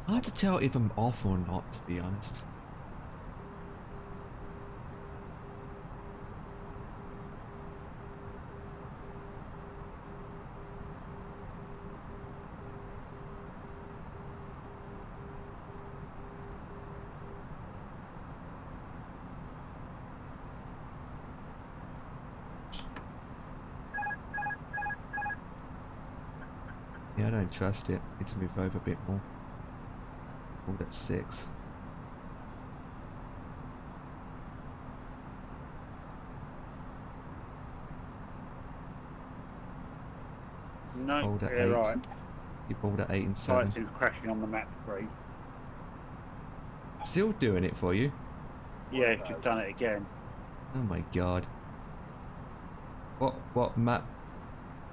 Hard to tell if I'm off or not, to be honest. Yeah, I don't trust it. Need to move over a bit more. Oh, that's 6. No, Hold at yeah, 8. right. You pulled at 8 and 7. Right, it's crashing on the map screen. Still doing it for you. Yeah, it's just done it again. Oh my god. What map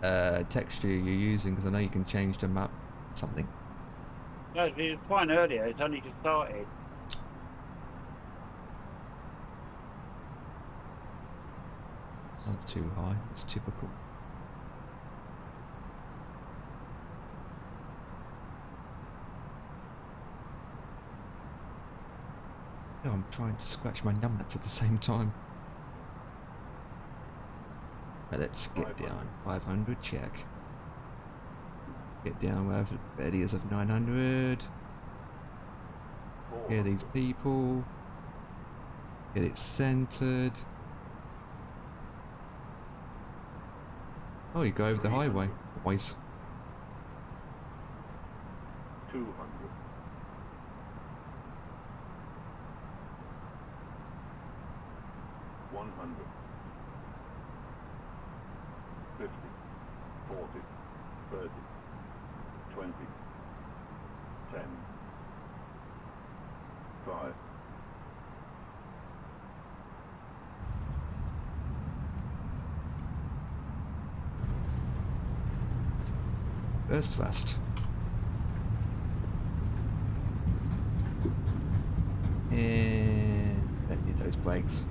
texture are you using? Because I know you can change the map something. No, it was fine earlier. It's only just started. Not too high. It's typical. No, I'm trying to scratch my numbnuts at the same time. Right, let's get down. 500, check. Get down where the radius of 900. Hear these people. Get it centered. Oh, you go over the highway. Boys. 200. 100. 50. 40. 30. 20. 10. 5. Burst fast. And don't need those brakes.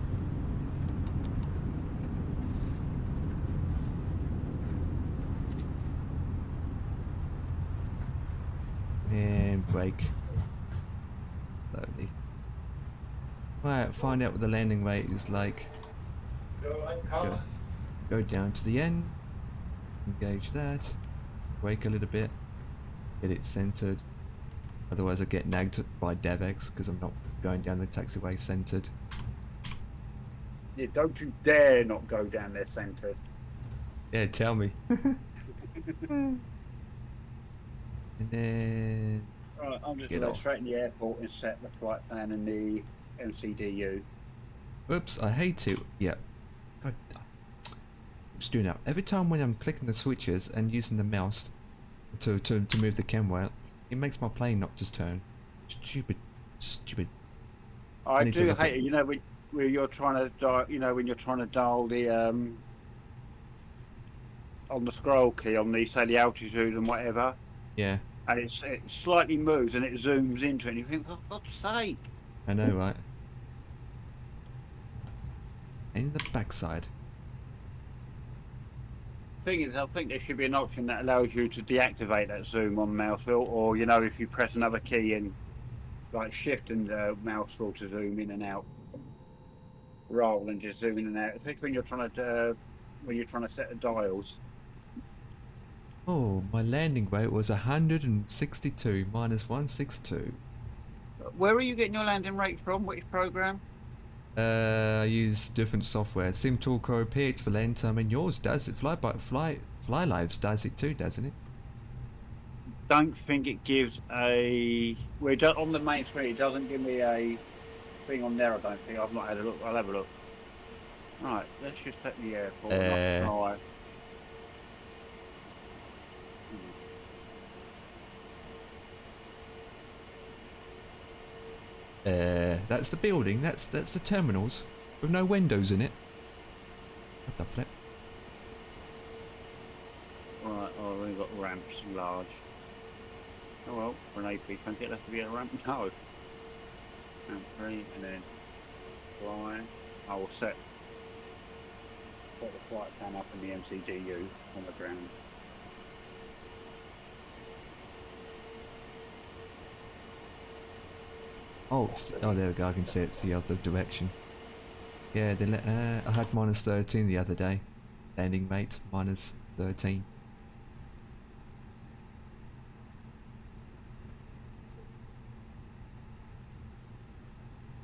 And brake. Slowly. Right, find out what the landing rate is like. Go down to the end. Engage that. Brake a little bit. Get it centered. Otherwise I get nagged by DevX because I'm not going down the taxiway centered. Yeah, don't you dare not go down there centered. Yeah, tell me. And then Right, I'm just Get going to go off. straight in the airport and set the flight plan and the MCDU. Oops, I hate it. Yeah. God, I'm just doing that. Every time when I'm clicking the switches and using the mouse to move the camera, it makes my plane not just turn. Stupid. I need to do look hate at- it, you know, when you're trying to dial, you know, when you're trying to dial the on the scroll key on the say the altitude and whatever, Yeah, and it slightly moves and it zooms into it, and you think, for God's sake. I know, right? In the backside. Thing is, I think there should be an option that allows you to deactivate that zoom on mouse wheel, or you know, if you press another key and like shift and mouse wheel to zoom in and out, rather than just zooming in and out. Especially when you're trying to set the dials. Oh, my landing rate was 162 minus 162. Where are you getting your landing rate from? Which program? I use different software. SimTalker PH for land time, and yours does it. Fly Lives does it too, doesn't it? Don't think it gives a. On the main screen. It doesn't give me a thing on there. I don't think. I've not had a look. I'll have a look. Right, let's just set the airport. Right. That's the building. That's the terminals with no windows in it. What the flip? Right. Oh, we've got ramps large. Oh well, for an AP, can't it have to be a ramp? No. Ramp 3 and then fly. I will set the flight plan up in the MCDU on the ground. Oh, oh, there we go. I can see it's the other direction. Yeah, I had minus 13 the other day. Landing rate minus 13.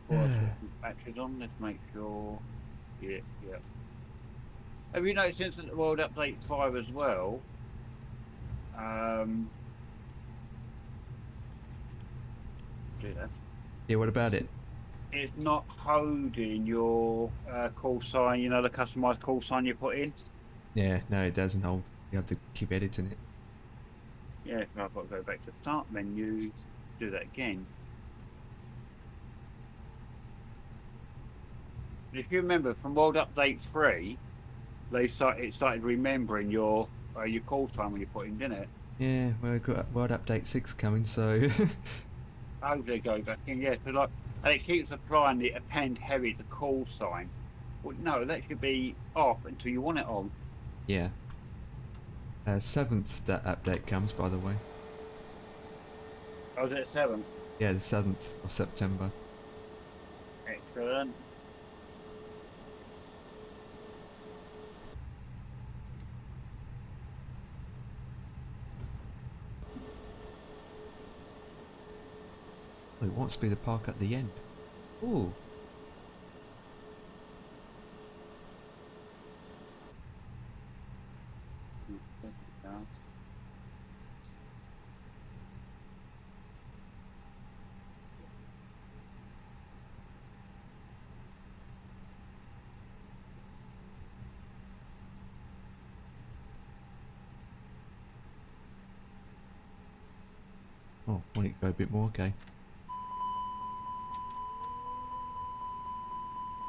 Batteries on. Let's make sure. Yeah. Have you noticed since the World Update 5 as well? Do that. Yeah, what about it? It's not holding your call sign. You know, the customized call sign you put in. Yeah, no, it doesn't hold. You have to keep editing it. Yeah, I've got to go back to the start menu. Do that again. If you remember from World Update 3, it started remembering your call time when you put in, didn't it? Yeah, well, we've got World Update 6 coming, so... Oh, they go back in, yeah. So like, and it keeps applying the append heavy to call sign. Well, no, that should be off until you want it on. yeah. 7th that update comes, by the way. I was at 7. Yeah, the 7th of September. Excellent. Oh, it wants to be the park at the end. Ooh. Oh, want it to go a bit more? Okay.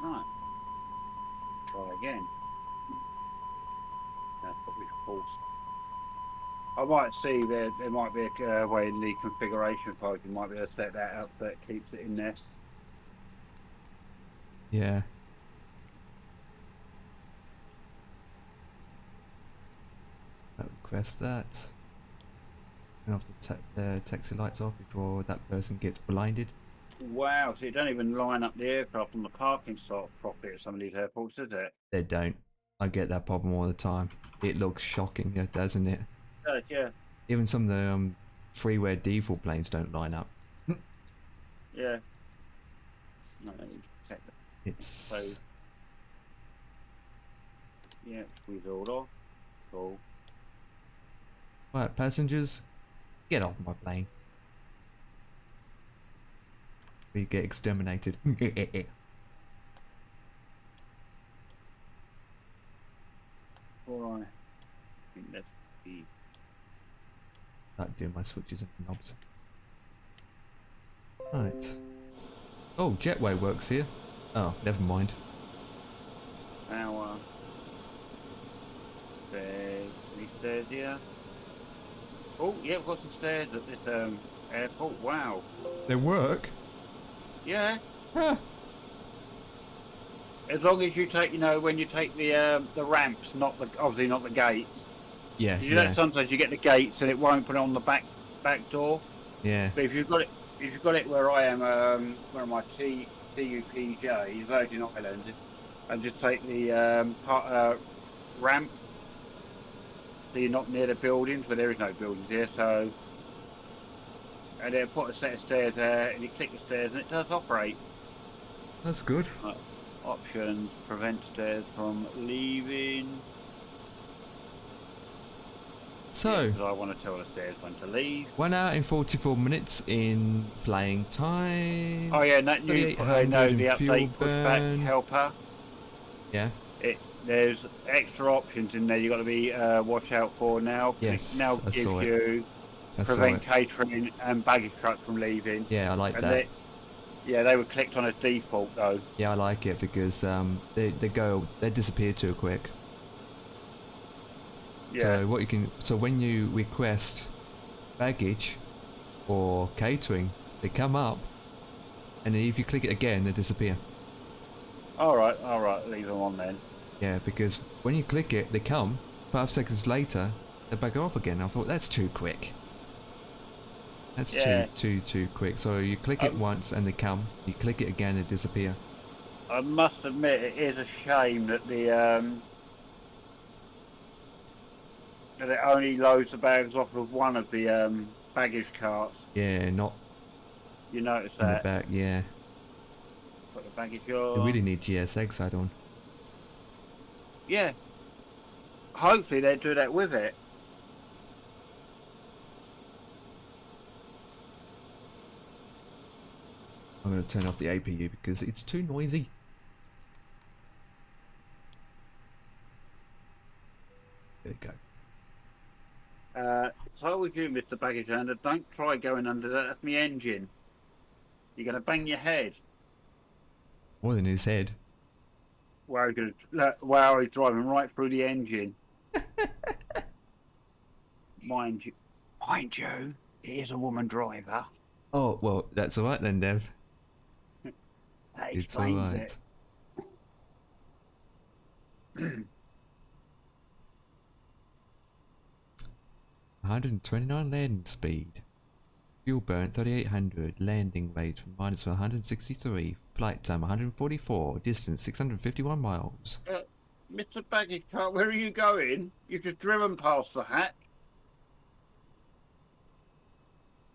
Right. Try again. That's what we call. I might see there might be a way in the configuration file you might be able to set that up so it keeps it in there. Yeah. Request that. And have to take the taxi lights off before that person gets blinded. Wow, so you don't even line up the aircraft on the parking slot properly at some of these airports, does it? They don't. I get that problem all the time. It looks shocking, doesn't it? Yeah. Even some of the freeware default planes don't line up. Yeah. No, you check that. It's... So, yeah, squeeze all off. Cool. Right, passengers, get off my plane. We get exterminated. Alright. I think that's the... Start doing my switches and knobs. Right. Oh, Jetway works here. Oh, never mind. Power. Stairs. Any stairs here? Oh, yeah, we've got some stairs at this airport. Wow. They work? Yeah. Huh. As long as you take, when you take the ramps, obviously not the gates. Yeah, You know, sometimes you get the gates and it won't put it on the back door. yeah. But if you've got it where I am, where am I? TUPJ, Virgin Islands, and just take the ramp. So you're not near the buildings, but there is no buildings here. So, and then put a set of stairs there, and you click the stairs, and it does operate. That's good. Right. Options: prevent stairs from leaving. So, Because I want to tell the stairs when to leave. 1 hour and 44 minutes in flying time. Oh yeah, and that new, 3800 the in fuel update pushback burn. helper. Yeah. There's extra options in there you got to be watch out for now. Yes, It now I gives saw it. you I saw prevent it. catering and baggage truck from leaving. Yeah, I like And that. they were clicked on as default though. Yeah, I like it because they disappear too quick. Yeah. So when you request baggage or catering, they come up, and then if you click it again, they disappear. All right, leave them on then. Yeah, because when you click it, they come. 5 seconds later, they back off again. I thought that's too quick. That's Yeah. too quick. So you click it once and they come. You click it again, they disappear. I must admit, it is a shame that that it only loads the bags off of one of the baggage carts. Yeah, not You notice in the that? back. Yeah, Put the baggage they on. really need GSX add-on. Yeah. Hopefully they do that with it. I'm going to turn off the APU because it's too noisy. There you go. So would you, Mr. Baggage Handler, don't try going under that. That's my engine. You're going to bang your head. More than his head. Wow, he's driving right through the engine. Mind you, it is a woman driver. Oh, well, that's alright then, Dev. That It's explains alright. it. 129 landing speed. Fuel burn 3800. Landing rate minus 163. Flight time 144. Distance 651 miles. Mr. Baggage Car, where are you going? You've just driven past the hatch.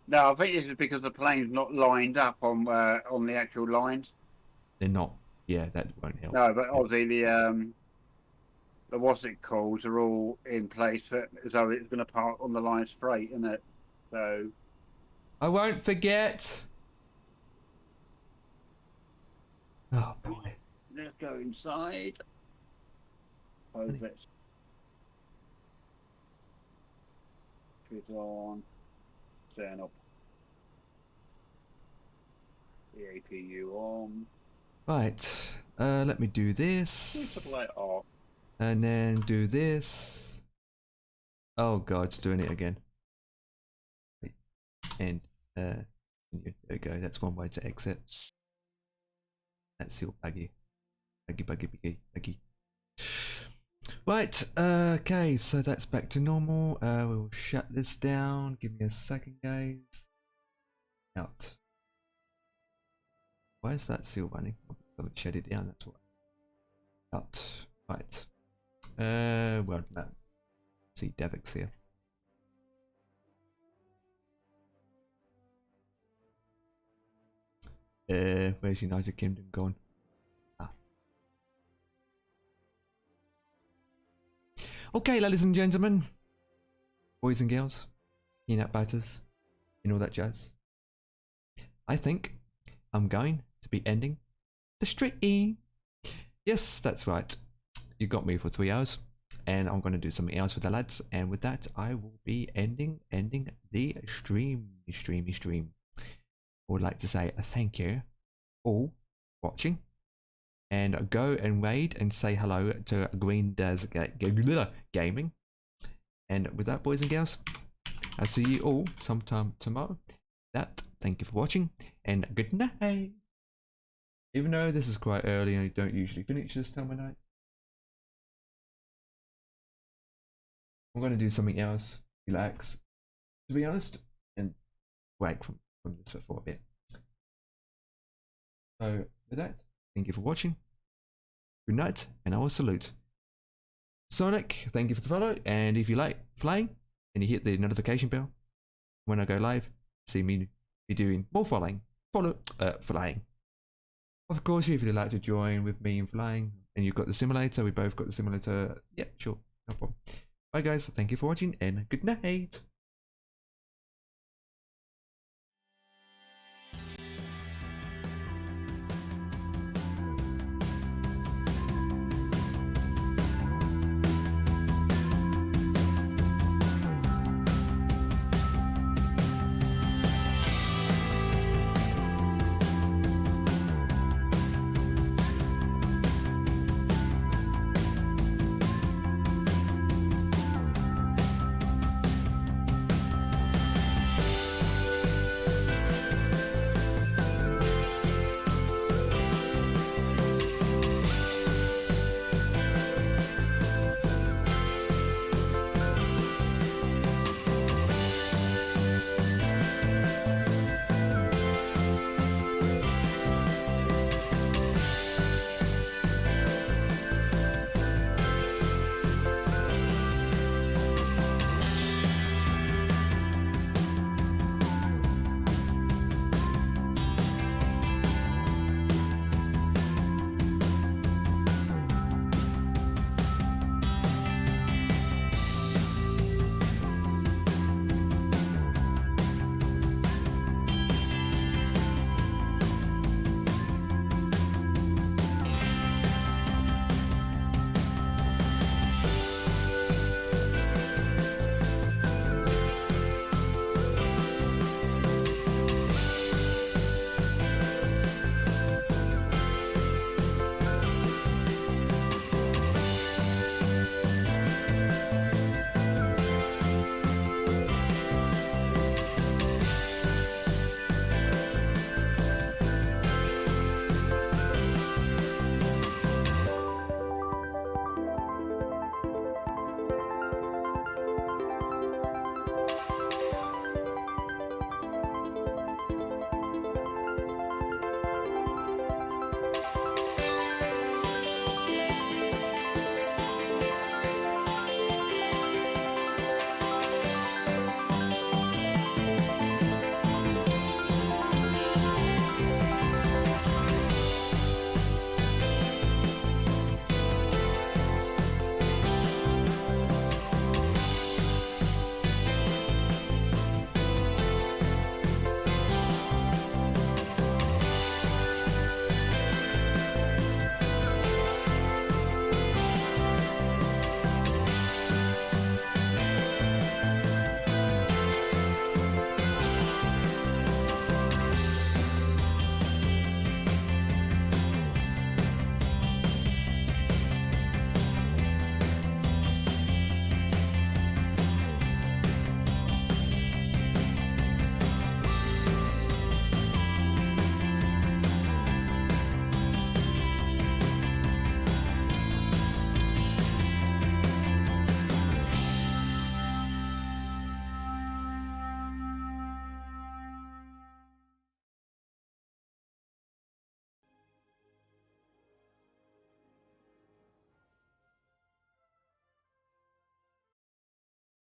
No, I think this is because the plane's not lined up on the actual lines. They're not. Yeah, that won't help. No, but obviously the what's it called are all in place for, so it's going to park on the line straight, isn't it? So I won't forget. Oh boy. let's go inside. Close it. Switch on. Turn up the APU on. Right. Let me do Switch this. the light off. And then do this. Oh god, it's doing it again. And there we go. That's one way to exit. That's your buggy. Buggy. Right, okay, so that's back to normal. We'll shut this down. Give me a second, guys. Out. Why is that still running? Haven't shut it down, that's why. Out. Right. World map. See Devix here. Where's United Kingdom gone? Ah. Okay, ladies and gentlemen, boys and girls, peanut butters, and all that jazz. I think I'm going to be ending the stream. Yes, that's right. You got me for 3 hours, and I'm going to do something else with the lads. And with that, I will be ending the stream. I would like to say thank you all watching, and go and raid and say hello to Green Does Gaming. And with that, boys and girls, I'll see you all sometime tomorrow. Thank you for watching, and good night. Even though this is quite early and I don't usually finish this time of night, I'm going to do something else, relax, to be honest, and break from this for a bit. So with that, thank you for watching, good night, and I will salute. Sonic, thank you for the follow, and if you like flying and you hit the notification bell when I go live, see me be doing more flying. Of course, if you'd like to join with me in flying and you've got the simulator, we both got the simulator, yeah, sure, no problem. Bye guys, thank you for watching, and good night.